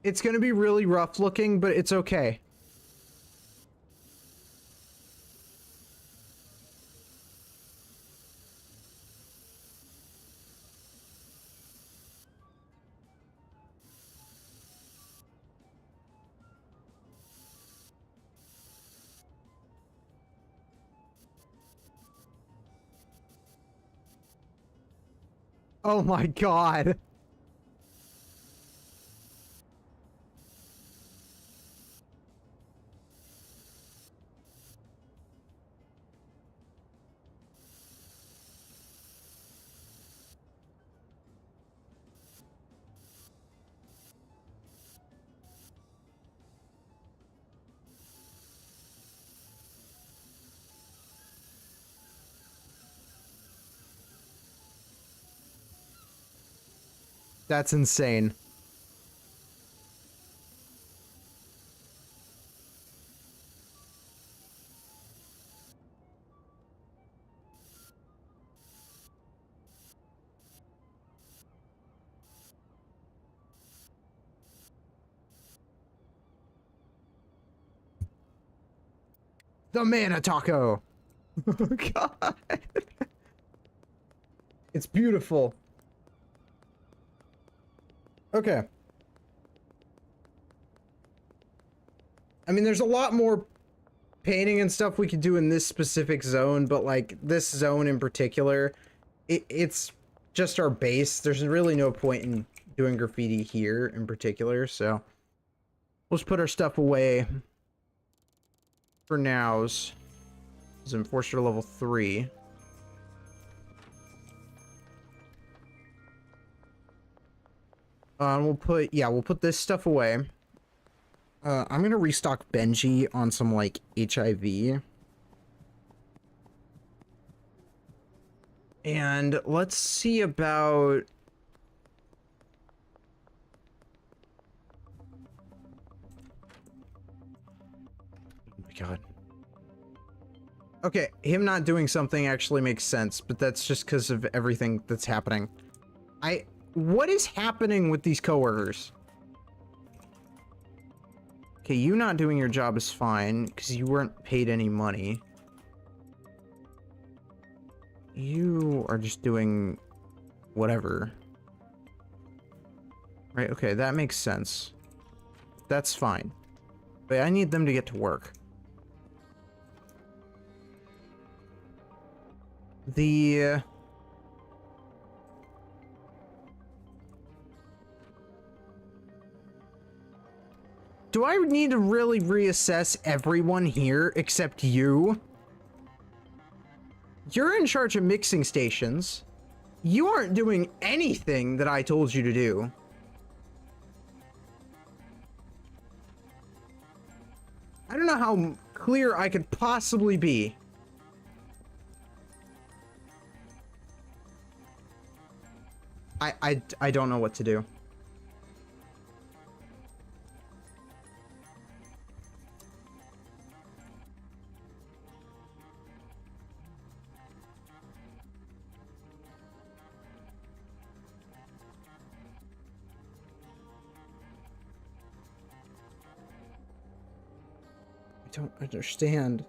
S1: It's gonna be really rough looking, but it's okay. Oh my god. That's insane. The mana taco. Oh god. It's beautiful. Okay. I mean, there's a lot more painting and stuff we could do in this specific zone, but like this zone in particular, it's just our base. There's really no point in doing graffiti here in particular, so we'll just put our stuff away for nows. It's Enforcer level 3. We'll put this stuff away. I'm gonna restock Benji on some, like, HIV. And let's see about... Oh my god. Okay, him not doing something actually makes sense, but that's just because of everything that's happening. What is happening with these coworkers? Okay, you not doing your job is fine, because you weren't paid any money. You are just doing whatever. Right, okay, that makes sense. That's fine. But I need them to get to work. Do I need to really reassess everyone here except you? You're in charge of mixing stations. You aren't doing anything that I told you to do. I don't know how clear I could possibly be. I don't know what to do. I don't understand.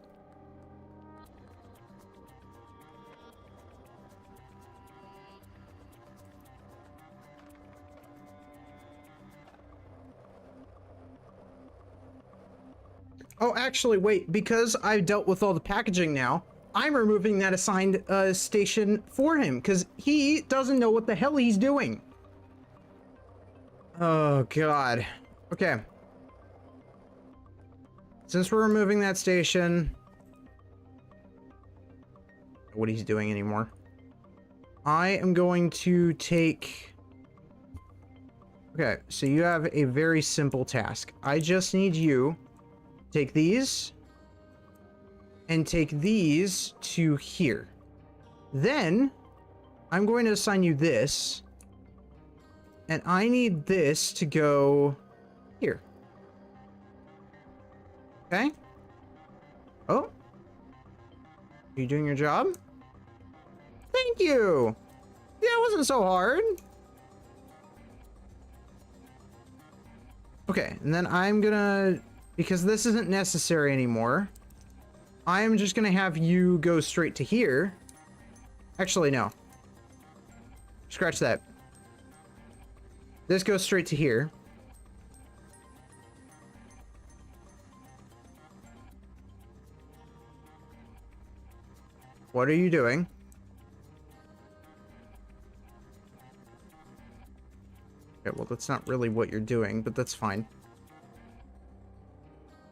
S1: Oh, actually, wait, because I've dealt with all the packaging now, I'm removing that assigned station for him, because he doesn't know what the hell he's doing. Oh, God. Okay. Since we're removing that station... what he's doing anymore. I am going to take... Okay, so you have a very simple task. I just need you... take these and take these to here. Then I'm going to assign you this, and I need this to go here. Okay? Oh, are you doing your job? Thank you. Yeah, it wasn't so hard. Okay, and then I'm gonna, because this isn't necessary anymore, I'm just gonna have you go straight to here. Actually, no. Scratch that. This goes straight to here. What are you doing? Okay, well, that's not really what you're doing, but that's fine.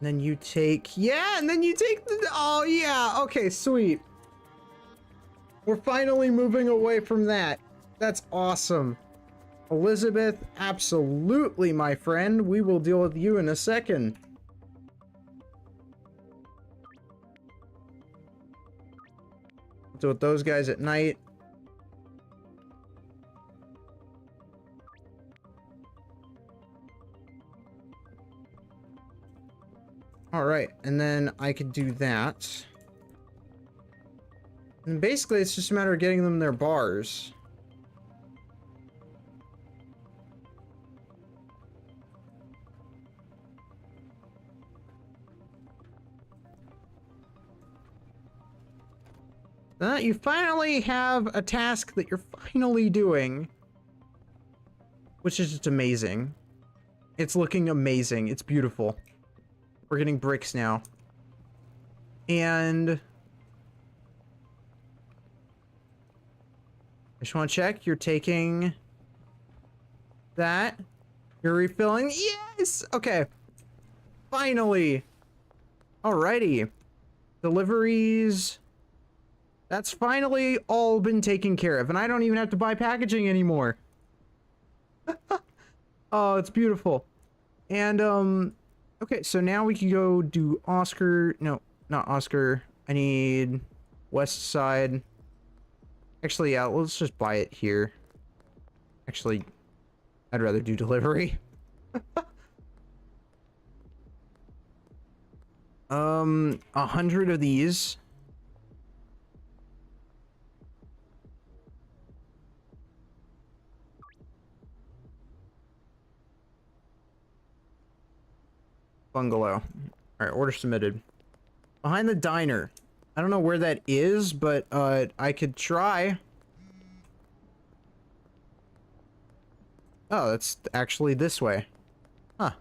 S1: And then you take... Yeah, and then you take the... Oh, yeah. Okay, sweet. We're finally moving away from that. That's awesome. Elizabeth, absolutely, my friend. We will deal with you in a second. Deal with those guys at night. All right, and then I could do that. And basically, it's just a matter of getting them their bars. You finally have a task that you're finally doing, which is just amazing. It's looking amazing. It's beautiful. We're getting bricks now. And I just want to check. You're taking that. You're refilling. Yes! Okay. Finally. Alrighty. Deliveries. That's finally all been taken care of, and I don't even have to buy packaging anymore. Oh, it's beautiful. And, okay, so now we can go do Oscar. No, not Oscar. I need West Side. Actually, yeah, let's just buy it here. Actually, I'd rather do delivery. 100 of these. Bungalow. Alright, order submitted. Behind the diner. I don't know where that is, but I could try. Oh, that's actually this way. Huh.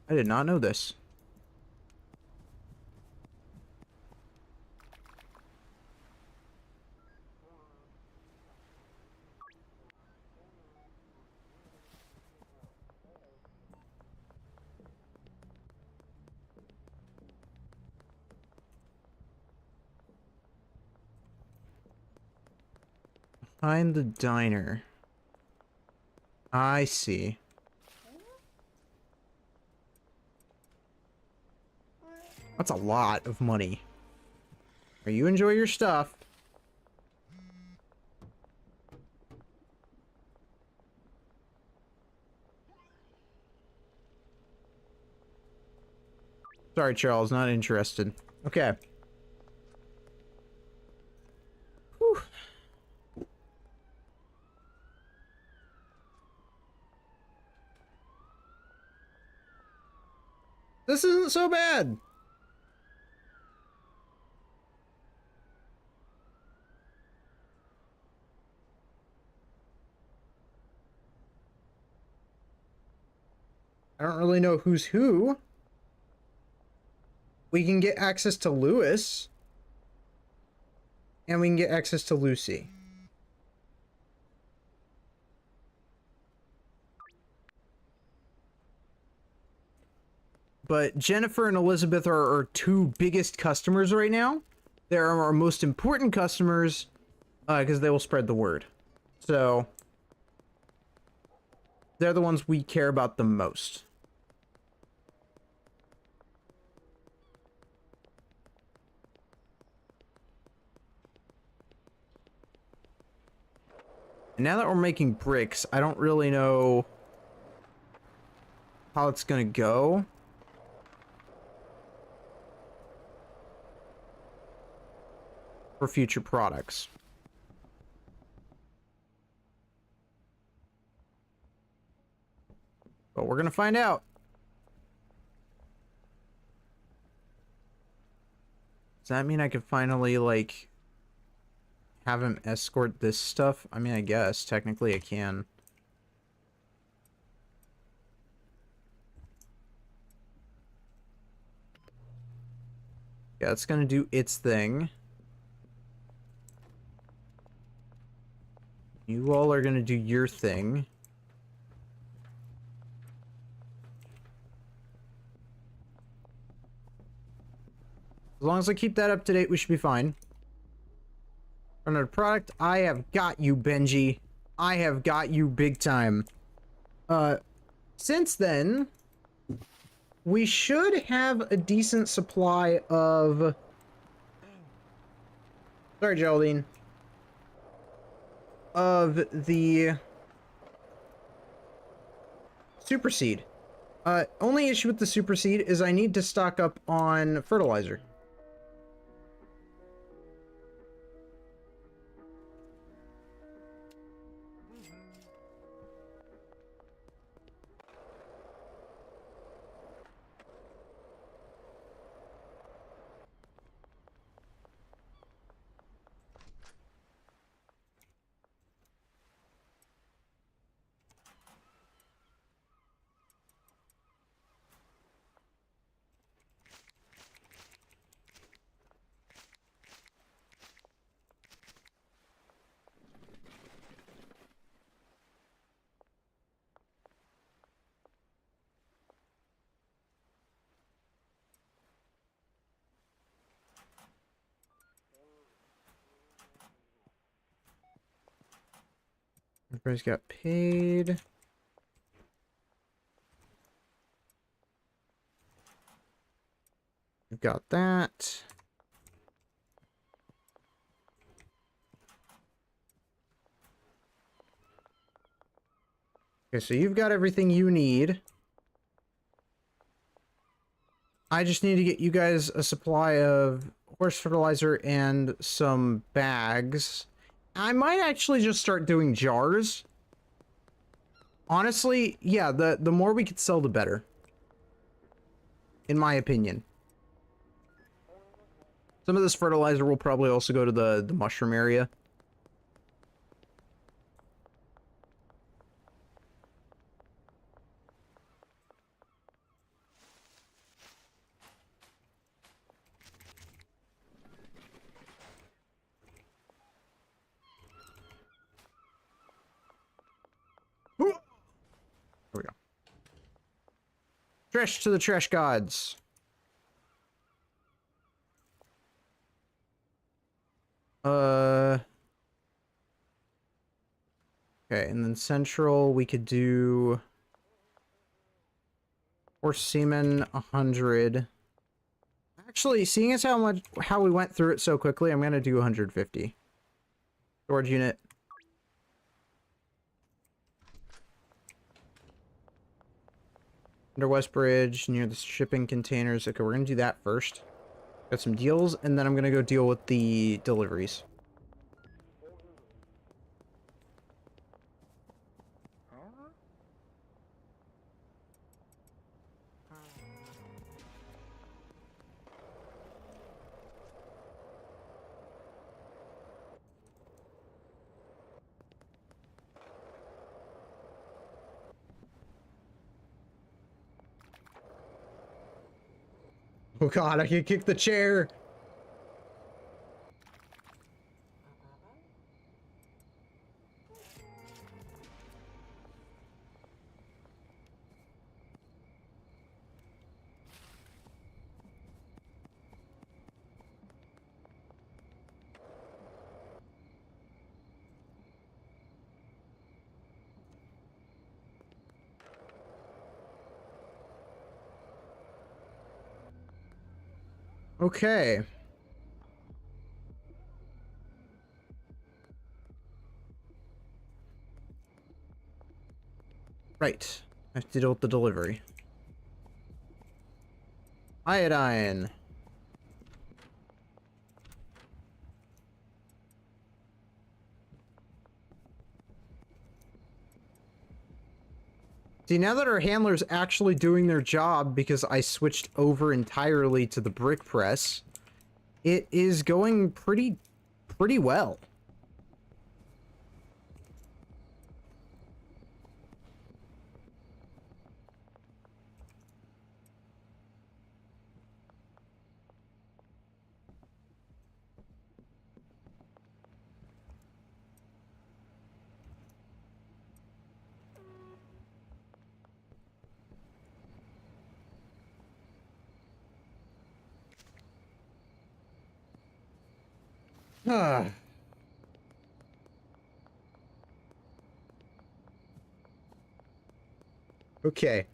S1: I did not know this. Behind the diner. I see. That's a lot of money. You enjoy your stuff. Sorry, Charles, not interested. Okay. Whew. This isn't so bad. I don't really know who's who. We can get access to Lewis. And we can get access to Lucy. But Jennifer and Elizabeth are our two biggest customers right now. They're our most important customers because they will spread the word. So they're the ones we care about the most. And now that we're making bricks, I don't really know how it's gonna go. For future products. But we're gonna find out. Does that mean I could finally, like, have him escort this stuff? I mean, I guess. Technically, I can. Yeah, it's gonna do its thing. You all are gonna do your thing. As long as I keep that up to date, we should be fine. Another product. I have got you, Benji. I have got you big time. Since then, we should have a decent supply of... Sorry, Geraldine. Of the... Super Seed. Only issue with the Super Seed is I need to stock up on fertilizer. Everybody's got paid. We've got that. Okay, so you've got everything you need. I just need to get you guys a supply of horse fertilizer and some bags. I might actually just start doing jars. Honestly, yeah, the more we could sell, the better. In my opinion. Some of this fertilizer will probably also go to the mushroom area. There we go. Trash to the trash gods. Okay, and then central, we could do... Horse semen, 100. Actually, seeing as how we went through it so quickly, I'm gonna do 150. Storage unit. Under West Bridge, near the shipping containers. Okay, we're gonna do that first. Got some deals, and then I'm gonna go deal with the deliveries. Oh god, I can kick the chair! Okay. Right. I have to deal with the delivery. Iodine. See, now that our handler's actually doing their job because I switched over entirely to the brick press, it is going pretty well. Ah. Okay.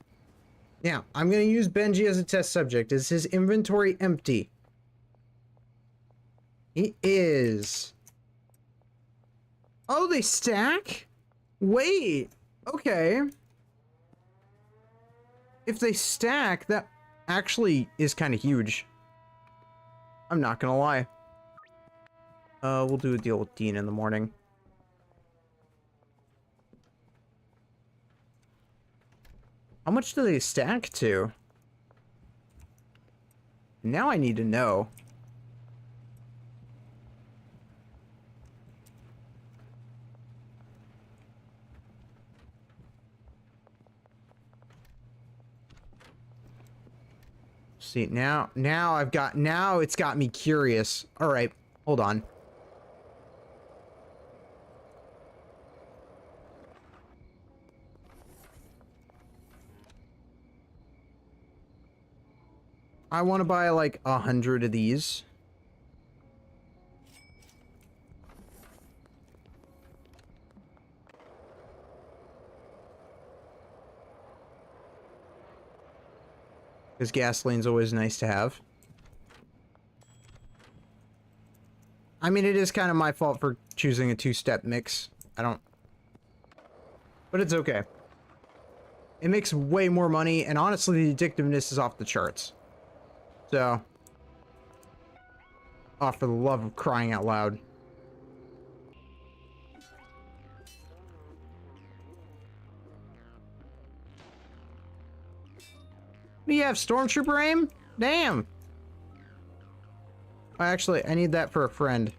S1: Now, I'm going to use Benji as a test subject. Is his inventory empty? It is. Oh, they stack? Wait. Okay. If they stack, that actually is kind of huge. I'm not going to lie. We'll do a deal with Dean in the morning. How much do they stack to? Now I need to know. See, now it's got me curious. All right, hold on. I want to buy like 100 of these. Because gasoline's always nice to have. I mean, it is kind of my fault for choosing a two-step mix. But it's okay. It makes way more money, and honestly, the addictiveness is off the charts. So. Oh, for the love of crying out loud. Do you have Stormtrooper aim? Damn! Actually, I need that for a friend.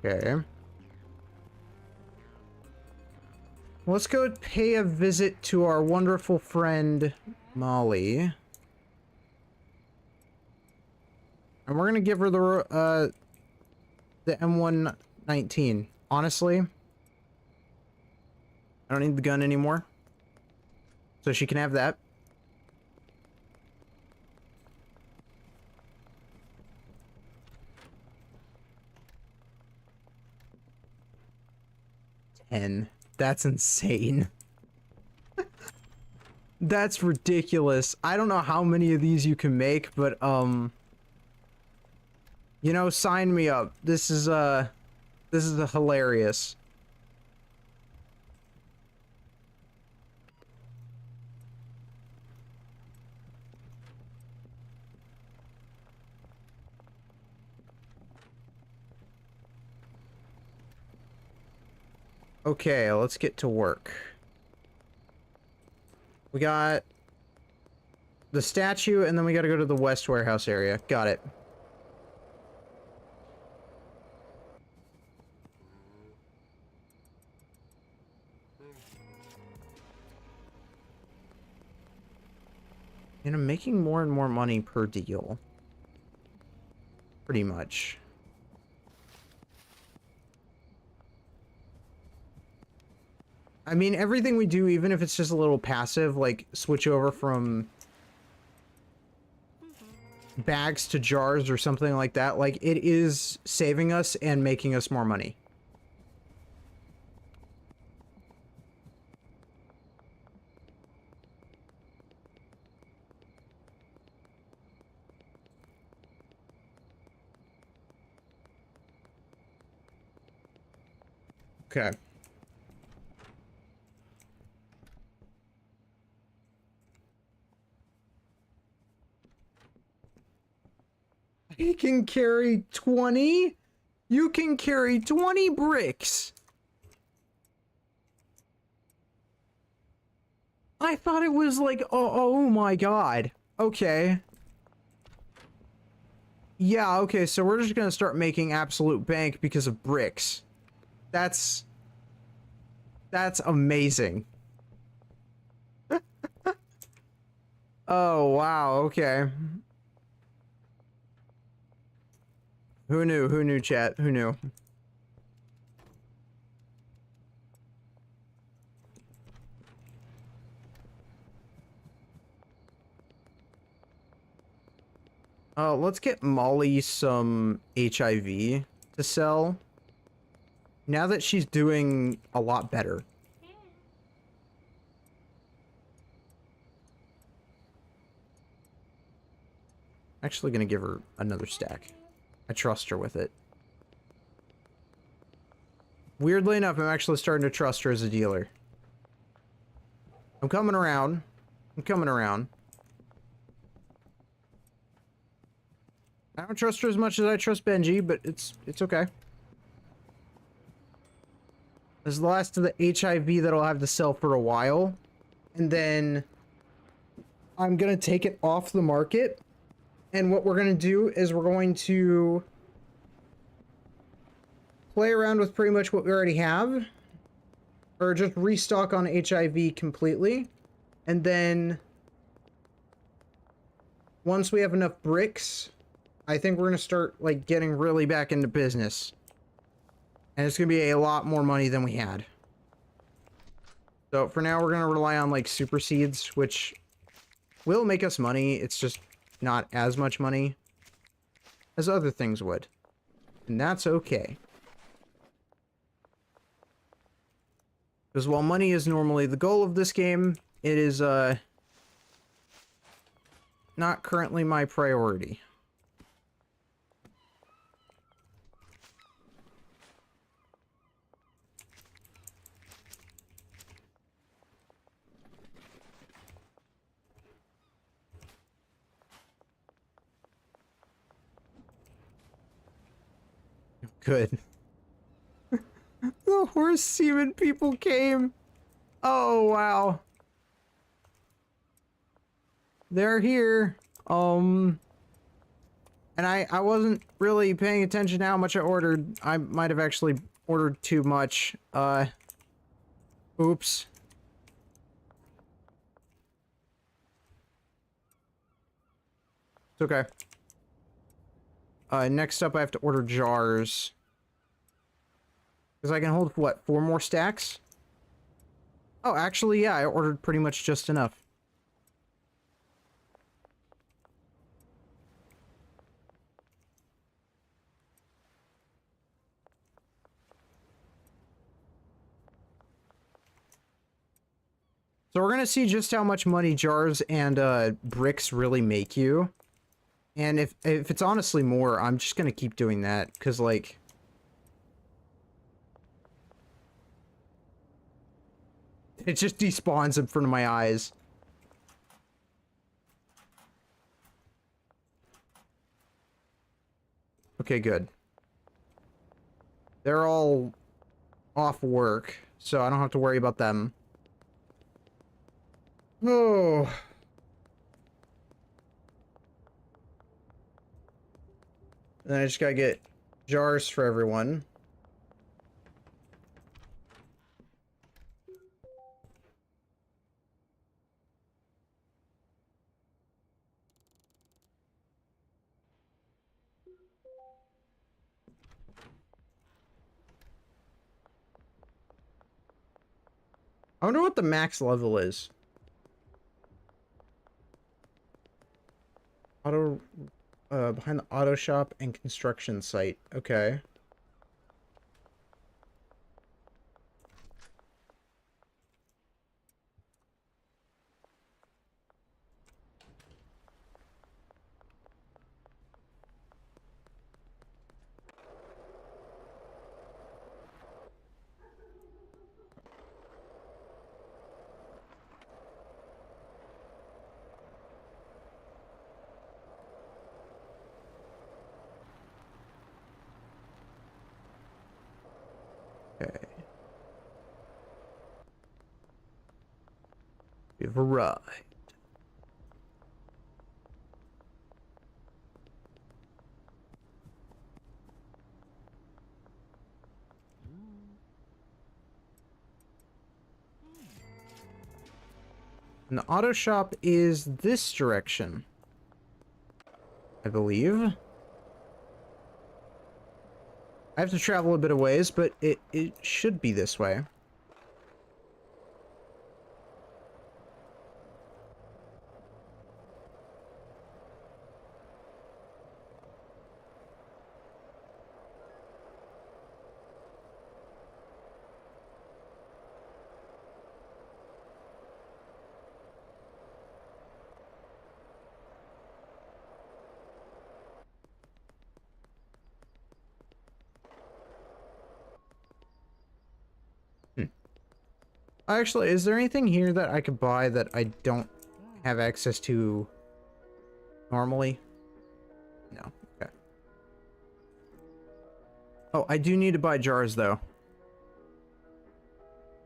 S1: Okay. Let's go pay a visit to our wonderful friend, Molly. And we're gonna give her the M119. Honestly, I don't need the gun anymore. So she can have that. And that's insane. That's ridiculous. I don't know how many of these you can make, but you know, sign me up. This is hilarious. Okay, let's get to work. We got the statue, and then we gotta go to the West Warehouse area. Got it. And I'm making more and more money per deal. Pretty much. I mean, everything we do, even if it's just a little passive, like switch over from bags to jars or something like that, like it is saving us and making us more money. Okay. He can carry 20? You can carry 20 bricks. I thought it was like, oh my god. Okay. Yeah, okay, so we're just gonna start making absolute bank because of bricks. That's amazing. Oh, wow, okay. Who knew? Who knew, chat? Who knew? Let's get Molly some HIV to sell. Now that she's doing a lot better. Actually gonna give her another stack. I trust her with it. Weirdly enough, I'm actually starting to trust her as a dealer. I'm coming around. I'm coming around. I don't trust her as much as I trust Benji, but it's okay. This is the last of the HIV that I'll have to sell for a while. And then I'm gonna take it off the market. And what we're gonna do is we're going to play around with pretty much what we already have. Or just restock on HIV completely. And then once we have enough bricks, I think we're gonna start like getting really back into business. And it's gonna be a lot more money than we had. So for now we're gonna rely on like super seeds, which will make us money. It's just not as much money as other things would. And that's okay. Because while money is normally the goal of this game, it is not currently my priority. Good. The horse semen people came. Oh, wow. They're here. And I wasn't really paying attention to how much I ordered. I might have actually ordered too much. Oops. It's okay. Next up I have to order jars. Because I can hold, what, 4 more stacks? Oh, actually, yeah, I ordered pretty much just enough. So we're gonna see just how much money jars and bricks really make you. And if it's honestly more, I'm just gonna keep doing that, because, like... it just despawns in front of my eyes. Okay, good. They're all off work, so I don't have to worry about them. Oh... then I just gotta get jars for everyone. I wonder what the max level is. Behind the auto shop and construction site. Okay. I've arrived. And the auto shop is this direction, I believe. I have to travel a bit of ways, but it should be this way. Actually, is there anything here that I could buy that I don't have access to normally? No. Okay. Oh, I do need to buy jars, though.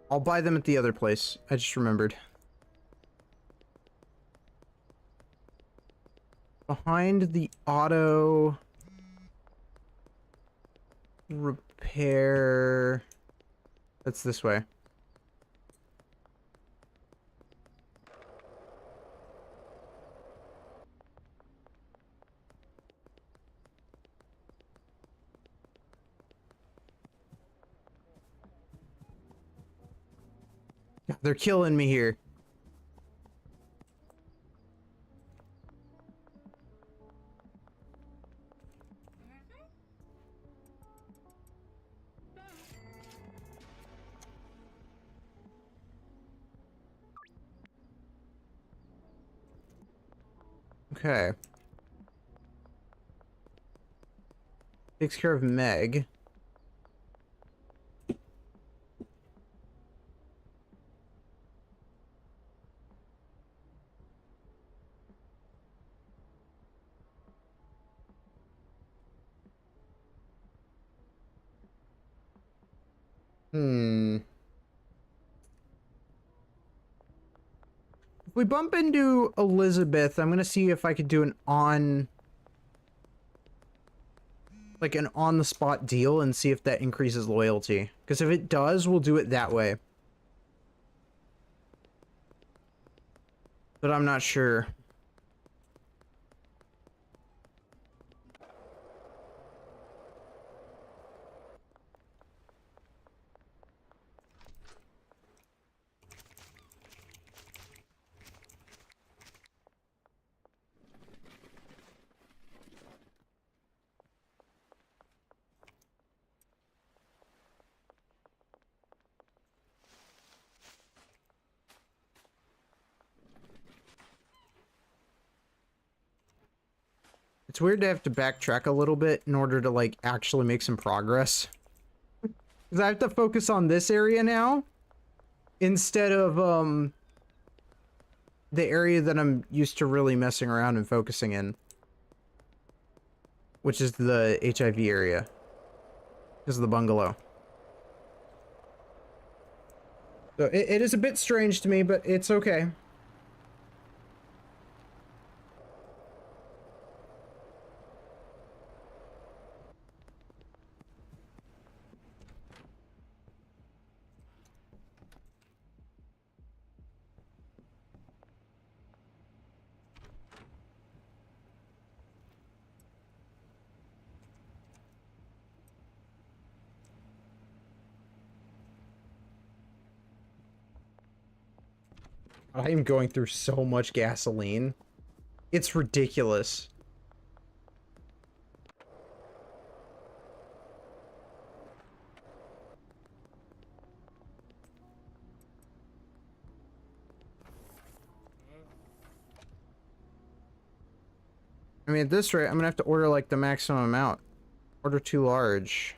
S1: I'll buy them at the other place. I just remembered. Behind the auto repair. That's this way. They're killing me here. Okay. Takes care of Meg. Hmm. If we bump into Elizabeth, I'm gonna see if I could do an on-the-spot deal and see if that increases loyalty. Because if it does, we'll do it that way. But I'm not sure. It's weird to have to backtrack a little bit in order to, like, actually make some progress. Because I have to focus on this area now, instead of, the area that I'm used to really messing around and focusing in. Which is the HIV area. Because of the bungalow. So, it is a bit strange to me, but it's okay. I am going through so much gasoline. It's ridiculous. I mean, at this rate, I'm gonna have to order, like, the maximum amount. Order too large.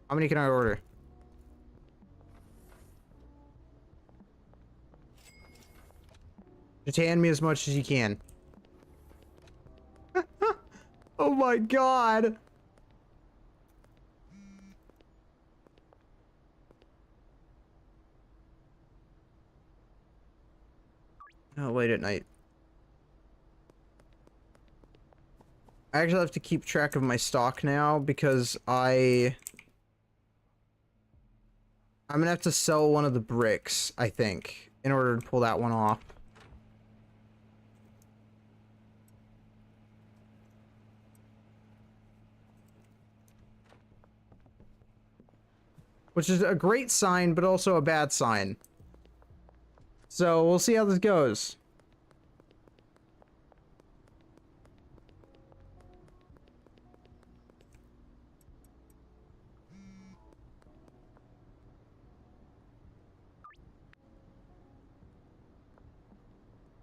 S1: How many can I order? Just hand me as much as you can. Oh my god! late at night. I actually have to keep track of my stock now because I'm gonna have to sell one of the bricks, I think, in order to pull that one off. Which is a great sign, but also a bad sign. So, we'll see how this goes.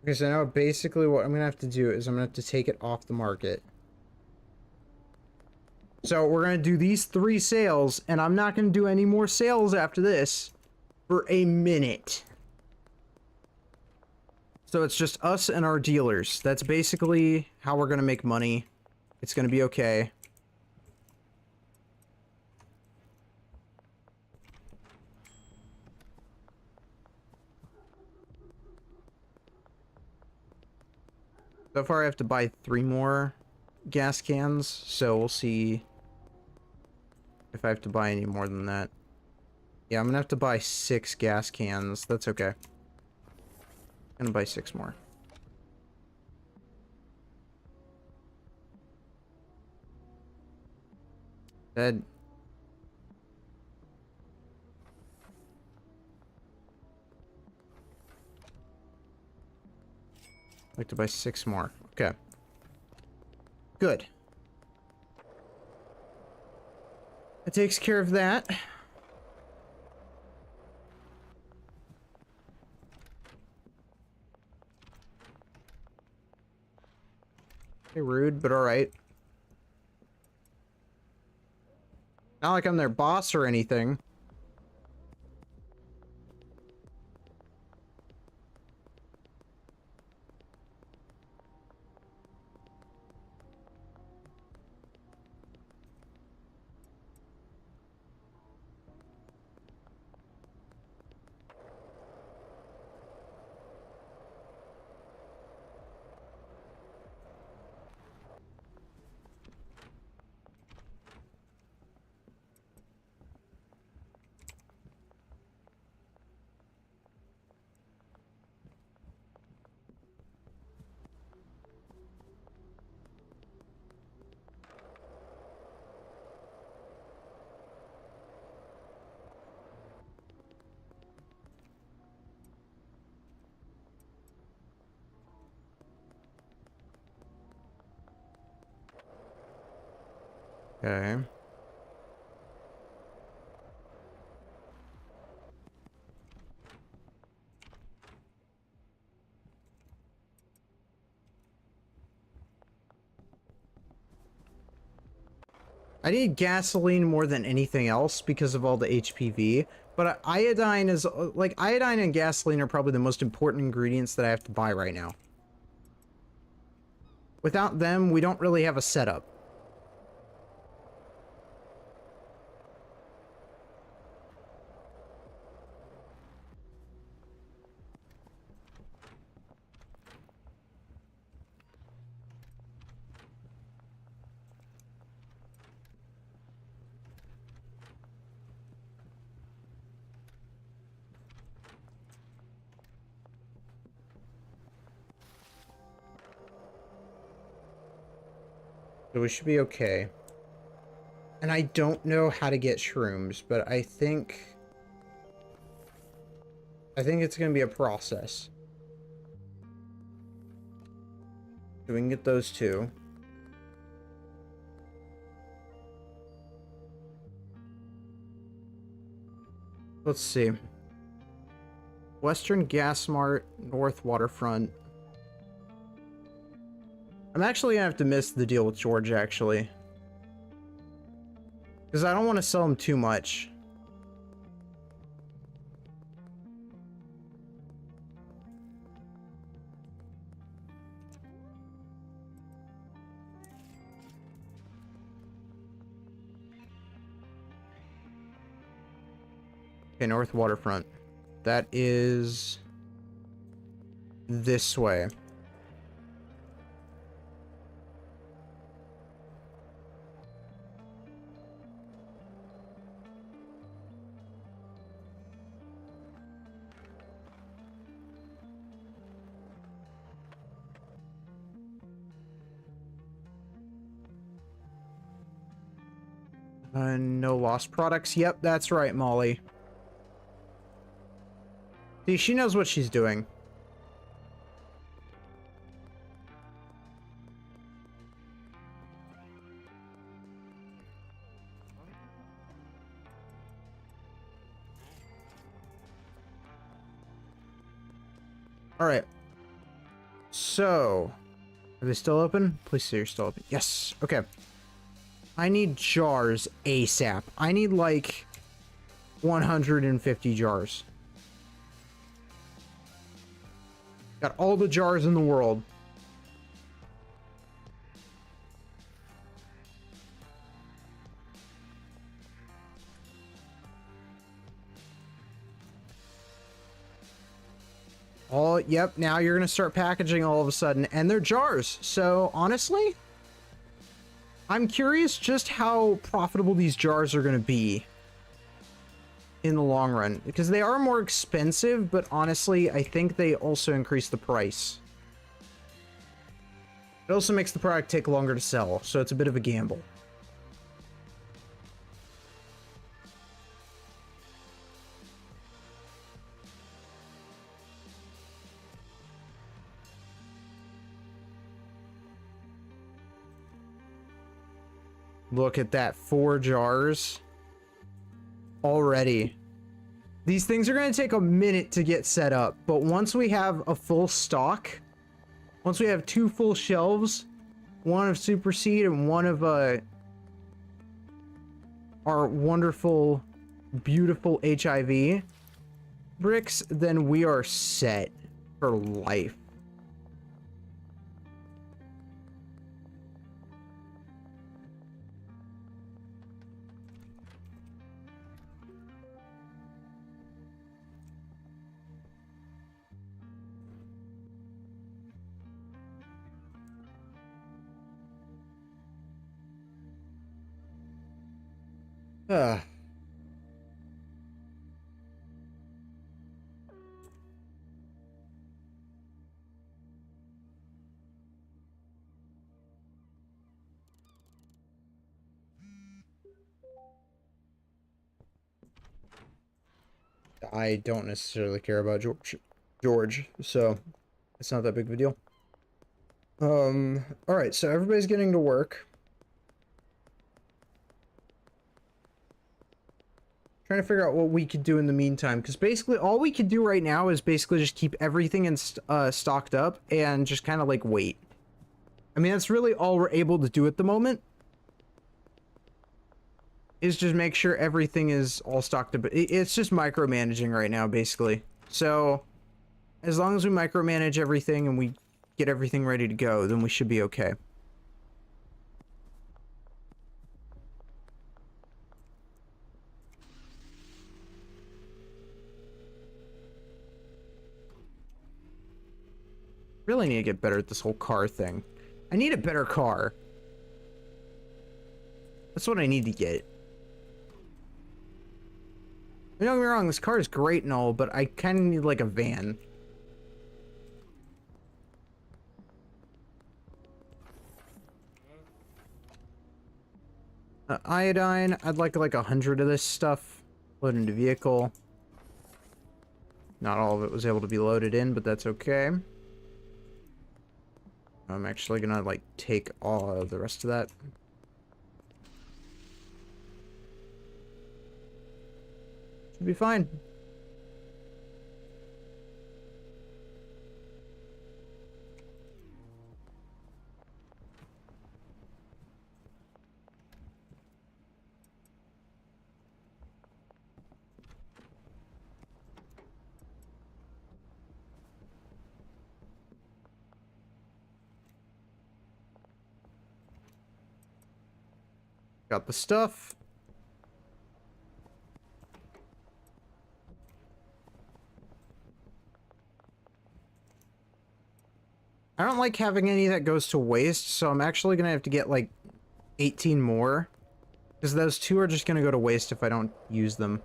S1: Okay, so now basically what I'm gonna have to do is I'm gonna have to take it off the market. So we're gonna do these 3 sales, and I'm not gonna do any more sales after this for a minute. So it's just us and our dealers. That's basically how we're gonna make money. It's gonna be okay. So far I have to buy 3 more gas cans, so we'll see if I have to buy any more than that. Yeah, I'm gonna have to buy 6 gas cans. That's okay. I'm gonna buy 6 more. That... I'd like to buy 6 more. Okay. Good. That takes care of that. Okay, rude, but alright. Not like I'm their boss or anything. Okay. I need gasoline more than anything else because of all the HPV, but iodine is, like, iodine and gasoline are probably the most important ingredients that I have to buy right now. Without them, we don't really have a setup. So we should be okay. And I don't know how to get shrooms, but I think it's gonna be a process. So we can get those 2. Let's see. Western Gas Mart, North Waterfront. I'm actually gonna have to miss the deal with George, actually. Because I don't want to sell him too much. Okay, North Waterfront. That is this way. No lost products. Yep, that's right, Molly. See, she knows what she's doing. Alright. So, are they still open? Please say you're still open. Yes. Okay. I need jars ASAP. I need like 150 jars. Got all the jars in the world. Oh, yep, now you're gonna start packaging all of a sudden, and they're jars. So, honestly, I'm curious just how profitable these jars are gonna be in the long run, because they are more expensive, but honestly, I think they also increase the price. It also makes the product take longer to sell, so it's a bit of a gamble. Look at that, 4 jars already. These things are going to take a minute to get set up, but once we have a full stock, once we have 2 full shelves, one of Super Seed and one of our wonderful, beautiful HIV bricks, then we are set for life. Ugh. I don't necessarily care about George, so it's not that big of a deal. Alright, so everybody's getting to work. Trying to figure out what we could do in the meantime, because basically all we could do right now is basically just keep everything stocked up and just kind of like wait. I mean, that's really all we're able to do at the moment, is just make sure everything is all stocked up. It's just micromanaging right now, basically. So as long as we micromanage everything and we get everything ready to go, then we should be okay. Really need to get better at this whole car thing. I need a better car. That's what I need to get. Don't get me wrong, this car is great and all, but I kind of need like a van. Iodine, I'd like 100 of this stuff. Load into vehicle. Not all of it was able to be loaded in, but that's okay. I'm actually gonna like take all of the rest of that. Should be fine. Got the stuff. I don't like having any that goes to waste, so I'm actually gonna have to get like 18 more. Because those 2 are just gonna go to waste if I don't use them.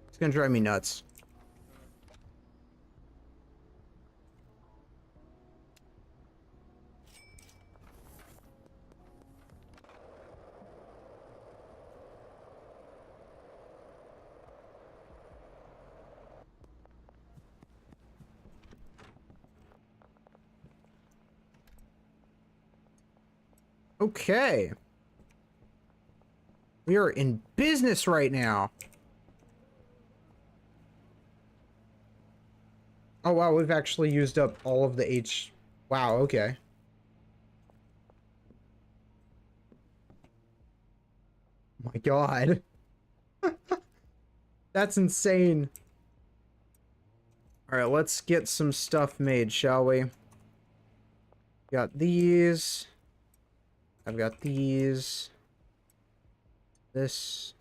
S1: It's gonna drive me nuts. Okay. We are in business right now. Oh wow, we've actually used up all of the H. Wow, okay. Oh my god. That's insane. Alright, let's get some stuff made, shall we? Got these. I've got these. This.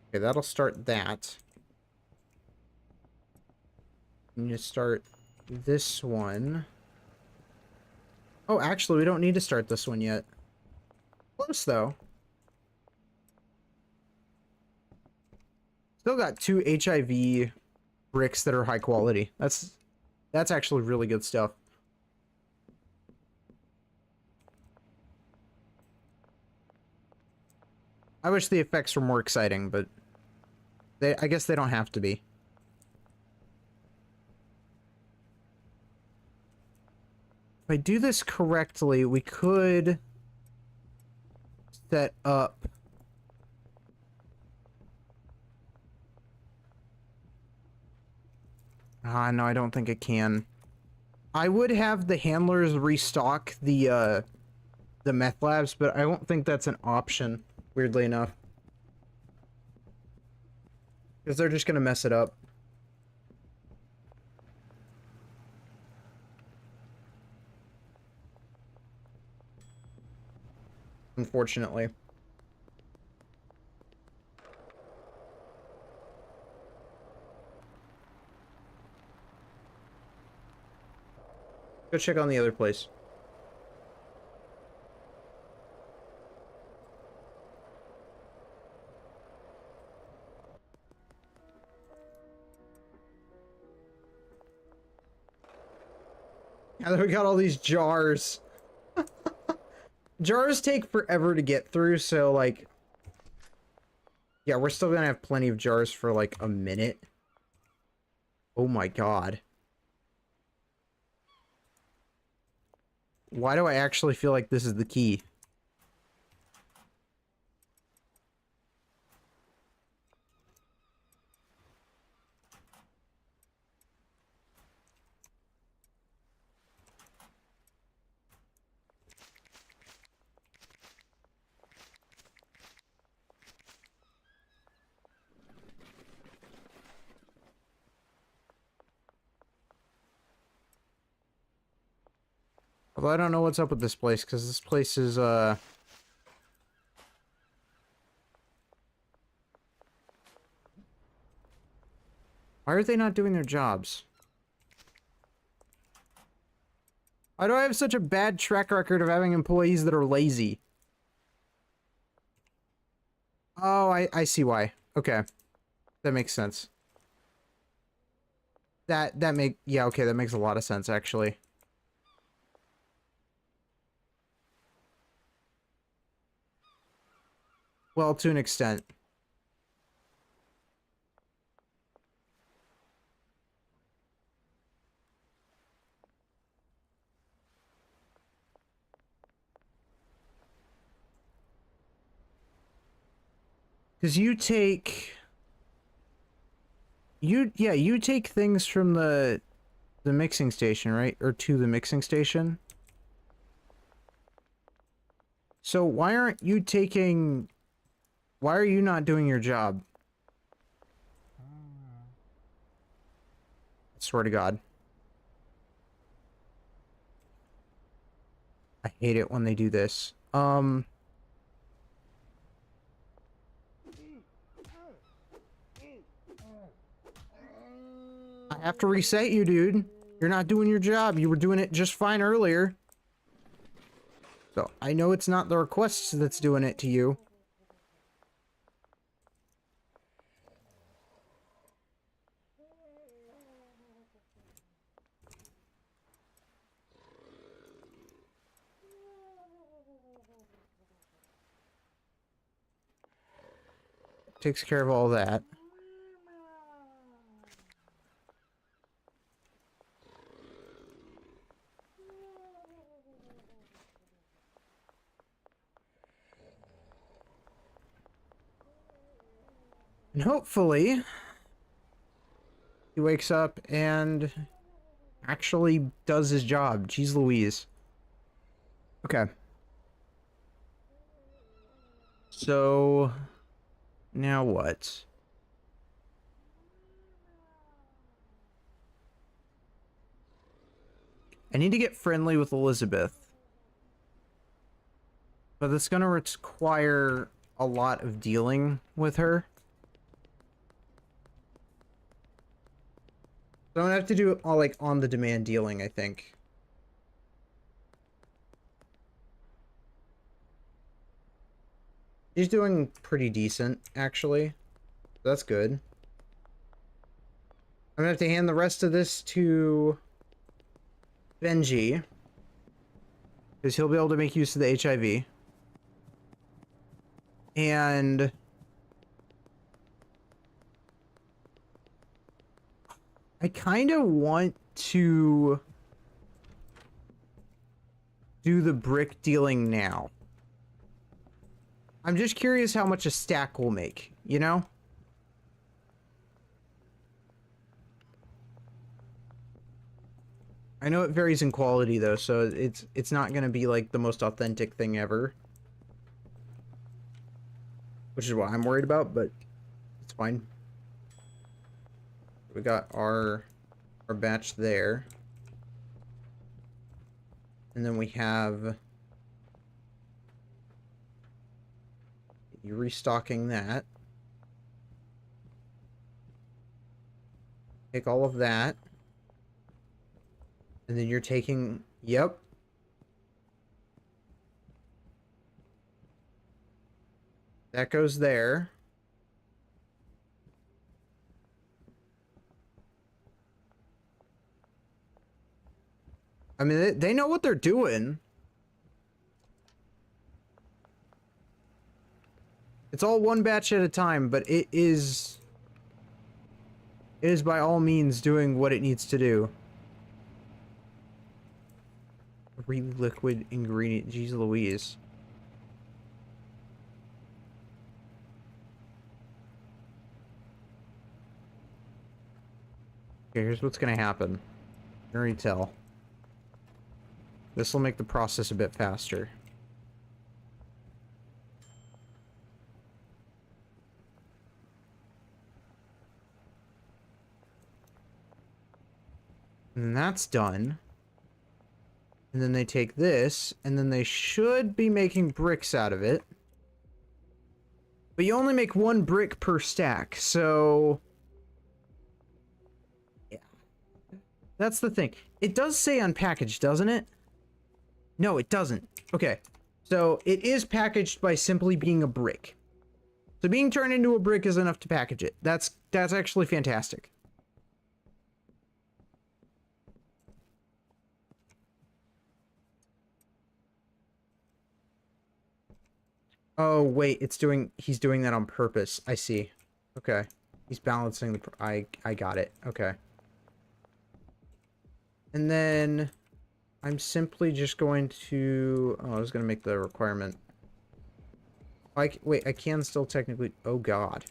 S1: Okay, that'll start that. We need to start this one. Oh, actually, we don't need to start this one yet. Close, though. Still got 2 HIV bricks that are high quality. That's actually really good stuff. I wish the effects were more exciting, but I guess they don't have to be. If I do this correctly, we could set up... Ah, no, I don't think it can. I would have the handlers restock the meth labs, but I don't think that's an option, weirdly enough. Because they're just gonna mess it up. Unfortunately. Go check on the other place. Now that we got all these jars. Jars take forever to get through, so, like... Yeah, we're still gonna have plenty of jars for, like, a minute. Oh my god. Why do I actually feel like this is the key? Although I don't know what's up with this place, because this place is, Why are they not doing their jobs? Why do I have such a bad track record of having employees that are lazy? Oh, I see why. Okay. That makes sense. Yeah, okay, that makes a lot of sense, actually. Well, to an extent. Because you take... you take things from the mixing station, right? Or to the mixing station. So why aren't you taking... Why are you not doing your job? I swear to God. I hate it when they do this. I have to reset you, dude. You're not doing your job. You were doing it just fine earlier. So, I know it's not the requests that's doing it to you. Takes care of all that. And hopefully, he wakes up and actually does his job. Jeez Louise. Okay. So, now what? I need to get friendly with Elizabeth. But that's gonna require a lot of dealing with her. So I'm gonna have to do it all like on the demand dealing, I think. She's doing pretty decent, actually. That's good. I'm gonna have to hand the rest of this to Benji, because he'll be able to make use of the HIV. And I kind of want to do the brick dealing now. I'm just curious how much a stack will make, you know? I know it varies in quality though, so it's not gonna be like the most authentic thing ever. Which is what I'm worried about, but it's fine. We got our batch there. And then we have you restocking that. Take all of that. And then you're taking, yep. That goes there. I mean, they know what they're doing. It's all one batch at a time, but it is by all means doing what it needs to do. Liquid ingredient, jeez Louise. Okay, here's what's gonna happen. I can already tell. This will make the process a bit faster. And that's done. And then they take this, and then they should be making bricks out of it. But you only make one brick per stack, so... yeah. That's the thing. It does say unpackaged, doesn't it? No, it doesn't. Okay. So, it is packaged by simply being a brick. So being turned into a brick is enough to package it. That's actually fantastic. Oh, wait, he's doing that on purpose. I see. Okay. He's balancing the, I got it. Okay. And then I'm simply just going to, oh, I was going to make the requirement. Wait, I can still technically, oh god.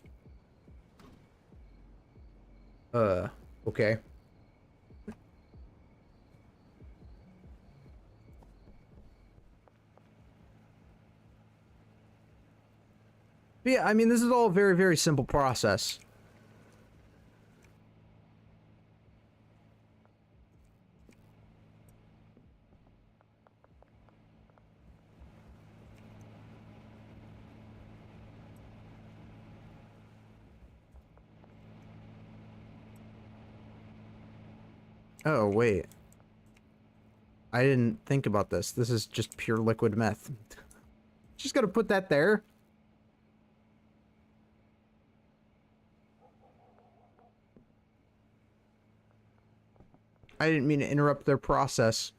S1: Okay. But yeah, I mean, this is all a very, very simple process. Oh, wait. I didn't think about this. This is just pure liquid meth. Just gotta put that there. I didn't mean to interrupt their process.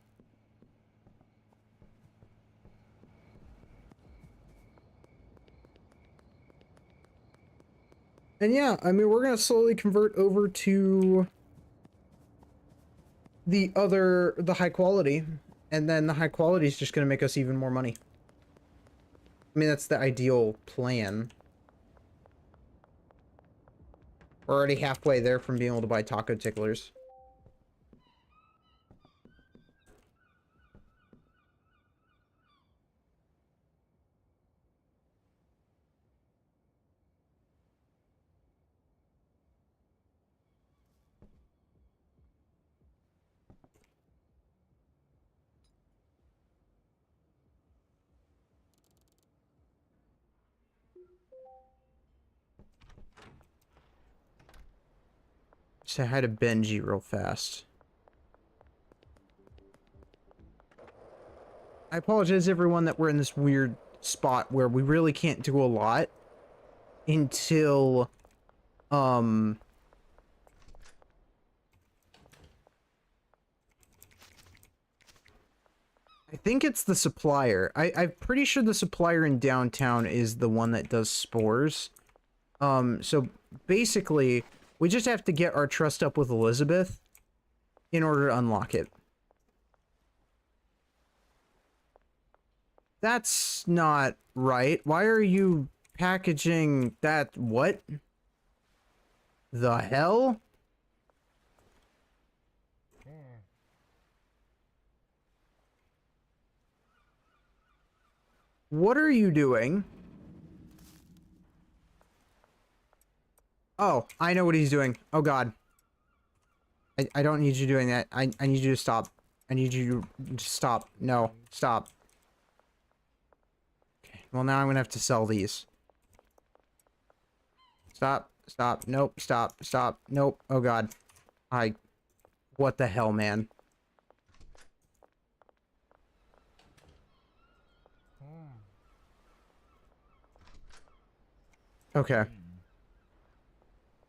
S1: And yeah, I mean, we're gonna slowly convert over to the high quality, and then the high quality is just gonna make us even more money. I mean, that's the ideal plan. We're already halfway there from being able to buy taco ticklers. Say hi to Benji real fast. I apologize everyone that we're in this weird spot where we really can't do a lot until I think it's the supplier. I'm pretty sure the supplier in downtown is the one that does spores. So basically we just have to get our trust up with Elizabeth in order to unlock it. That's not right. Why are you packaging that? What the hell? What are you doing? Oh, I know what he's doing. Oh god. I don't need you doing that. I need you to stop. I need you to stop. No, stop. Okay, well now I'm gonna have to sell these. Stop, stop, nope, stop, stop, nope. Oh god. What the hell, man? Okay.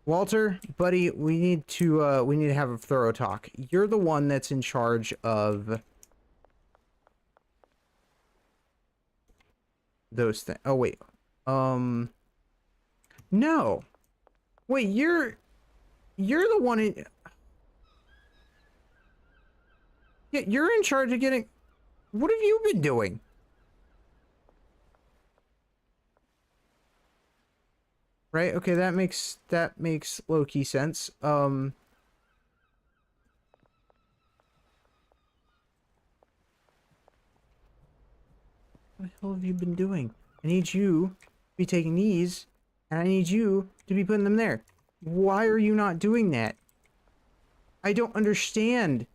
S1: Walter, buddy, we need to have a thorough talk. You're the one that's in charge of those things. Oh wait. No. Wait, you're the one in... Yeah, you're in charge of getting... What have you been doing? Right? Okay, that makes low-key sense. What the hell have you been doing? I need you to be taking these, and I need you to be putting them there. Why are you not doing that? I don't understand.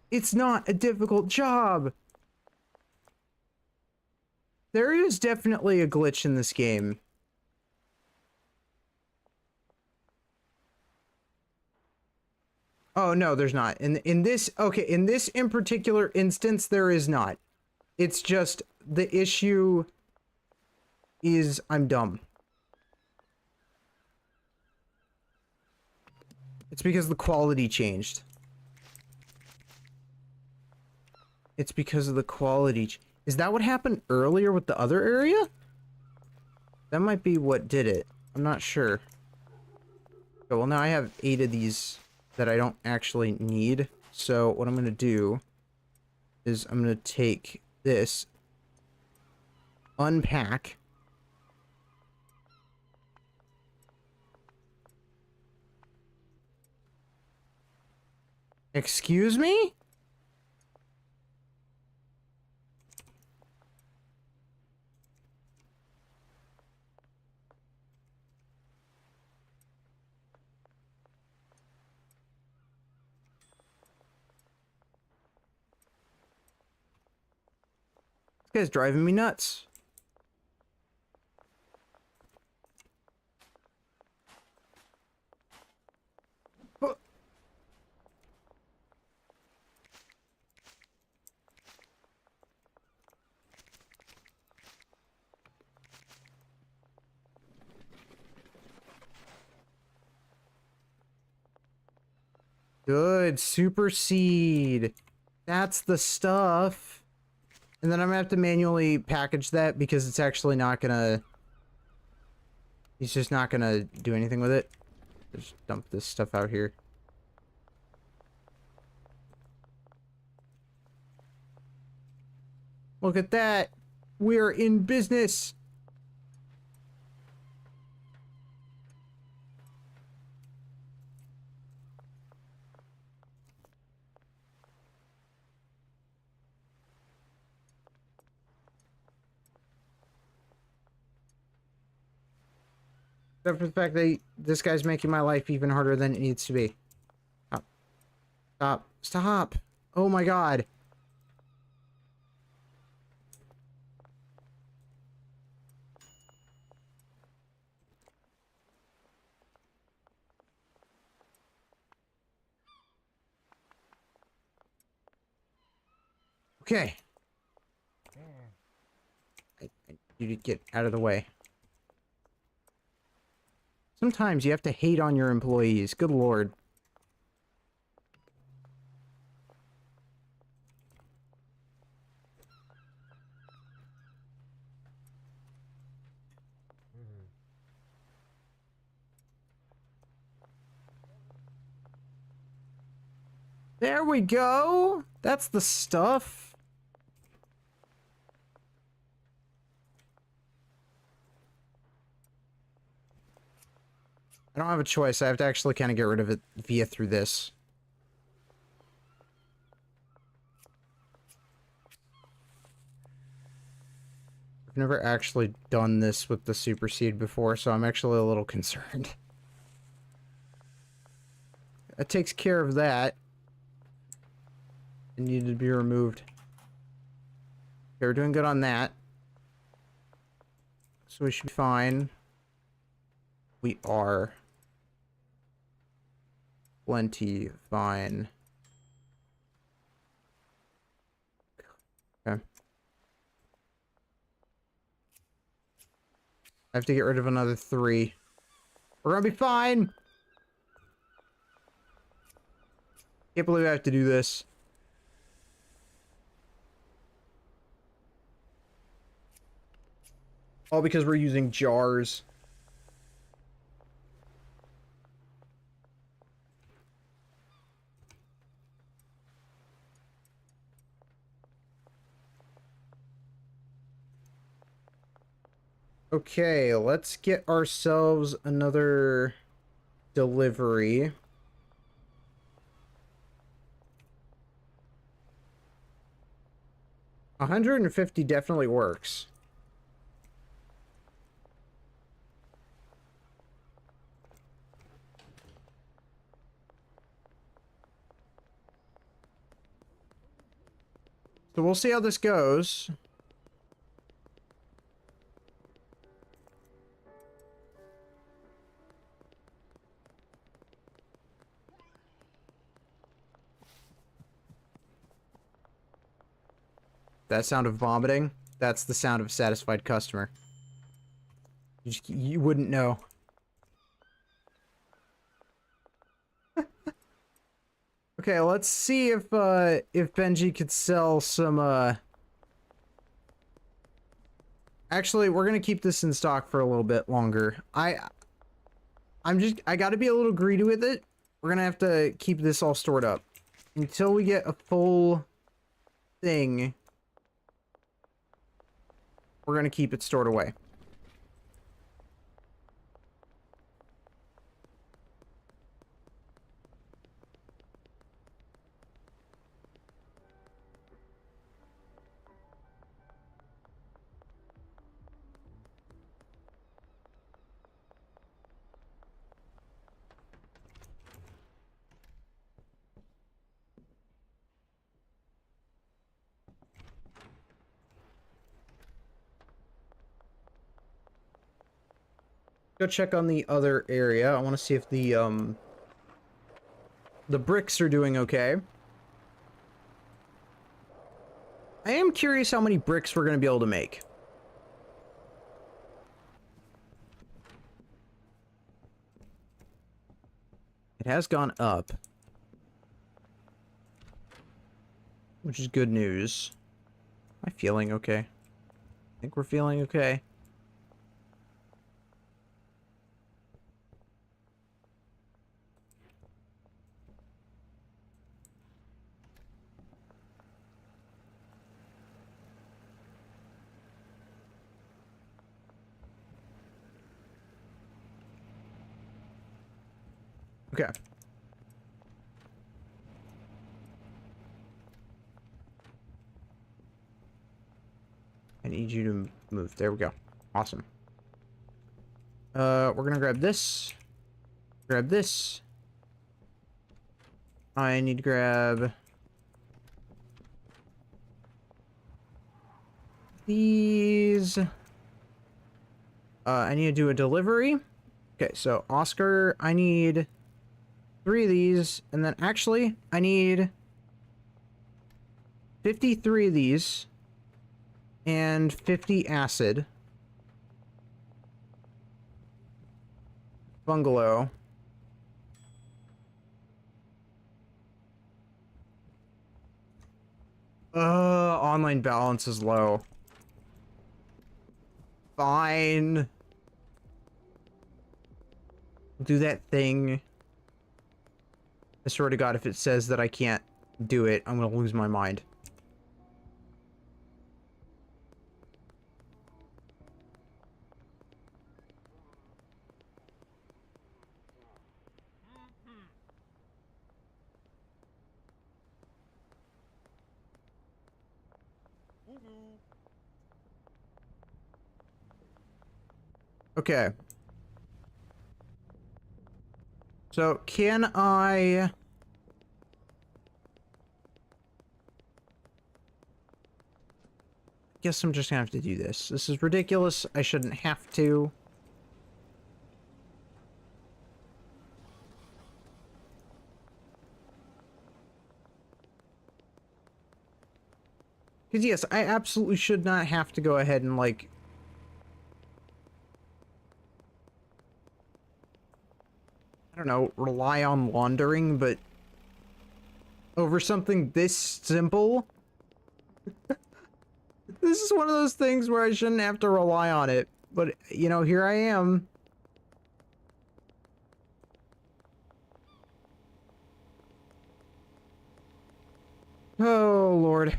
S1: It's not a difficult job. There is definitely a glitch in this game. Oh, no, there's not. In this, okay, in this in particular instance, there is not. It's just the issue is I'm dumb. It's because the quality changed. It's because of the quality. Is that what happened earlier with the other area? That might be what did it. I'm not sure. Oh, well, now I have 8 of these that I don't actually need. So what I'm going to do is I'm going to take this, unpack, excuse me? This guy's driving me nuts. Good. Superseed. That's the stuff. And then I'm gonna have to manually package that because it's actually not gonna... He's just not gonna do anything with it. Just dump this stuff out here. Look at that. We're in business. Except for the fact that this guy's making my life even harder than it needs to be. Stop. Stop. Stop. Oh my god. Okay. I need to get out of the way. Sometimes you have to hate on your employees. Good lord. There we go. That's the stuff. I don't have a choice. I have to actually kind of get rid of it via through this. I've never actually done this with the supersede before, so I'm actually a little concerned. That takes care of that. It needed to be removed. Okay, we're doing good on that. So we should be fine. We are. Plenty fine. Okay. I have to get rid of another 3. We're gonna be fine! Can't believe I have to do this. All because we're using jars. Okay, let's get ourselves another delivery. $150 definitely works. So we'll see how this goes. That sound of vomiting, that's the sound of a satisfied customer. You wouldn't know. Okay, let's see if Benji could sell some, Actually, we're gonna keep this in stock for a little bit longer. I gotta be a little greedy with it. We're gonna have to keep this all stored up. Until we get a full thing, we're gonna keep it stored away. Go check on the other area. I want to see if the bricks are doing okay. I am curious how many bricks we're going to be able to make. It has gone up. which is good news. Am I feeling okay? I think we're feeling okay. Okay. I need you to move. There we go. Awesome. We're gonna grab this. Grab this. I need to grab these. I need to do a delivery. Okay, so Oscar, I need 3 of these, and then actually, I need 53 of these, and 50 acid. Bungalow. Online balance is low. Fine. Do that thing. I swear to God, if it says that I can't do it, I'm gonna lose my mind. Okay. So, can I... Guess I'm just gonna have to do this. This is ridiculous. I shouldn't have to. Because yes, I absolutely should not have to go ahead and, like... I don't know, rely on laundering, but... over something this simple? This is one of those things where I shouldn't have to rely on it. But, you know, here I am. Oh, Lord.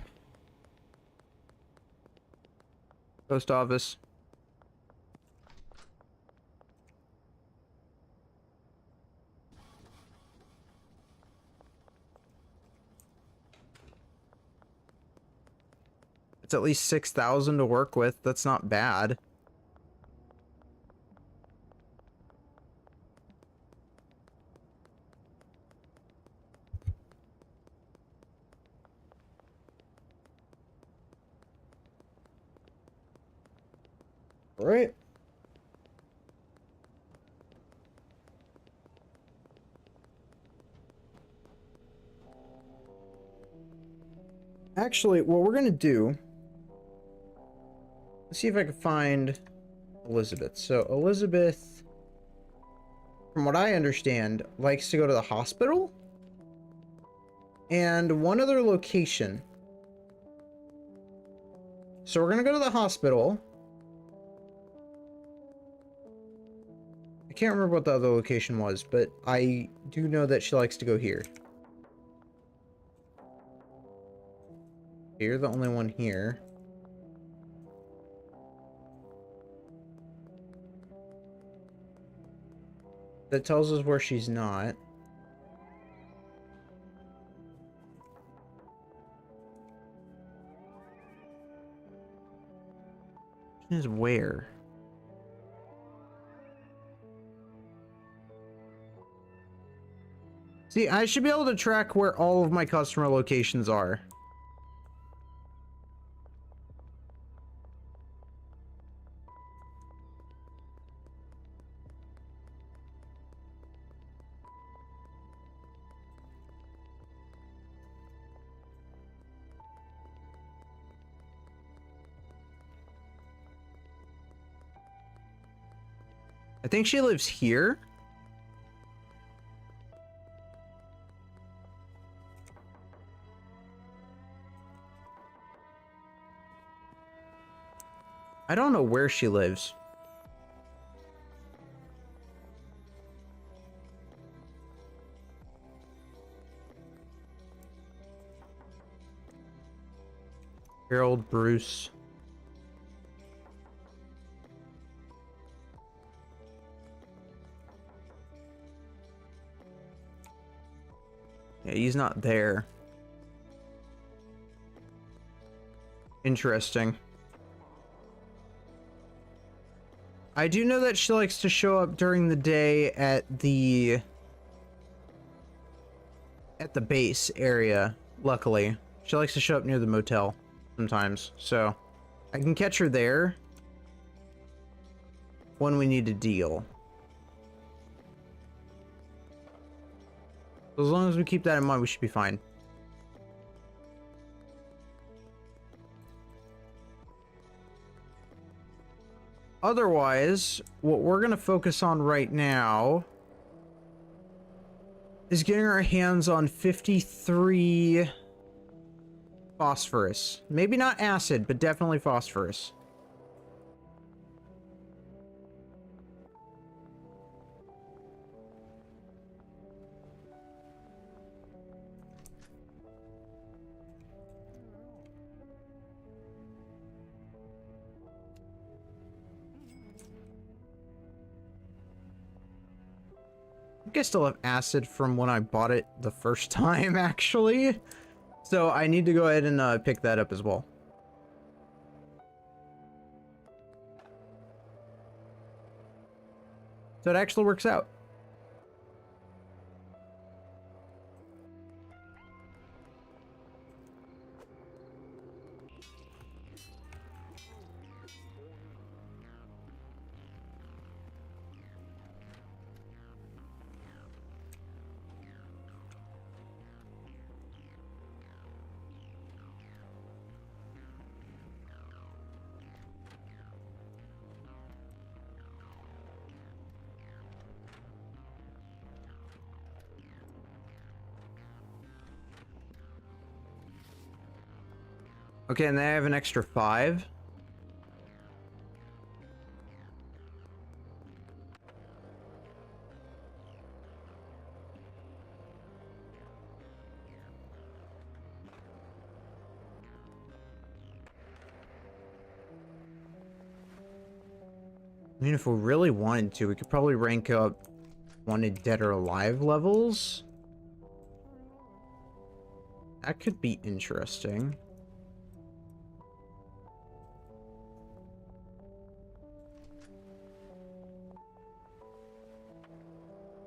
S1: Post office. It's at least 6,000 to work with. That's not bad. All right. Actually, what we're gonna do... Let's see if I can find Elizabeth. So, Elizabeth, from what I understand, likes to go to the hospital. And one other location. So we're gonna go to the hospital. I can't remember what the other location was, but I do know that she likes to go here. You're the only one here. That tells us where she's not. Is where? See, I should be able to track where all of my customer locations are. I think she lives here. I don't know where she lives. Harold Bruce. Yeah, he's not there. Interesting. I do know that she likes to show up during the day at the base area, luckily. She likes to show up near the motel sometimes, so I can catch her there when we need a deal. As long as we keep that in mind, we should be fine. Otherwise, what we're going to focus on right now is getting our hands on 53 phosphorus. Maybe not acid, but definitely phosphorus. I think I still have acid from when I bought it the first time, actually. So I need to go ahead and pick that up as well. So it actually works out. Okay, and then I have an extra 5. I mean, if we really wanted to, we could probably rank up wanted dead or alive levels. That could be interesting.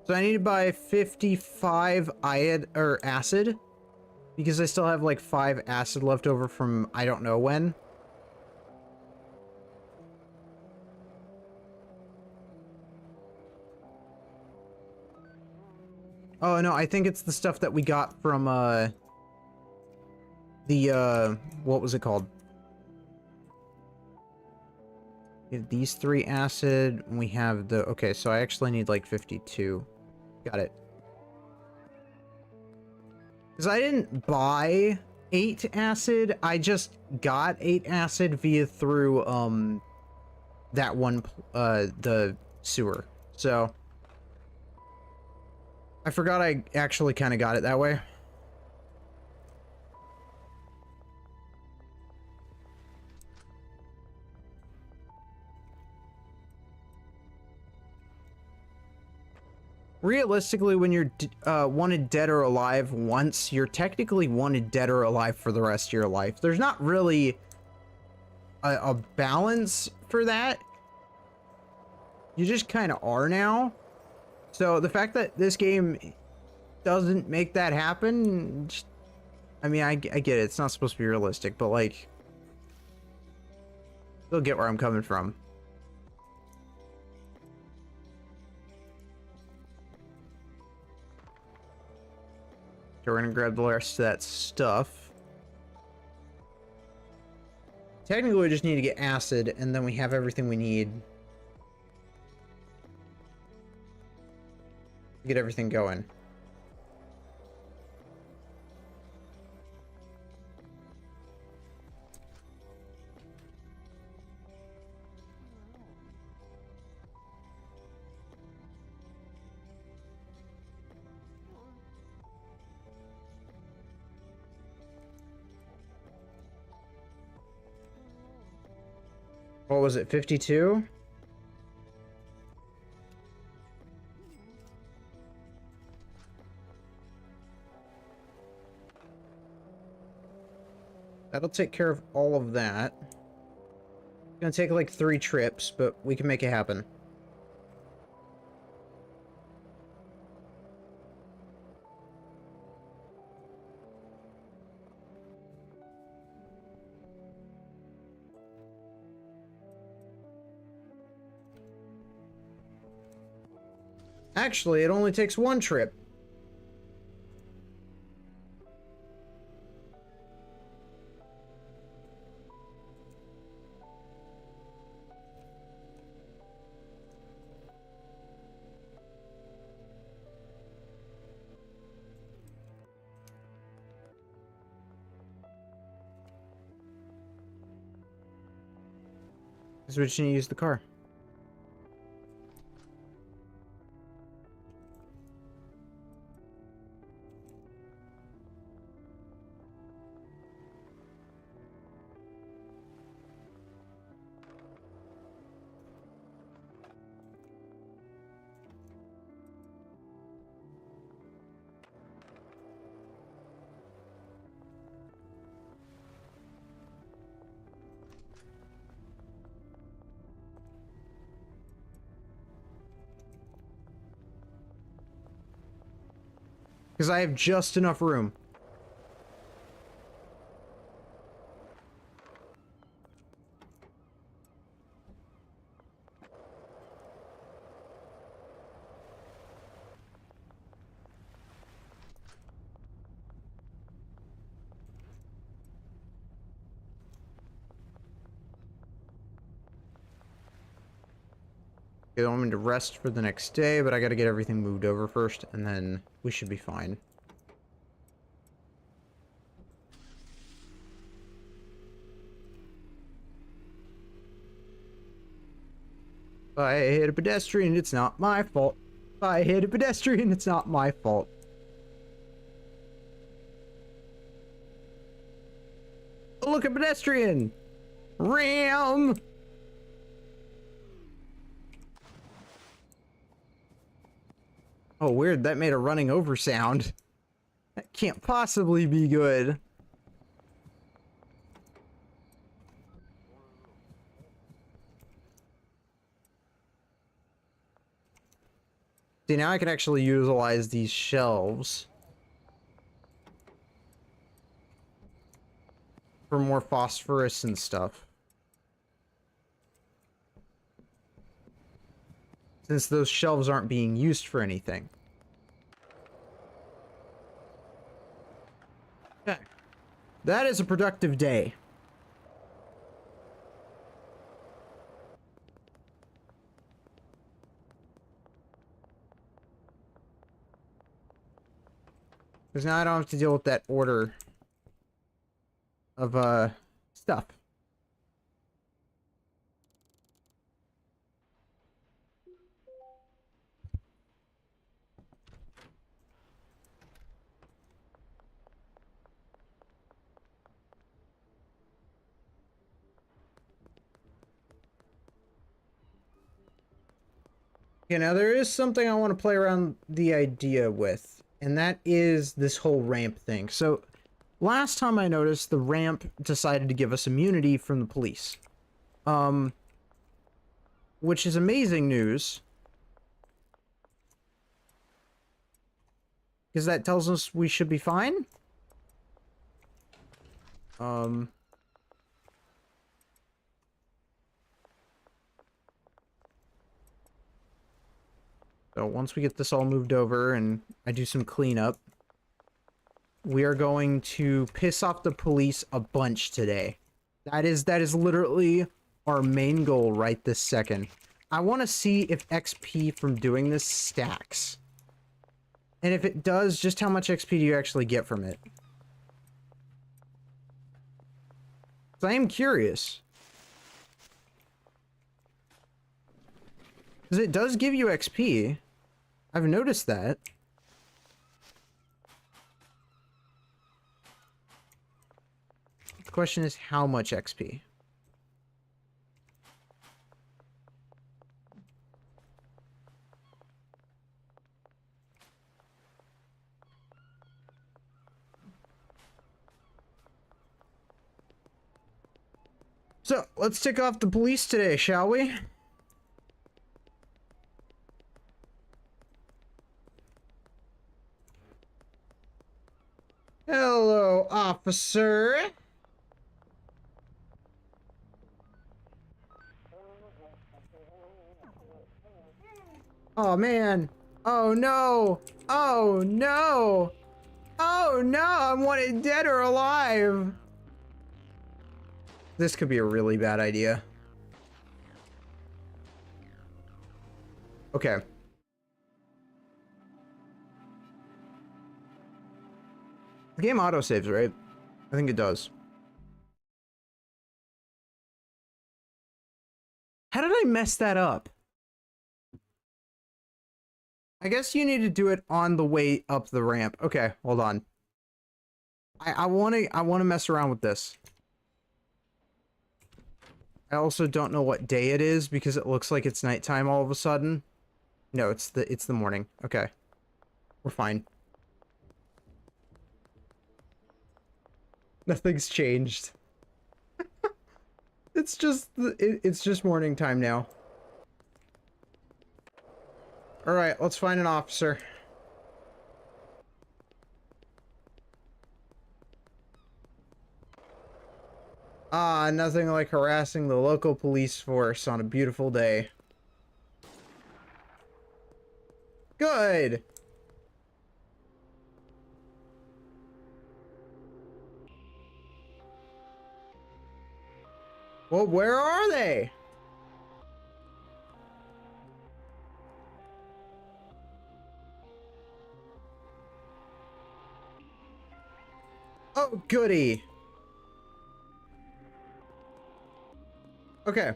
S1: So I need to buy 55 acid because I still have like 5 acid left over from I don't know when. Oh no, I think it's the stuff that we got from what was it called? We have these 3 acid, and we have the okay, so I actually need like 52. Got it. Because I didn't buy 8 acid, I just got 8 acid via through that one the sewer. So I forgot I actually kind of got it that way. Realistically, when you're wanted dead or alive once, you're technically wanted dead or alive for the rest of your life. There's not really a balance for that. You just kind of are now. So the fact that this game doesn't make that happen, just, I mean, I get it. It's not supposed to be realistic, but like, you'll get where I'm coming from. So we're gonna grab the rest of that stuff. Technically, we just need to get acid, and then we have everything we need to get everything going. What was it, 52? That'll take care of all of that. It's gonna take like 3 trips, but we can make it happen. Actually, it only takes 1 trip. Because we just need to use the car. Because I have just enough room. Okay, I want me to rest for the next day, but I gotta get everything moved over first, and then we should be fine. If I hit a pedestrian, it's not my fault. If I hit a pedestrian, it's not my fault. Oh, look, a pedestrian! Ram! Oh, weird, that made a running over sound. That can't possibly be good. See, now I can actually utilize these shelves for more phosphorus and stuff. Since those shelves aren't being used for anything. Okay. That is a productive day. Because now I don't have to deal with that order of, stuff. Okay, now there is something I want to play around the idea with, and that is this whole ramp thing. So, last time I noticed, the ramp decided to give us immunity from the police. Which is amazing news. Because that tells us we should be fine. So once we get this all moved over and I do some cleanup, we are going to piss off the police a bunch today. That is literally our main goal right this second. I want to see if XP from doing this stacks. And if it does, just how much XP do you actually get from it? 'Cause I am curious. Because it does give you XP. I've noticed that. The question is how much XP? So, let's tick off the police today, shall we? Hello, officer. Oh, man. Oh, no. Oh, no. Oh, no. I'm wanted dead or alive. This could be a really bad idea. Okay. The game autosaves, right? I think it does. How did I mess that up? I guess you need to do it on the way up the ramp. Okay, hold on. I wanna mess around with this. I also don't know what day it is because it looks like it's nighttime all of a sudden. No, it's the morning. Okay. We're fine. Nothing's changed. It's just morning time now. All right, let's find an officer. Ah, nothing like harassing the local police force on a beautiful day. Good. Well, where are they? Oh, goody. Okay.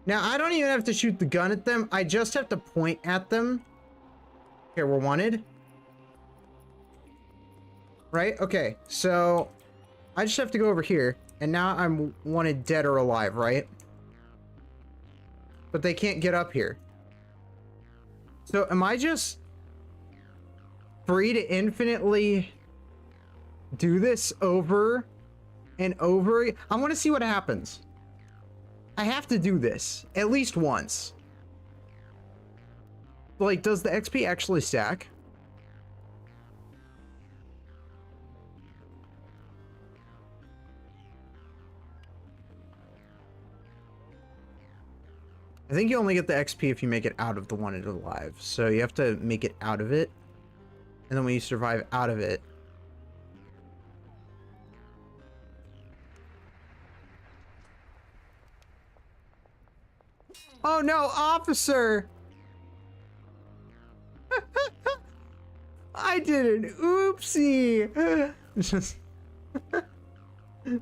S1: Now, I don't even have to shoot the gun at them. I just have to point at them. Okay, we're wanted. Right? Okay, so I just have to go over here. And now I'm wanted dead or alive, right? But they can't get up here. So am I just free to infinitely do this over and over? I want to see what happens. I have to do this at least once. Like, does the XP actually stack? I think you only get the XP if you make it out of the wanted alive. So you have to make it out of it. And then when you survive out of it. Oh no, officer! I did an oopsie!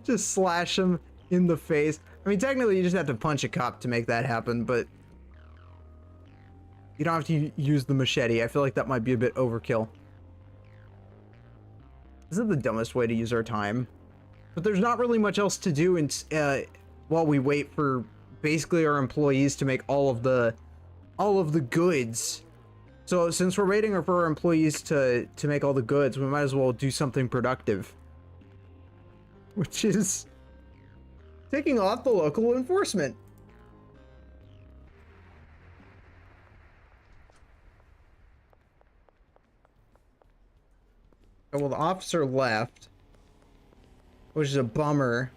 S1: Just slash him in the face. I mean, technically you just have to punch a cop to make that happen, but you don't have to use the machete. I feel like that might be a bit overkill. This is the dumbest way to use our time. But there's not really much else to do while we wait for basically our employees to make all of the goods. So since we're waiting for our employees to make all the goods, we might as well do something productive. Which is taking off the local enforcement. Oh, well, the officer left, which is a bummer.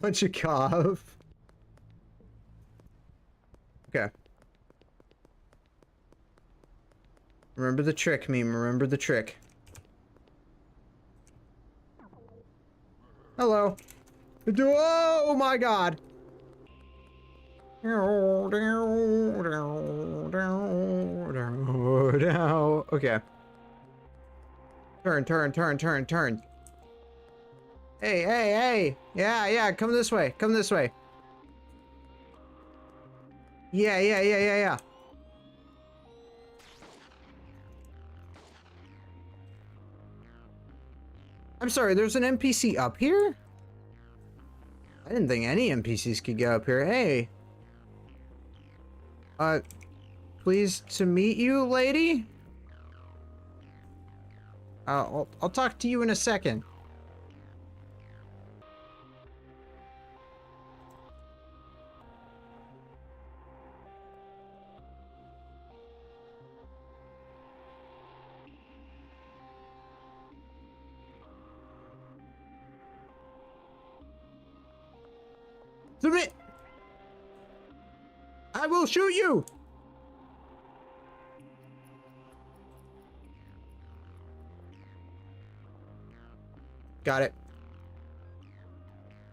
S1: Bunch of cop. Okay. Remember the trick, meme. Remember the trick. Hello. Oh my god. Okay. Turn. Hey. Yeah, come this way. Come this way. Yeah. I'm sorry, there's an NPC up here? I didn't think any NPCs could get up here. Hey. Pleased to meet you, lady? I'll talk to you in a second. Submit! I will shoot you! Got it.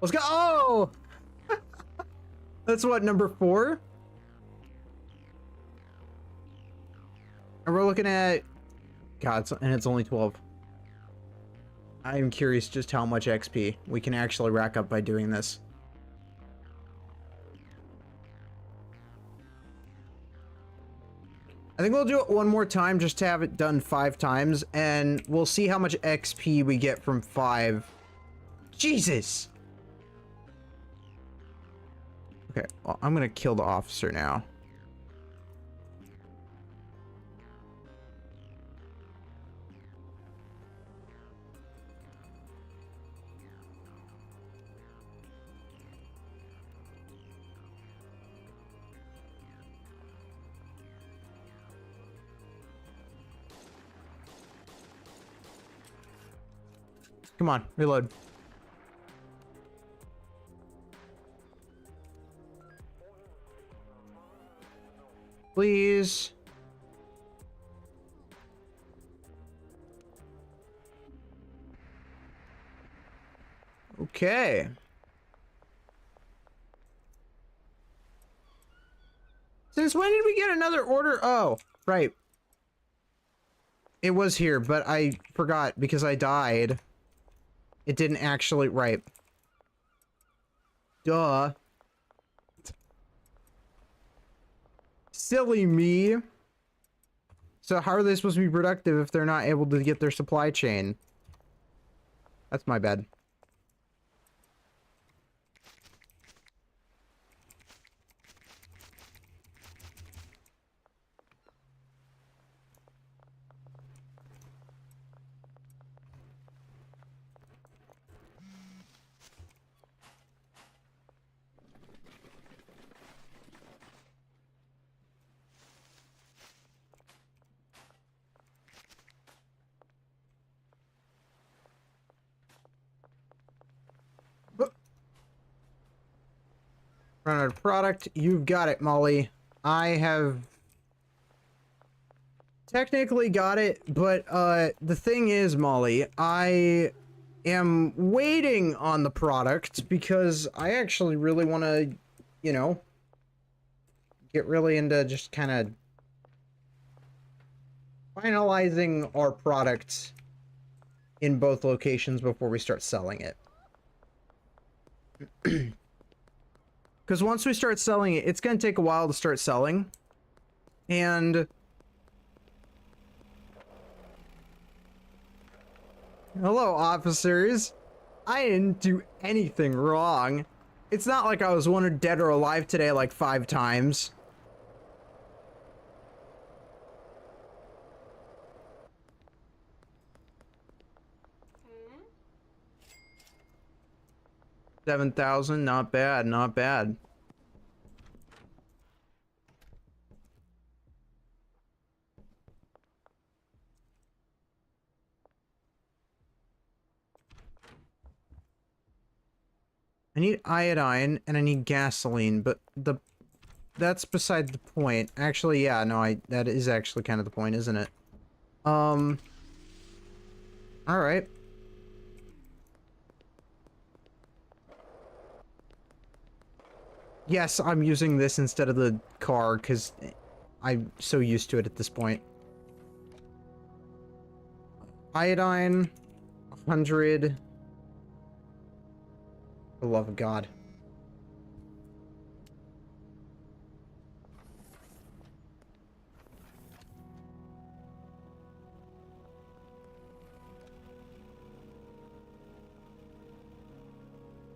S1: Let's go! Oh! That's what, number 4? And we're looking at... God, and it's only 12. I am curious just how much XP we can actually rack up by doing this. I think we'll do it one more time just to have it done 5 times, and we'll see how much XP we get from 5. Jesus! Okay, well, I'm gonna kill the officer now. Come on, reload. Please. Okay. Since when did we get another order? Oh, right. It was here, but I forgot because I died. It didn't actually... Right. Duh. Silly me. So how are they supposed to be productive if they're not able to get their supply chain? That's my bad. Run out of product. You've got it, Molly. I have technically got it, but the thing is, Molly, I am waiting on the product because I actually really want to, you know, get really into just kind of finalizing our product in both locations before we start selling it. Because once we start selling it, it's going to take a while to start selling. And... Hello, officers. I didn't do anything wrong. It's not like I was wanted dead or alive today like 5 times. $7,000, not bad, not bad. I need iodine and I need gasoline, but that's beside the point. Actually, yeah, no, that is actually kind of the point, isn't it? All right. Yes, I'm using this instead of the car because I'm so used to it at this point. Iodine, 100. For the love of God.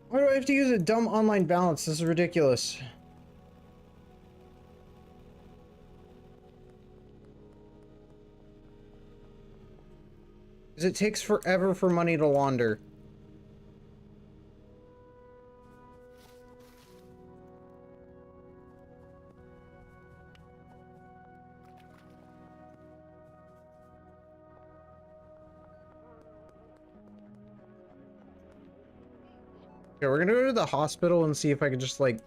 S1: Why do I have to use a dumb online balance? This is ridiculous. Because it takes forever for money to launder. Okay, we're gonna go to the hospital and see if I can just, like...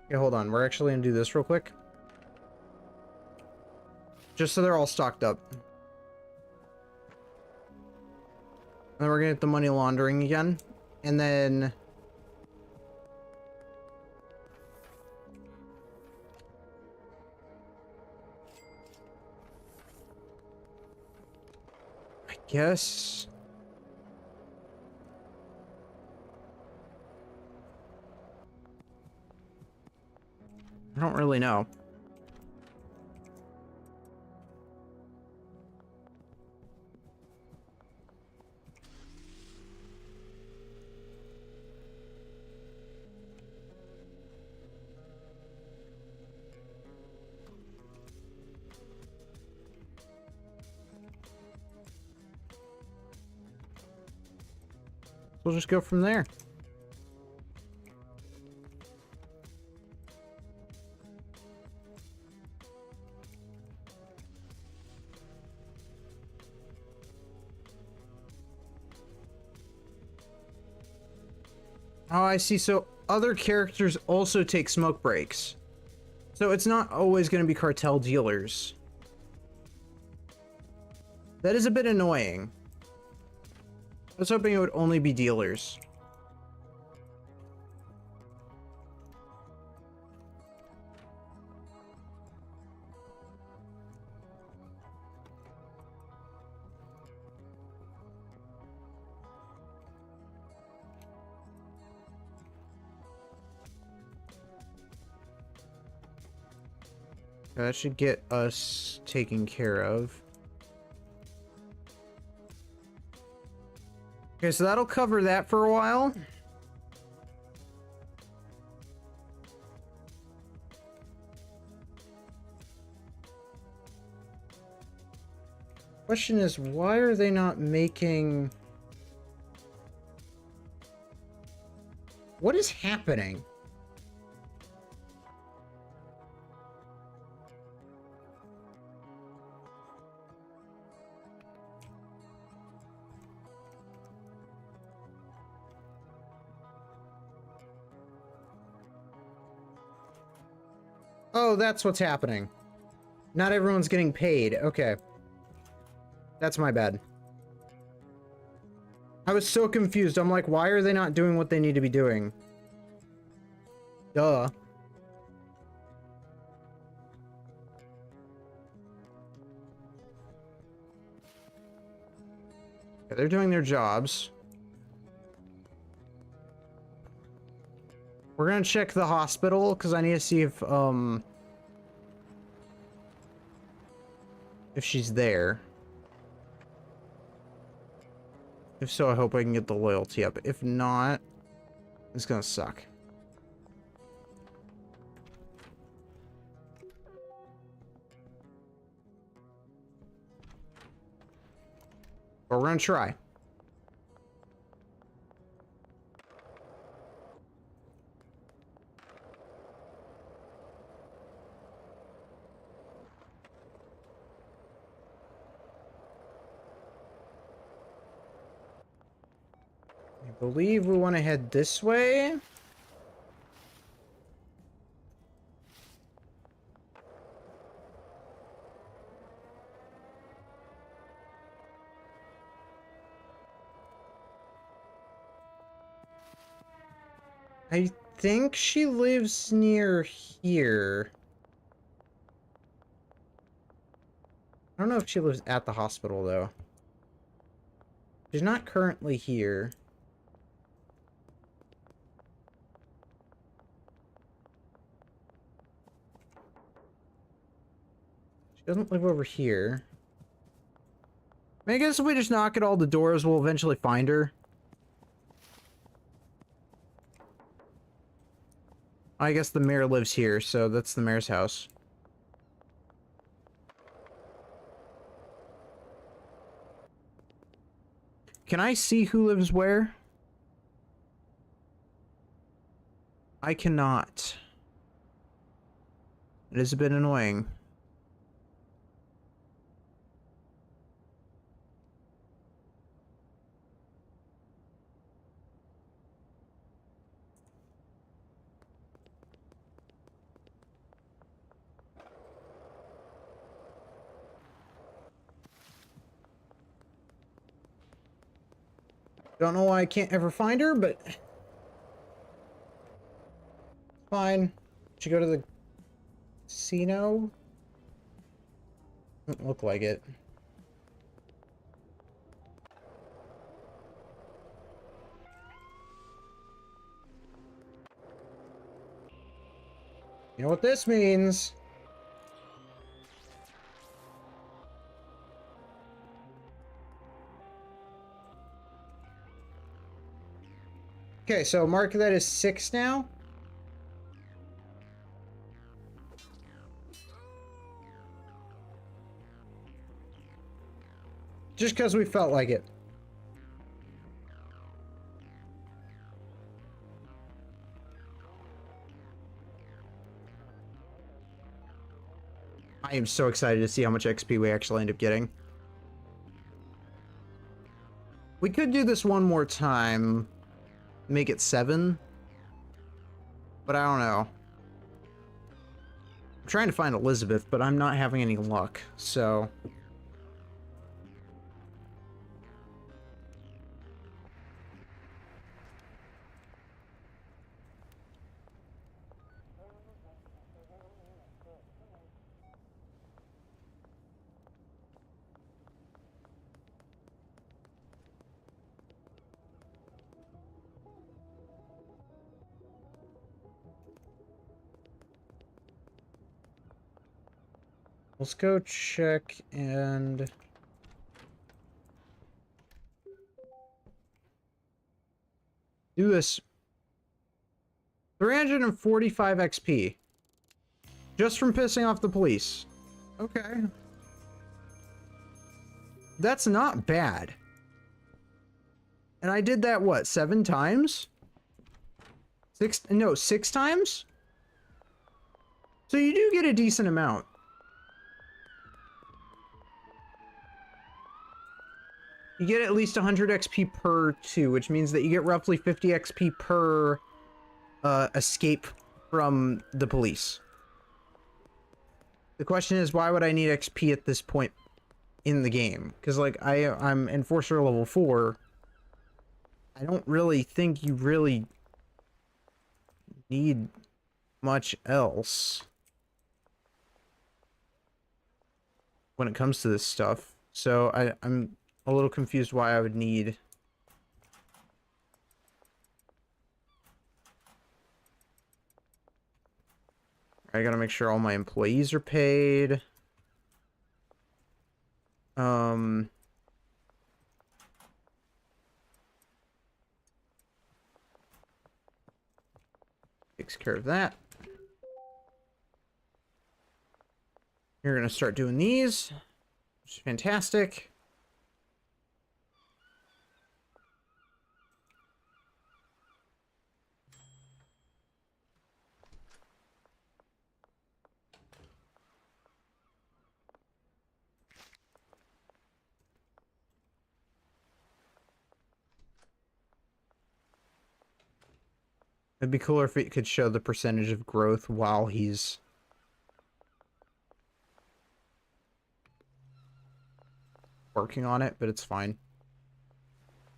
S1: Okay, hold on. We're actually gonna do this real quick. Just so they're all stocked up. And then we're gonna get the money laundering again. And then... I guess... I don't really know. We'll just go from there. Oh, I see. So other characters also take smoke breaks. So it's not always going to be cartel dealers. That is a bit annoying. I was hoping it would only be dealers. That should get us taken care of. Okay, so that'll cover that for a while. Question is, why are they not making... What is happening? Oh, that's what's happening. Not everyone's getting paid. Okay. That's my bad. I was so confused. I'm like, why are they not doing what they need to be doing? Duh. Okay, they're doing their jobs. We're gonna check the hospital, because I need to see if she's there. If so, I hope I can get the loyalty up. If not, it's gonna suck. But we're gonna try. I believe we want to head this way. I think she lives near here. I don't know if she lives at the hospital, though. She's not currently here. She doesn't live over here. I guess if we just knock at all the doors, we'll eventually find her. I guess the mayor lives here, so that's the mayor's house. Can I see who lives where? I cannot. It is a bit annoying. Don't know why I can't ever find her, but fine. Should go to the casino? Doesn't look like it. You know what this means? Okay, so mark that as 6 now. Just because we felt like it. I am so excited to see how much XP we actually end up getting. We could do this one more time. Make it 7. But I don't know. I'm trying to find Elizabeth, but I'm not having any luck, so... Let's go check and... do this. 345 XP. Just from pissing off the police. Okay. That's not bad. And I did that, what, 7 times? 6 times? So you do get a decent amount. You get at least 100 XP per 2, which means that you get roughly 50 XP per escape from the police. The question is, why would I need XP at this point in the game? Because, like, I'm Enforcer level 4. I don't really think you really need much else when it comes to this stuff. So I'm a little confused why I would need... I gotta make sure all my employees are paid. Takes care of that. You're gonna start doing these, which is fantastic. It'd be cooler if it could show the percentage of growth while he's working on it, but it's fine.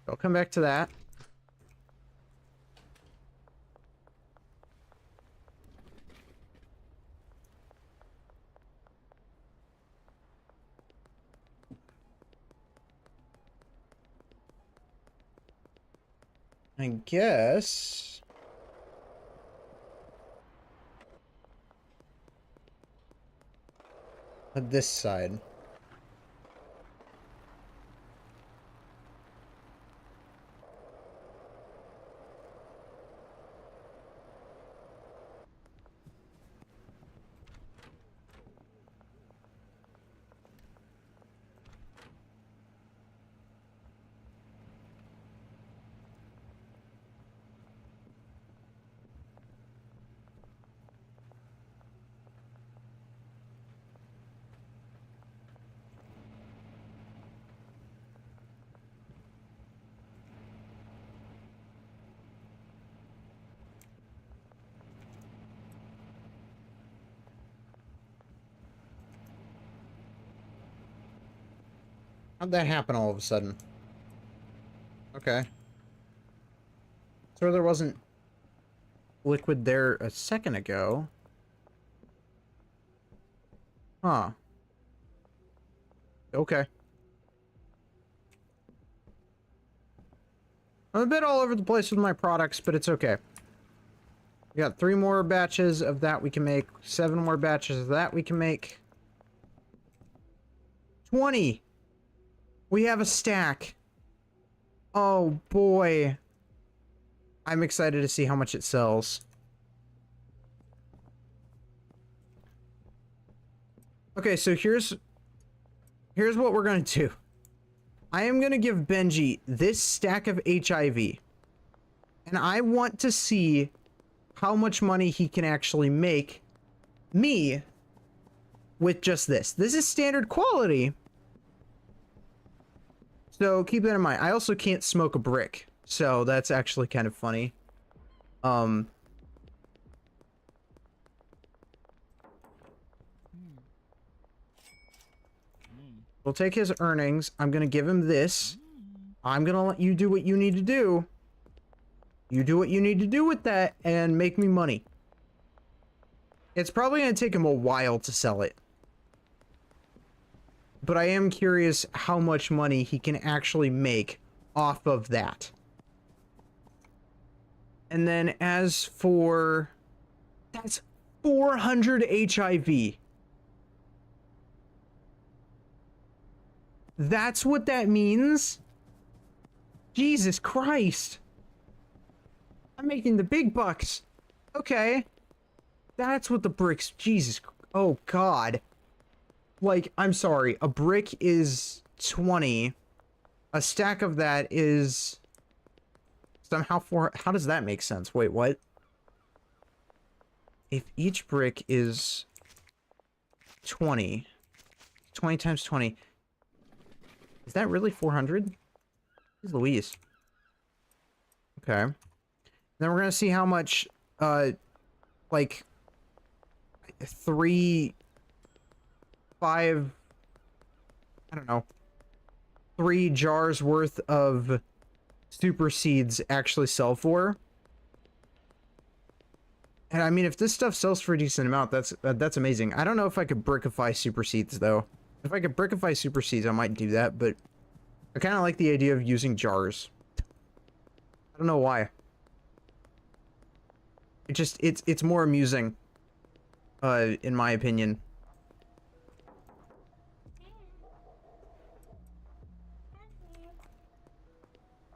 S1: I'll come back to that. I guess... this side. How'd that happen all of a sudden? Okay. So there wasn't liquid there a second ago. Huh. Okay. I'm a bit all over the place with my products, but it's okay. We got 3 more batches of that we can make. 7 more batches of that we can make. 20! We have a stack. Oh boy. I'm excited to see how much it sells. Okay, so here's what we're gonna do. I am gonna give Benji this stack of HIV. And I want to see how much money he can actually make me with just this. This is standard quality. So keep that in mind. I also can't smoke a brick. So that's actually kind of funny. We'll take his earnings. I'm gonna give him this. I'm gonna let you do what you need to do. You do what you need to do with that and make me money. It's probably gonna take him a while to sell it. But I am curious how much money he can actually make off of that. And then as for... That's 400 HIV. That's what that means? Jesus Christ. I'm making the big bucks. Okay. That's what the bricks... Jesus... Oh, God. Like, I'm sorry. A brick is 20. A stack of that is... Somehow 4... How does that make sense? Wait, what? If each brick is 20... 20 times 20... Is that really 400? Jeez Louise. Okay. Then we're gonna see how much, like, 3, 5, I don't know, 3 jars worth of super seeds actually sell for. And I mean, if this stuff sells for a decent amount, that's amazing. I don't know if I could brickify super seeds though. If I could brickify super seeds, I might do that, but I kind of like the idea of using jars. I don't know why. It just, it's more amusing, in my opinion.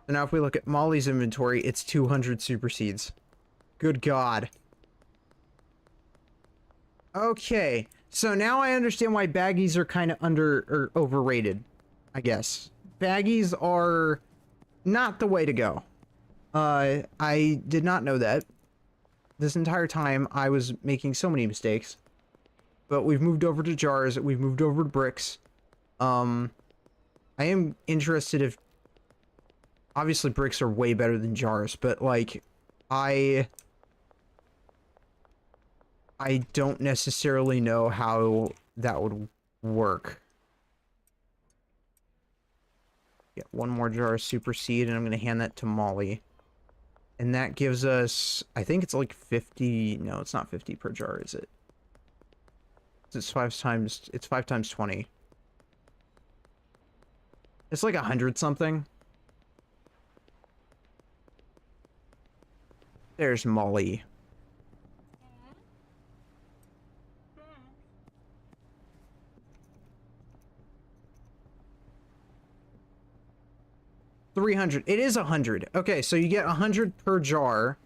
S1: So now if we look at Molly's inventory, it's 200 super seeds. Good God. Okay, so now I understand why baggies are kind of or overrated, I guess. Baggies are not the way to go. I did not know that. This entire time, I was making so many mistakes. But we've moved over to jars, we've moved over to bricks. I am interested if... Obviously, bricks are way better than jars, but, like, I don't necessarily know how that would work. Get 1 more jar of super seed, and I'm going to hand that to Molly. And that gives us, I think it's like 50, no, it's not 50 per jar, is it? It's 5 times 20. It's like 100 something. There's Molly. $300. It is 100. Okay, so you get 100 per jar,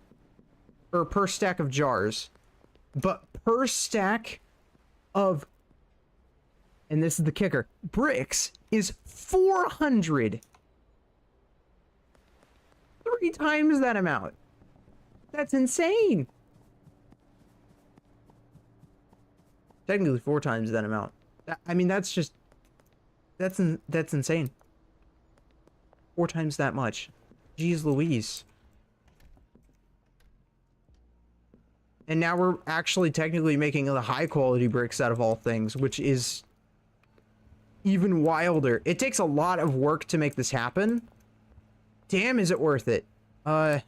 S1: or per stack of jars, but per stack of, and this is the kicker, bricks is 400. 3 times that amount. That's insane. Technically 4 times that amount. I mean, that's just, that's insane. 4 times that much. Jeez Louise. And now we're actually technically making the high quality bricks out of all things, which is even wilder. It takes a lot of work to make this happen. Damn, is it worth it? Let's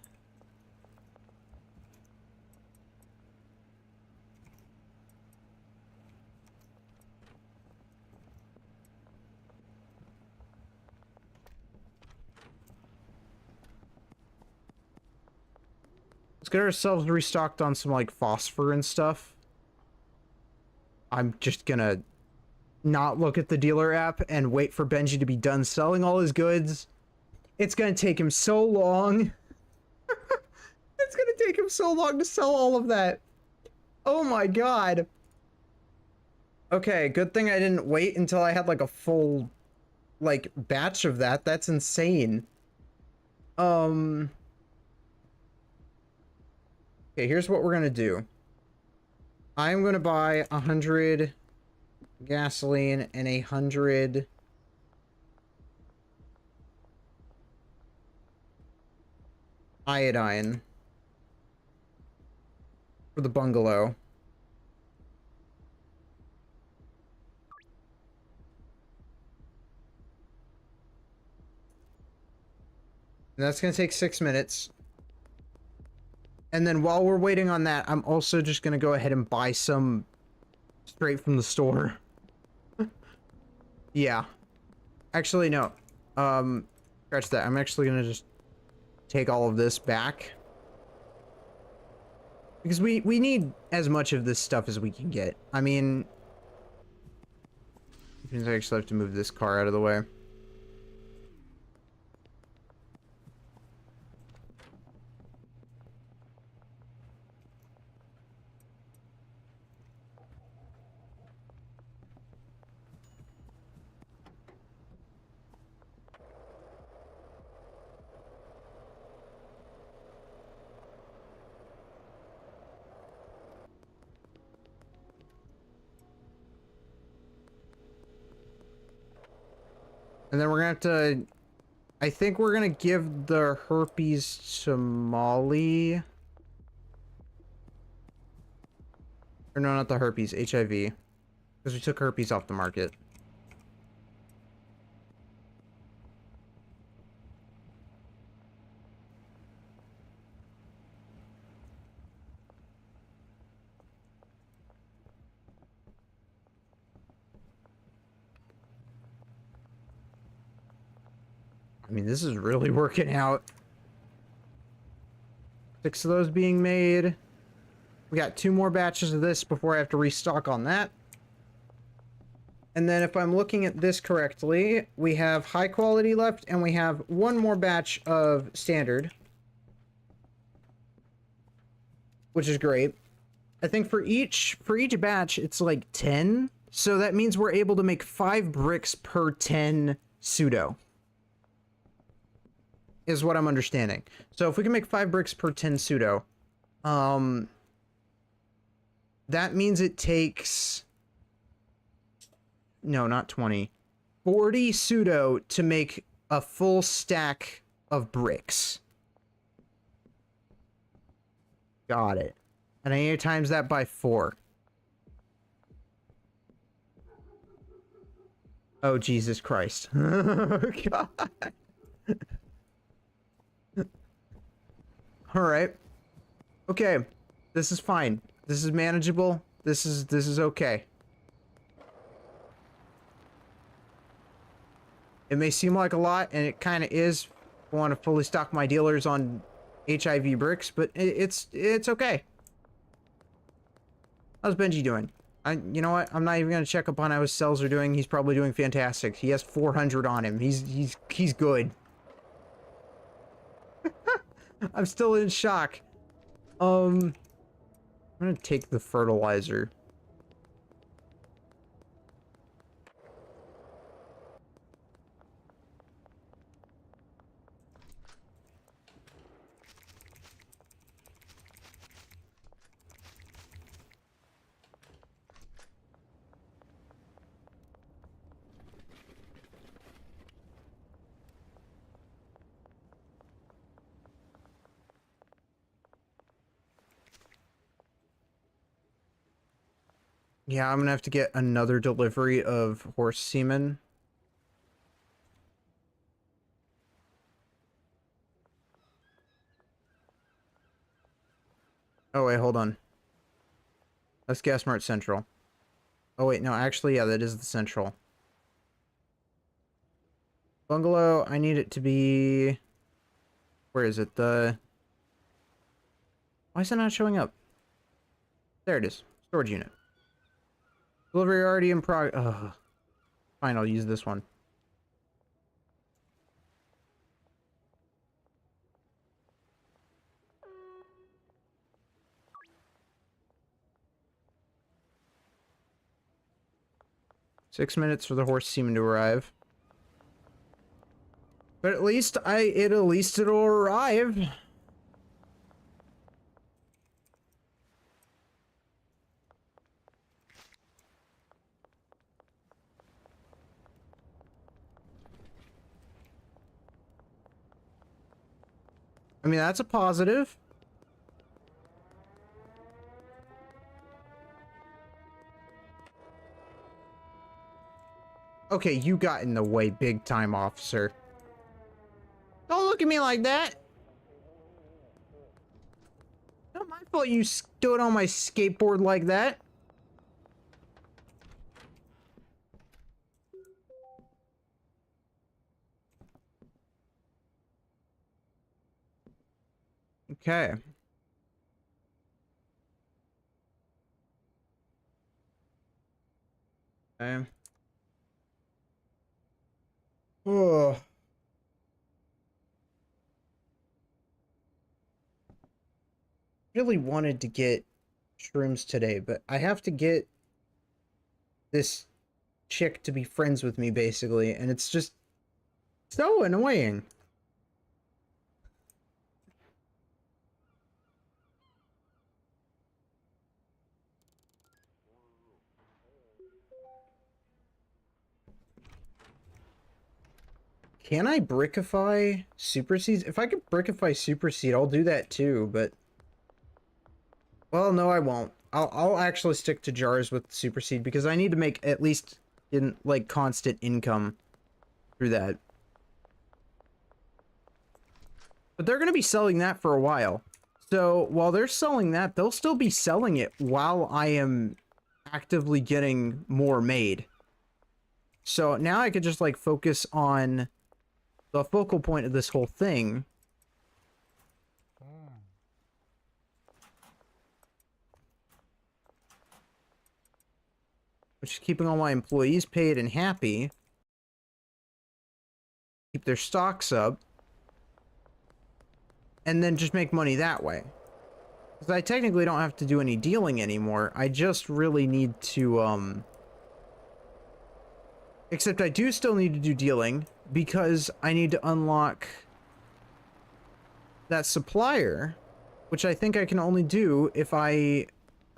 S1: get ourselves restocked on some, like, phosphor and stuff. I'm just gonna not look at the dealer app and wait for Benji to be done selling all his goods. It's gonna take him so long. It's gonna take him so long to sell all of that. Oh my god. Okay, good thing I didn't wait until I had, like, a full, like, batch of that. That's insane. Okay, here's what we're gonna do. I'm gonna buy 100 gasoline and 100 iodine for the bungalow. And that's gonna take 6 minutes. And then while we're waiting on that, I'm also just gonna go ahead and buy some straight from the store. Yeah. Actually, no. Scratch that. I'm actually gonna just take all of this back. Because we need as much of this stuff as we can get. I mean... It means I actually have to move this car out of the way. And then we're gonna have to... I think we're gonna give the herpes to Molly. Or no, not the herpes, HIV. Because we took herpes off the market. I mean, this is really working out. 6 of those being made. We got 2 more batches of this before I have to restock on that. And then if I'm looking at this correctly, we have high quality left, and we have 1 more batch of standard. Which is great. I think for each batch, it's like 10. So that means we're able to make 5 bricks per 10 pseudo. Is what I'm understanding. So if we can make 5 bricks per 10 pseudo, that means it takes... No, not 20. 40 pseudo to make a full stack of bricks. Got it. And I need to times that by 4. Oh, Jesus Christ. Oh, God. Alright. Okay. This is fine. This is manageable. This is okay. It may seem like a lot, and it kind of is. I want to fully stock my dealers on HIV bricks, but it's okay. How's Benji doing? You know what? I'm not even gonna check up on how his cells are doing. He's probably doing fantastic. He has 400 on him. He's good. I'm still in shock. I'm gonna take the fertilizer. Yeah, I'm gonna have to get another delivery of horse semen. Oh, wait, hold on. That's Gas Mart Central. Oh, wait, no, actually, yeah, that is the Central. Bungalow, I need it to be... Where is it? The... Why is it not showing up? There it is. Storage unit. Delivery already in Ugh. Fine, I'll use this one. Six minutes for the horse semen to arrive. But at least it'll arrive. I mean, that's a positive. Okay, you got in the way big time, officer. Don't look at me like that. Not my fault you stood on my skateboard like that. Okay. Okay. Oh. Really wanted to get shrooms today, but I have to get this chick to be friends with me, basically, and it's just so annoying. Can I brickify super seeds? If I could brickify super seed, I'll do that too, but... Well, no, I won't. I'll actually stick to jars with super seed because I need to make at least like constant income through that. But they're going to be selling that for a while. So while they're selling that, they'll still be selling it while I am actively getting more made. So now I could just like focus on the focal point of this whole thing. Which is keeping all my employees paid and happy. Keep their stocks up. And then just make money that way. Because I technically don't have to do any dealing anymore. I just really need to, Except I do still need to do dealing, because I need to unlock that supplier, which I think I can only do if I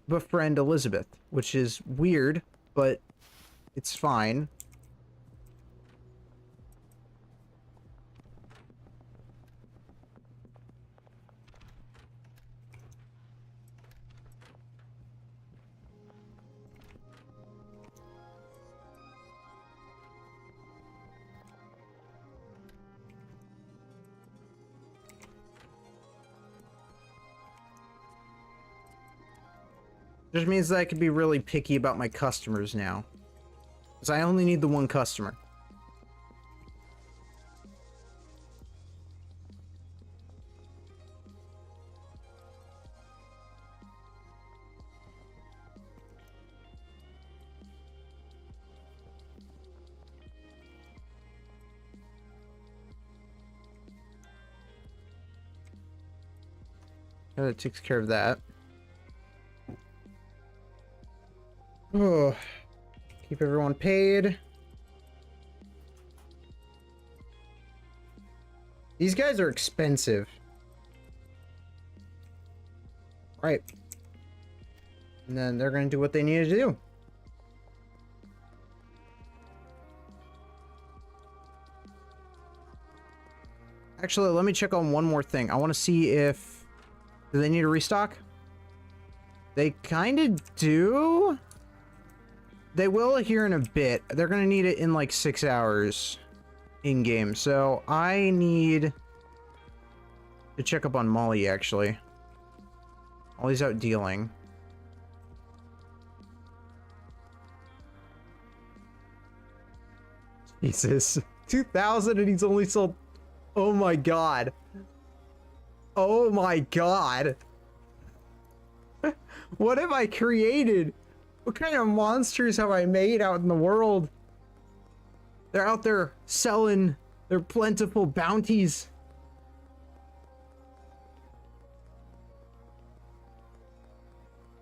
S1: befriend Elizabeth, which is weird, but it's fine. Just means that I can be really picky about my customers now. Because I only need the one customer. Yeah, that takes care of that. Oh, keep everyone paid. These guys are expensive. Right. And then they're going to do what they need to do. Actually, let me check on one more thing. I want to see if... Do they need a restock? They kind of do. They will here in a bit. They're going to need it in like 6 hours in-game. So I need to check up on Molly, actually. Always out dealing. Jesus. 2,000 and he's only sold... Oh my god. Oh my god. What have I created? What kind of monsters have I made out in the world? They're out there selling their plentiful bounties.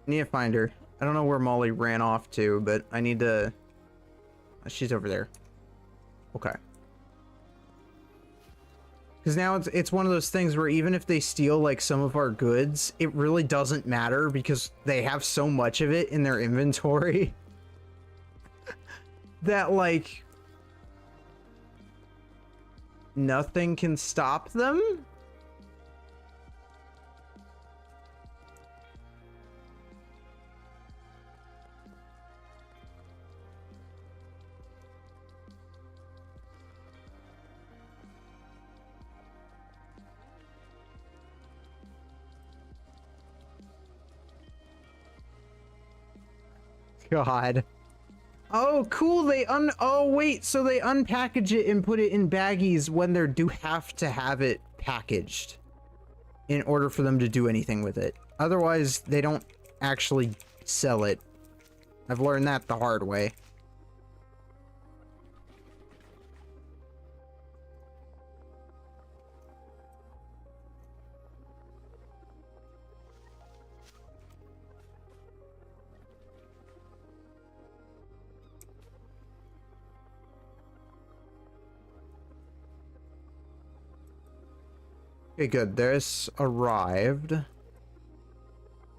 S1: I need to find her. I don't know where Molly ran off to, but I need to... She's over there. Okay. Because now it's one of those things where even if they steal like some of our goods, it really doesn't matter because they have so much of it in their inventory that like nothing can stop them. God. Oh, cool. Oh, wait. So they unpackage it and put it in baggies when they do have to have it packaged in order for them to do anything with it. Otherwise, they don't actually sell it. I've learned that the hard way. Okay, good. This arrived.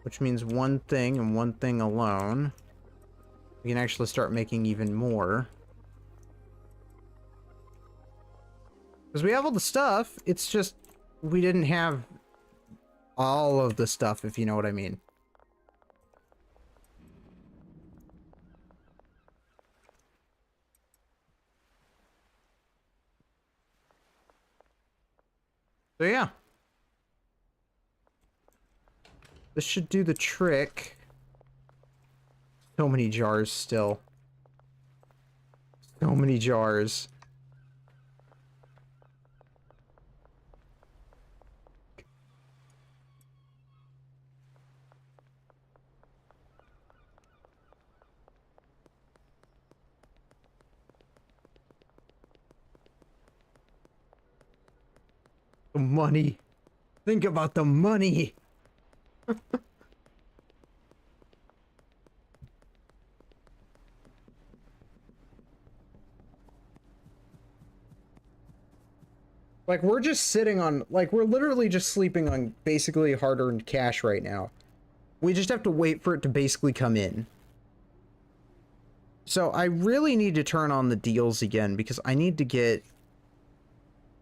S1: Which means one thing and one thing alone. We can actually start making even more. Because we have all the stuff. It's just we didn't have all of the stuff, if you know what I mean. So yeah. This should do the trick. So many jars still. So many jars. The money. Think about the money. Like, we're just sitting on, like, we're literally just sleeping on basically hard-earned cash right now. We just have to wait for it to basically come in. So I really need to turn on the deals again because I need to get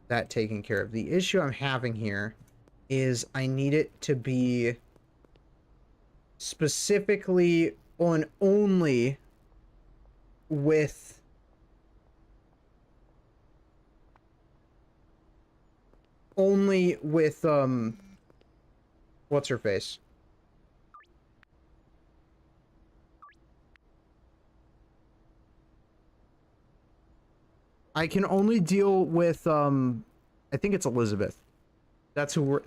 S1: that taken care of. The issue I'm having here is I need it to be specifically on only with what's her face? I can only deal with I think it's Elizabeth. That's who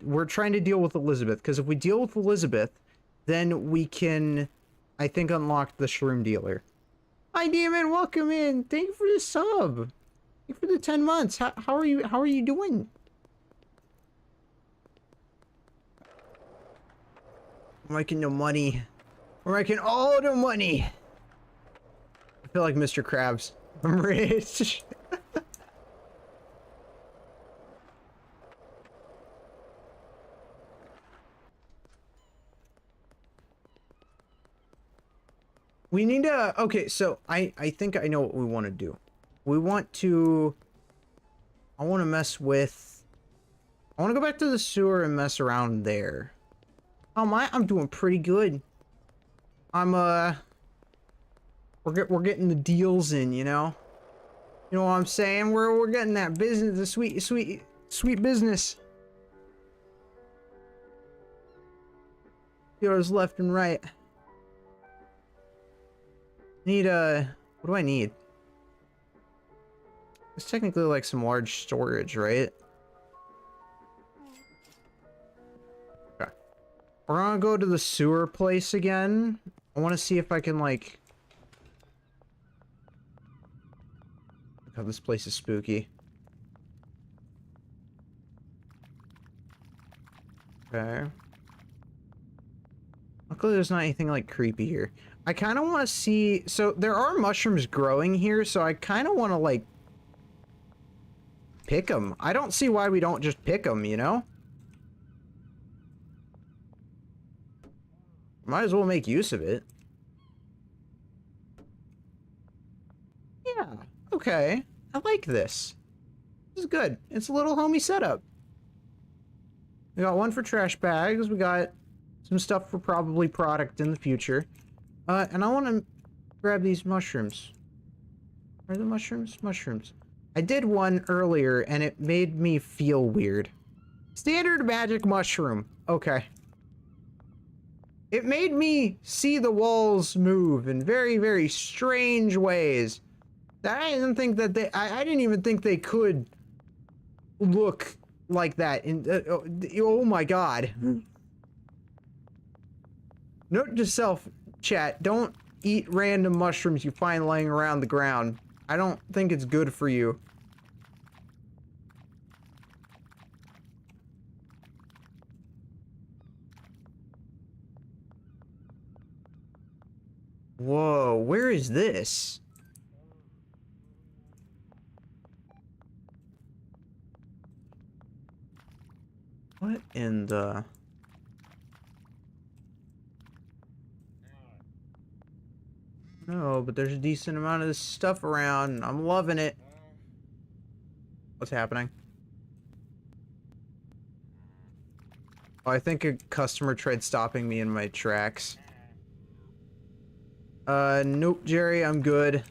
S1: we're trying to deal with Elizabeth, because if we deal with Elizabeth, then we can, I think, unlock the shroom dealer. Hi Demon, welcome in. Thank you for the sub. Thank you for the 10 months. How are you doing? We're making no money. We're making all the money. I feel like Mr. Krabs. I'm rich. We need to... Okay, so I think I know what we want to do. We want to... I want to mess with... I want to go back to the sewer and mess around there. Oh my, I'm doing pretty good. I'm, We're getting the deals in, you know? You know what I'm saying? We're getting that business, the sweet business. Yours left and right. Need what do I need? It's technically like some large storage, right? Okay. We're gonna go to the sewer place again. I want to see if I can like... Look how this place is spooky. Okay. Luckily there's not anything like creepy here. I kind of want to see... So there are mushrooms growing here, so I kind of want to like... pick them. I don't see why we don't just pick them, you know? Might as well make use of it. Yeah, okay. I like this. This is good. It's a little homey setup. We got one for trash bags. We got some stuff for probably product in the future. And I want to grab these mushrooms. Are the mushrooms? Mushrooms. I did one earlier and it made me feel weird. Standard magic mushroom. Okay. It made me see the walls move in very, very strange ways. I didn't think that I didn't even think they could look like that. Oh my god. Note to self, chat, don't eat random mushrooms you find laying around the ground. I don't think it's good for you. Whoa, where is this? What in the... No, but there's a decent amount of this stuff around. I'm loving it. What's happening? Oh, I think a customer tried stopping me in my tracks. Nope, Jerry, I'm good.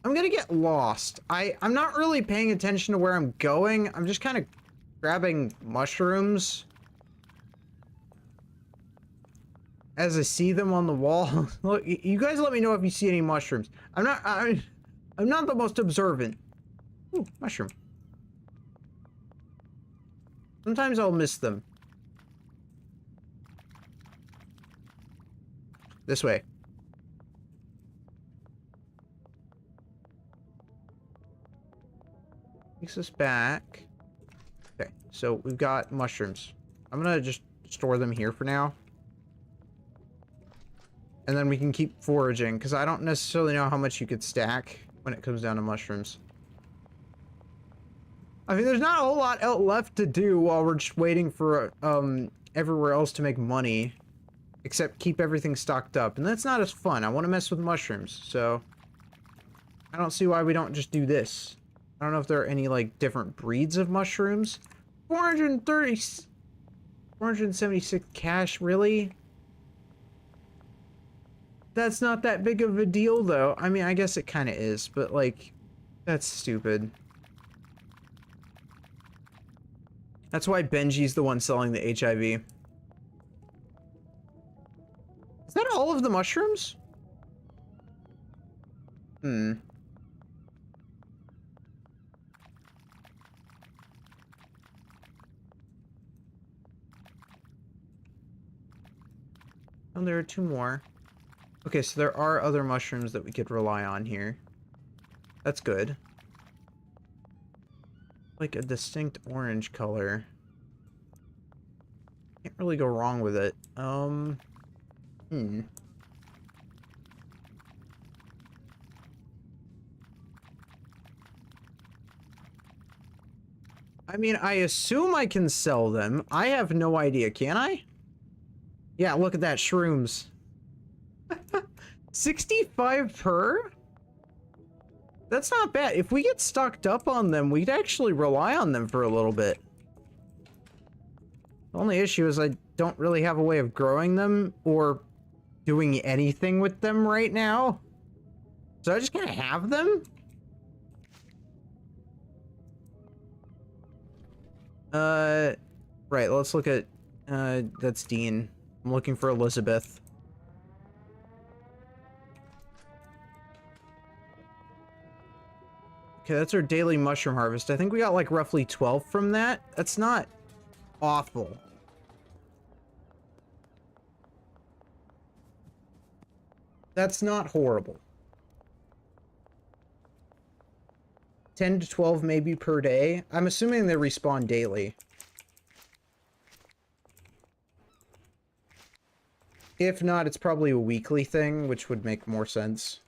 S1: I'm gonna get lost. I'm not really paying attention to where I'm going. I'm just kind of grabbing mushrooms as I see them on the wall. Look, you guys let me know if you see any mushrooms. I'm not the most observant. Ooh, mushroom. Sometimes I'll miss them. This way. Takes us back. Okay, so we've got mushrooms. I'm gonna just store them here for now. And then we can keep foraging, because I don't necessarily know how much you could stack when it comes down to mushrooms. I mean, there's not a whole lot else left to do while we're just waiting for everywhere else to make money. Except keep everything stocked up. And that's not as fun. I want to mess with mushrooms, so... I don't see why we don't just do this. I don't know if there are any, like, different breeds of mushrooms. 476 cash, really? That's not that big of a deal, though. I mean, I guess it kind of is, but, like, that's stupid. That's why Benji's the one selling the HIV. Is that all of the mushrooms? Hmm. Oh, there are two more. Okay, so there are other mushrooms that we could rely on here. That's good. Like a distinct orange color. Can't really go wrong with it. I mean, I assume I can sell them. I have no idea. Can I? Yeah, look at that. Shrooms. 65 per? That's not bad. If we get stocked up on them, we'd actually rely on them for a little bit. The only issue is I don't really have a way of growing them or doing anything with them right now. So I just kind of have them? Right, let's look at, that's Dean. I'm looking for Elizabeth. Okay, that's our daily mushroom harvest. I think we got like roughly 12 from that. That's not awful. That's not horrible. 10 to 12 maybe per day. I'm assuming they respawn daily. If not, it's probably a weekly thing, which would make more sense.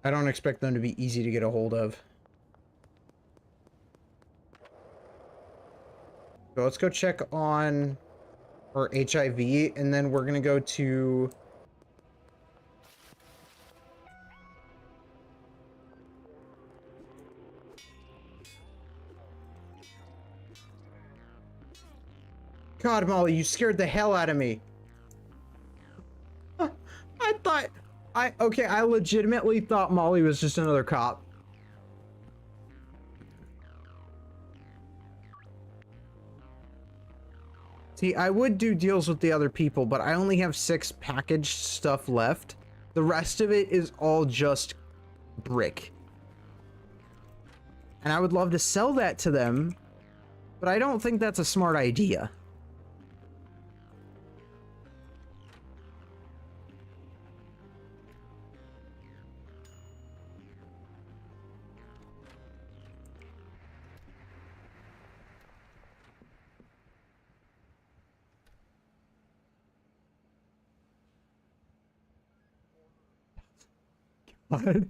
S1: I don't expect them to be easy to get a hold of. So let's go check on our HIV, and then we're gonna go to... God, Molly, you scared the hell out of me. I thought... Okay, I legitimately thought Molly was just another cop. See, I would do deals with the other people, but I only have 6 packaged stuff left. The rest of it is all just brick. And I would love to sell that to them, but I don't think that's a smart idea. God.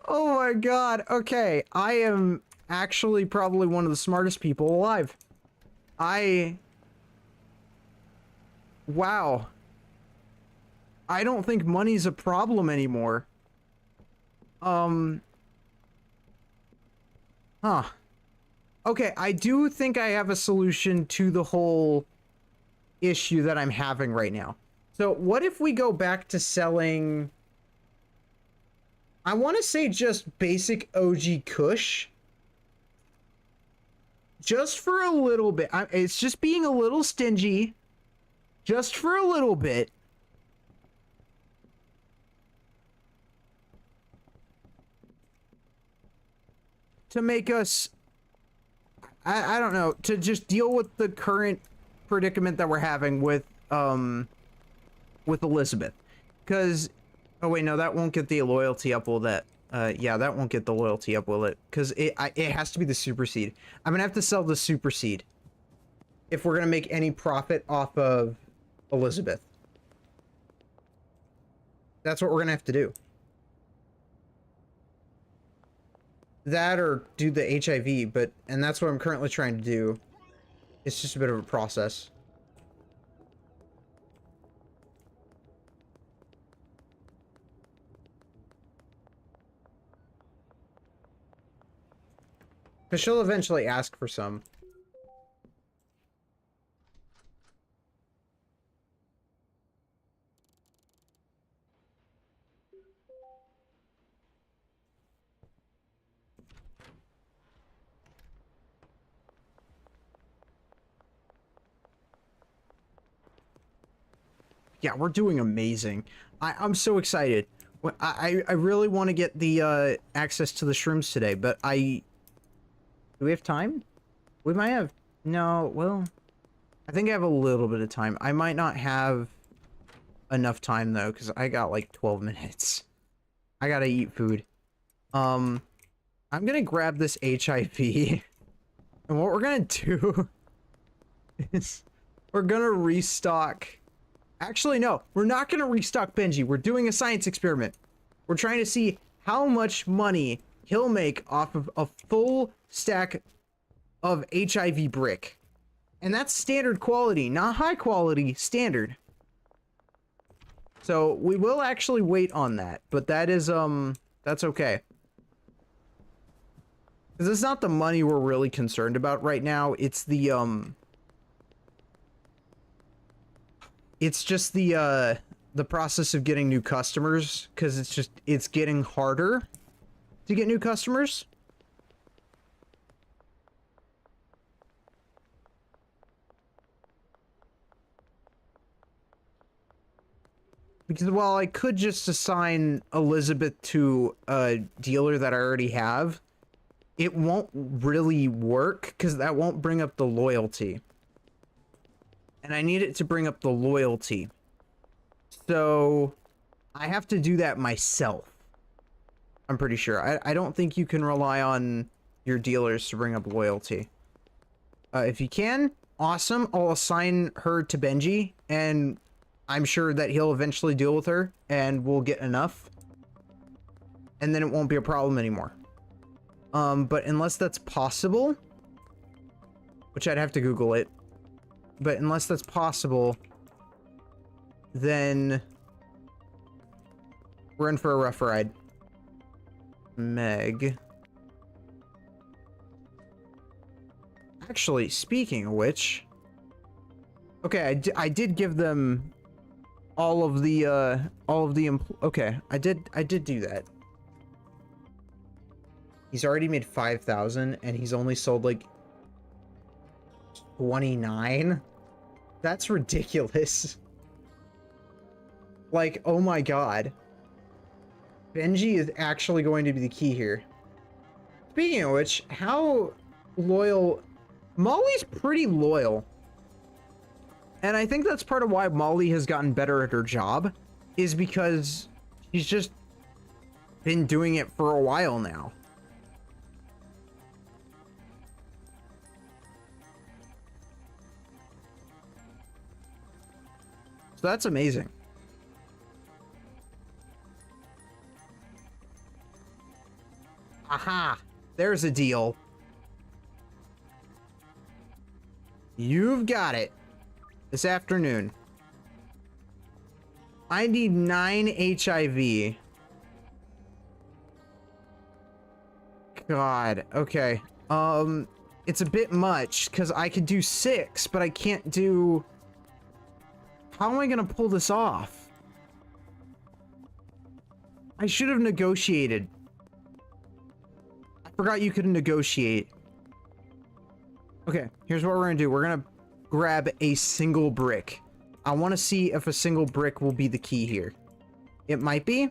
S1: Oh my god. Okay, I am actually probably one of the smartest people alive. Wow. I don't think money's a problem anymore. Huh. Okay, I do think I have a solution to the whole issue that I'm having right now. So what if we go back to selling... I want to say just basic OG Kush. Just for a little bit. It's just being a little stingy. Just for a little bit. To make us... I don't know. To just deal with the current predicament that we're having with Elizabeth. Because... Oh wait, no, that won't get the loyalty up, will that? Yeah, that won't get the loyalty up, will it? Because it has to be the super seed. I'm gonna have to sell the super seed if we're gonna make any profit off of Elizabeth. That's what we're gonna have to do. That or do the HIV, and that's what I'm currently trying to do. It's just a bit of a process. Because she'll eventually ask for some. Yeah, we're doing amazing. I'm so excited. I really want to get the access to the shrooms today, but do we have time? We might have... No, well... I think I have a little bit of time. I might not have enough time, though, because I got, like, 12 minutes. I gotta eat food. I'm gonna grab this HIV. And what we're gonna do... is... we're gonna restock... Actually, no. We're not gonna restock Benji. We're doing a science experiment. We're trying to see how much money he'll make off of a full stack of HIV brick. And that's standard quality, not high quality, standard. So we will actually wait on that, but that is, that's okay. Because it's not the money we're really concerned about right now, it's the, it's just the the process of getting new customers, because it's getting harder to get new customers. Because while I could just assign Elizabeth to a dealer that I already have, it won't really work because that won't bring up the loyalty. And I need it to bring up the loyalty. So I have to do that myself. I'm pretty sure. I don't think you can rely on your dealers to bring up loyalty. If you can, awesome. I'll assign her to Benji, and I'm sure that he'll eventually deal with her, and we'll get enough. And then it won't be a problem anymore. But unless that's possible, which I'd have to Google it, but unless that's possible, then we're in for a rough ride. Meg. Actually, speaking of which, okay, I did give them all of the okay, I did do that. He's already made 5,000 and he's only sold like 29. That's ridiculous. Like, oh my god. Benji is actually going to be the key here. Speaking of which, how loyal... Molly's pretty loyal. And I think that's part of why Molly has gotten better at her job, is because she's just been doing it for a while now. So that's amazing. Aha! There's a deal. You've got it. This afternoon. I need 9 HIV. God, okay. It's a bit much, because I could do 6, but I can't do... How am I gonna pull this off? I should have negotiated. I forgot you could negotiate. Okay, here's what we're gonna do. We're gonna grab a single brick. I want to see if a single brick will be the key here. It might be.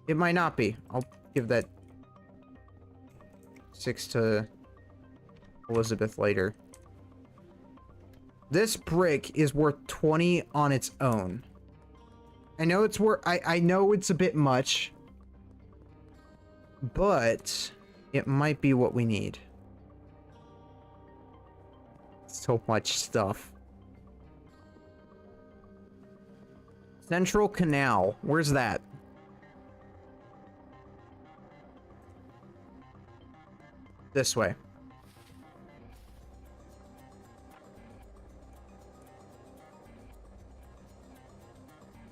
S1: It might not be. I'll give that 6 to Elizabeth later. This brick is worth 20 on its own. I know it's worth... I know it's a bit much. But it might be what we need. So much stuff. Central Canal. Where's that? This way.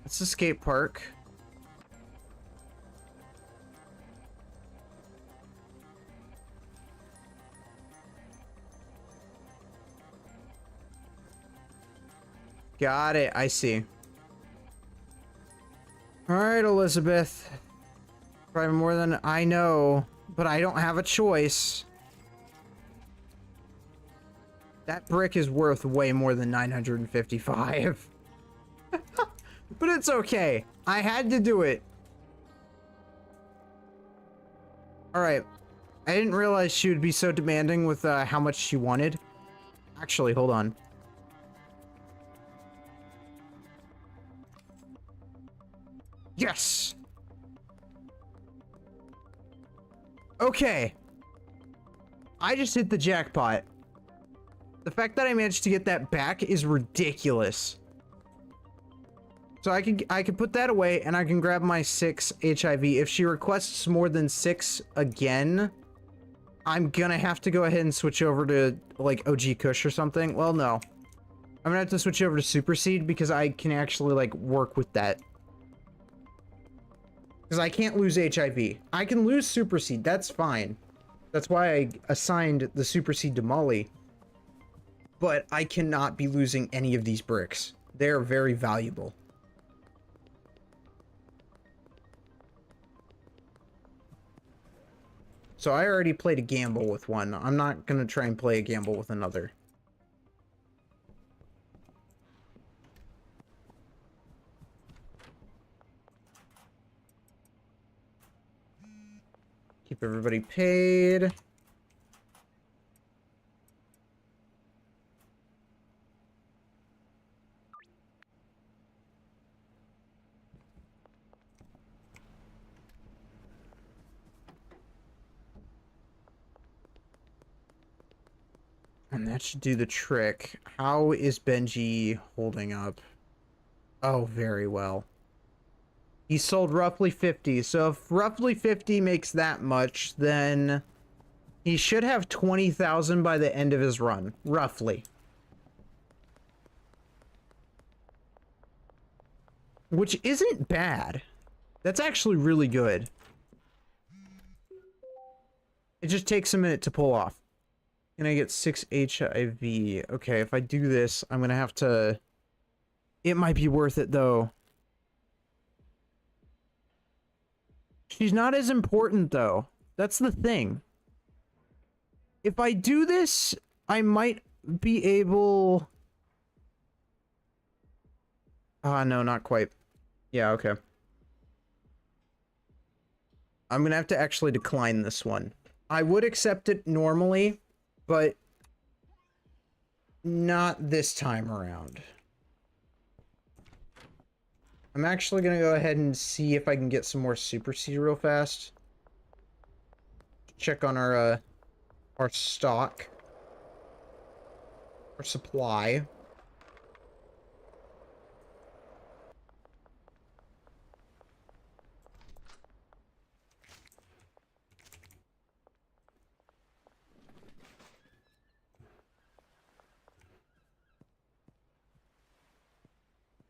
S1: It's a skate park. Got it. I see. All right, Elizabeth. Probably more than I know, but I don't have a choice. That brick is worth way more than 955. But it's okay. I had to do it. All right. I didn't realize she would be so demanding with how much she wanted. Actually, hold on. Yes! Okay. I just hit the jackpot. The fact that I managed to get that back is ridiculous. So I could put that away and I can grab my 6 HIV. If she requests more than 6 again, I'm gonna have to go ahead and switch over to like OG Kush or something. Well, no. I'm gonna have to switch over to Super Seed because I can actually like work with that. Because I can't lose HIV. I can lose Super Seed, that's fine. That's why I assigned the Super Seed to Molly. But I cannot be losing any of these bricks. They're very valuable. So I already played a gamble with one. I'm not gonna try and play a gamble with another. Keep everybody paid. And that should do the trick. How is Benji holding up? Oh, very well. He sold roughly 50. So if roughly 50 makes that much, then he should have 20,000 by the end of his run. Roughly. Which isn't bad. That's actually really good. It just takes a minute to pull off. Can I get 6 HIV? Okay, if I do this, I'm gonna have to... It might be worth it, though. She's not as important, though. That's the thing. If I do this, I might be able... Ah, no, not quite. Yeah, okay. I'm gonna have to actually decline this one. I would accept it normally, but not this time around. I'm actually gonna go ahead and see if I can get some more super seed real fast. Check on our stock. Our supply.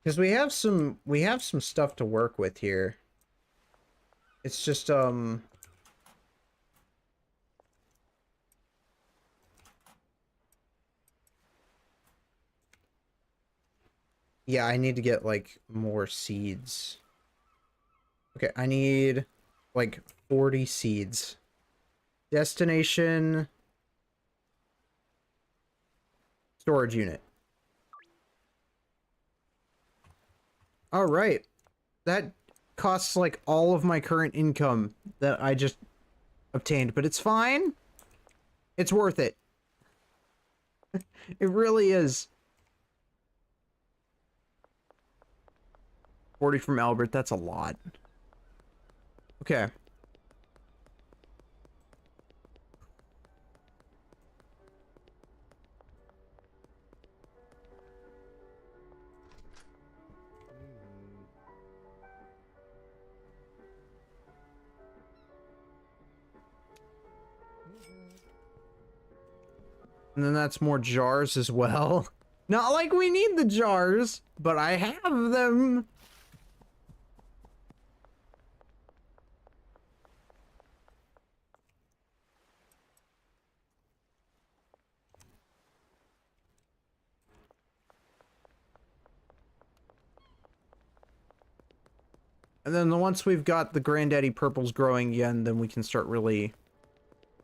S1: Because we have some stuff to work with here. It's just yeah, I need to get like more seeds. Okay, I need like 40 seeds. Destination storage unit. All right. That costs like all of my current income that I just obtained, but it's fine. It's worth it. It really is. 40 from Albert, that's a lot. Okay. And then that's more jars as well. Not like we need the jars, but I have them. And then once we've got the Granddaddy Purples growing again, then we can start really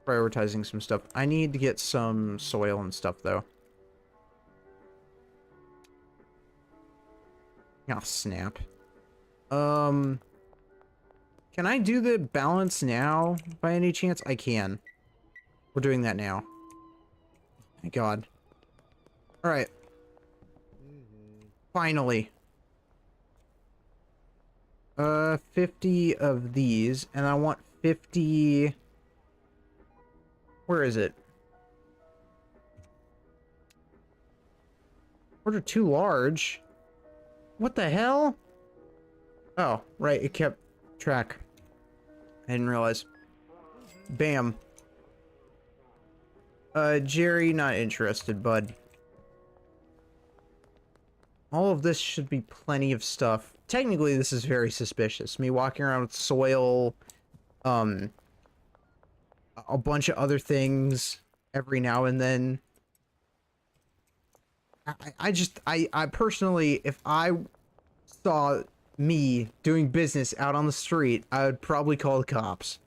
S1: prioritizing some stuff. I need to get some soil and stuff, though. Oh, snap. Can I do the balance now, by any chance? I can. We're doing that now. Thank God. Alright. Finally. 50 of these, and I want 50... Where is it? Order too large. What the hell? Oh, right, it kept track. I didn't realize. Bam. Jerry, not interested, bud. All of this should be plenty of stuff. Technically, this is very suspicious. Me walking around with soil, a bunch of other things every now and then. I personally, if I saw me doing business out on the street, I would probably call the cops.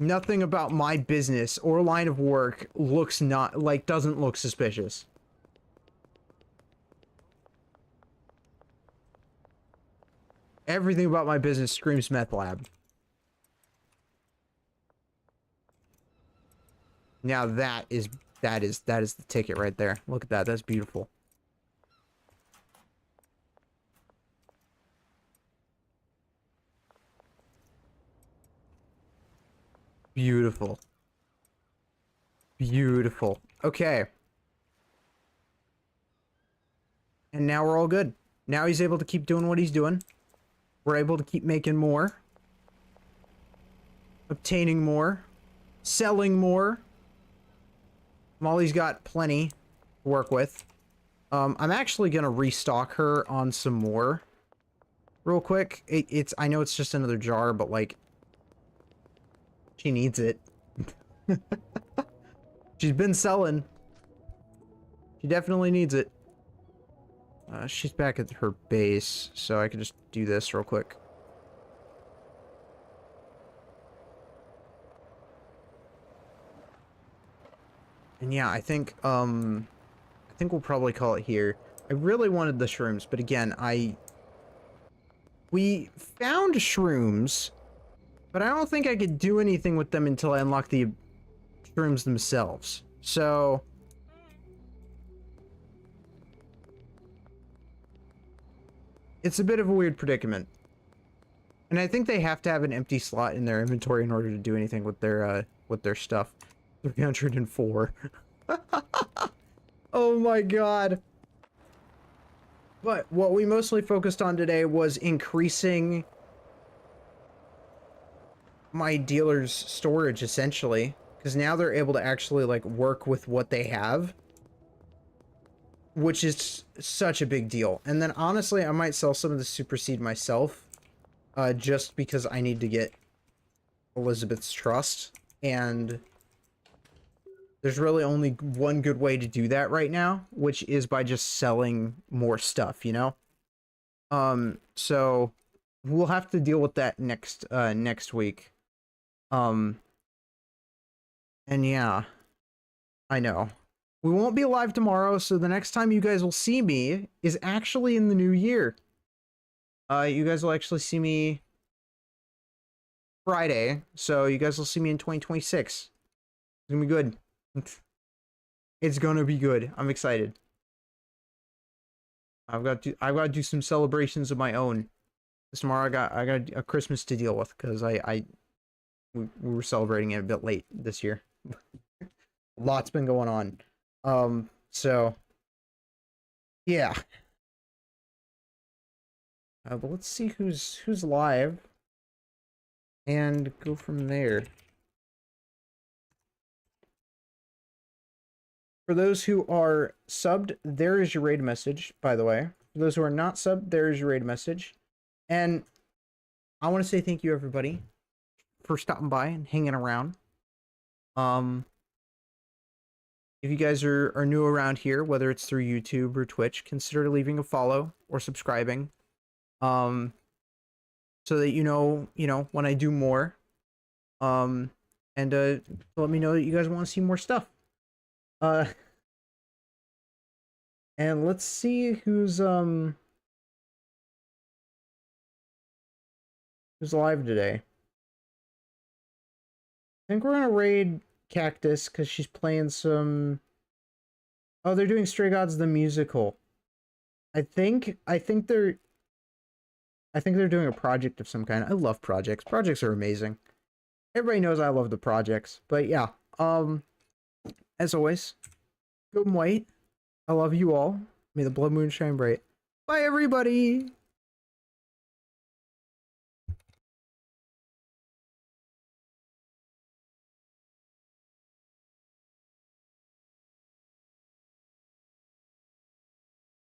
S1: Nothing about my business or line of work looks not like doesn't look suspicious. Everything about my business screams meth lab. Now that is the ticket right there. Look at that. That's beautiful. Beautiful. Beautiful. Okay. And now we're all good. Now he's able to keep doing what he's doing. We're able to keep making more. Obtaining more. Selling more. Molly's got plenty to work with. I'm actually gonna restock her on some more. Real quick. I know it's just another jar, but like... she needs it. She's been selling. She definitely needs it. She's back at her base, so I can just do this real quick. And yeah, I think we'll probably call it here. I really wanted the shrooms, but again, we found shrooms, but I don't think I could do anything with them until I unlock the shrooms themselves. So it's a bit of a weird predicament. And I think they have to have an empty slot in their inventory in order to do anything with their stuff. 304. Oh my god. But what we mostly focused on today was increasing my dealer's storage, essentially. Because now they're able to actually, like, work with what they have. Which is such a big deal. And then, honestly, I might sell some of the super seed myself. Just because I need to get Elizabeth's trust. And there's really only one good way to do that right now, which is by just selling more stuff, you know? So we'll have to deal with that next week. And yeah, I know. We won't be live tomorrow, so the next time you guys will see me is actually in the new year. You guys will actually see me Friday, so you guys will see me in 2026. It's gonna be good. It's gonna be good. I'm excited. I've got to do some celebrations of my own. This tomorrow I got a Christmas to deal with because we were celebrating it a bit late this year. Lots been going on. So yeah. But let's see who's live and go from there. For those who are subbed, there is your raid message, by the way. For those who are not subbed, there is your raid message. And I want to say thank you, everybody, for stopping by and hanging around. If you guys are new around here, whether it's through YouTube or Twitch, consider leaving a follow or subscribing. So that you know when I do more. And let me know that you guys want to see more stuff. And let's see who's live today. I think we're gonna raid Cactus because she's playing some. Oh, they're doing Stray Gods the musical. I think they're doing a project of some kind. I love projects. Projects are amazing. Everybody knows I love the projects. But yeah, as always, good and white. I love you all. May the blood moon shine bright. Bye, everybody.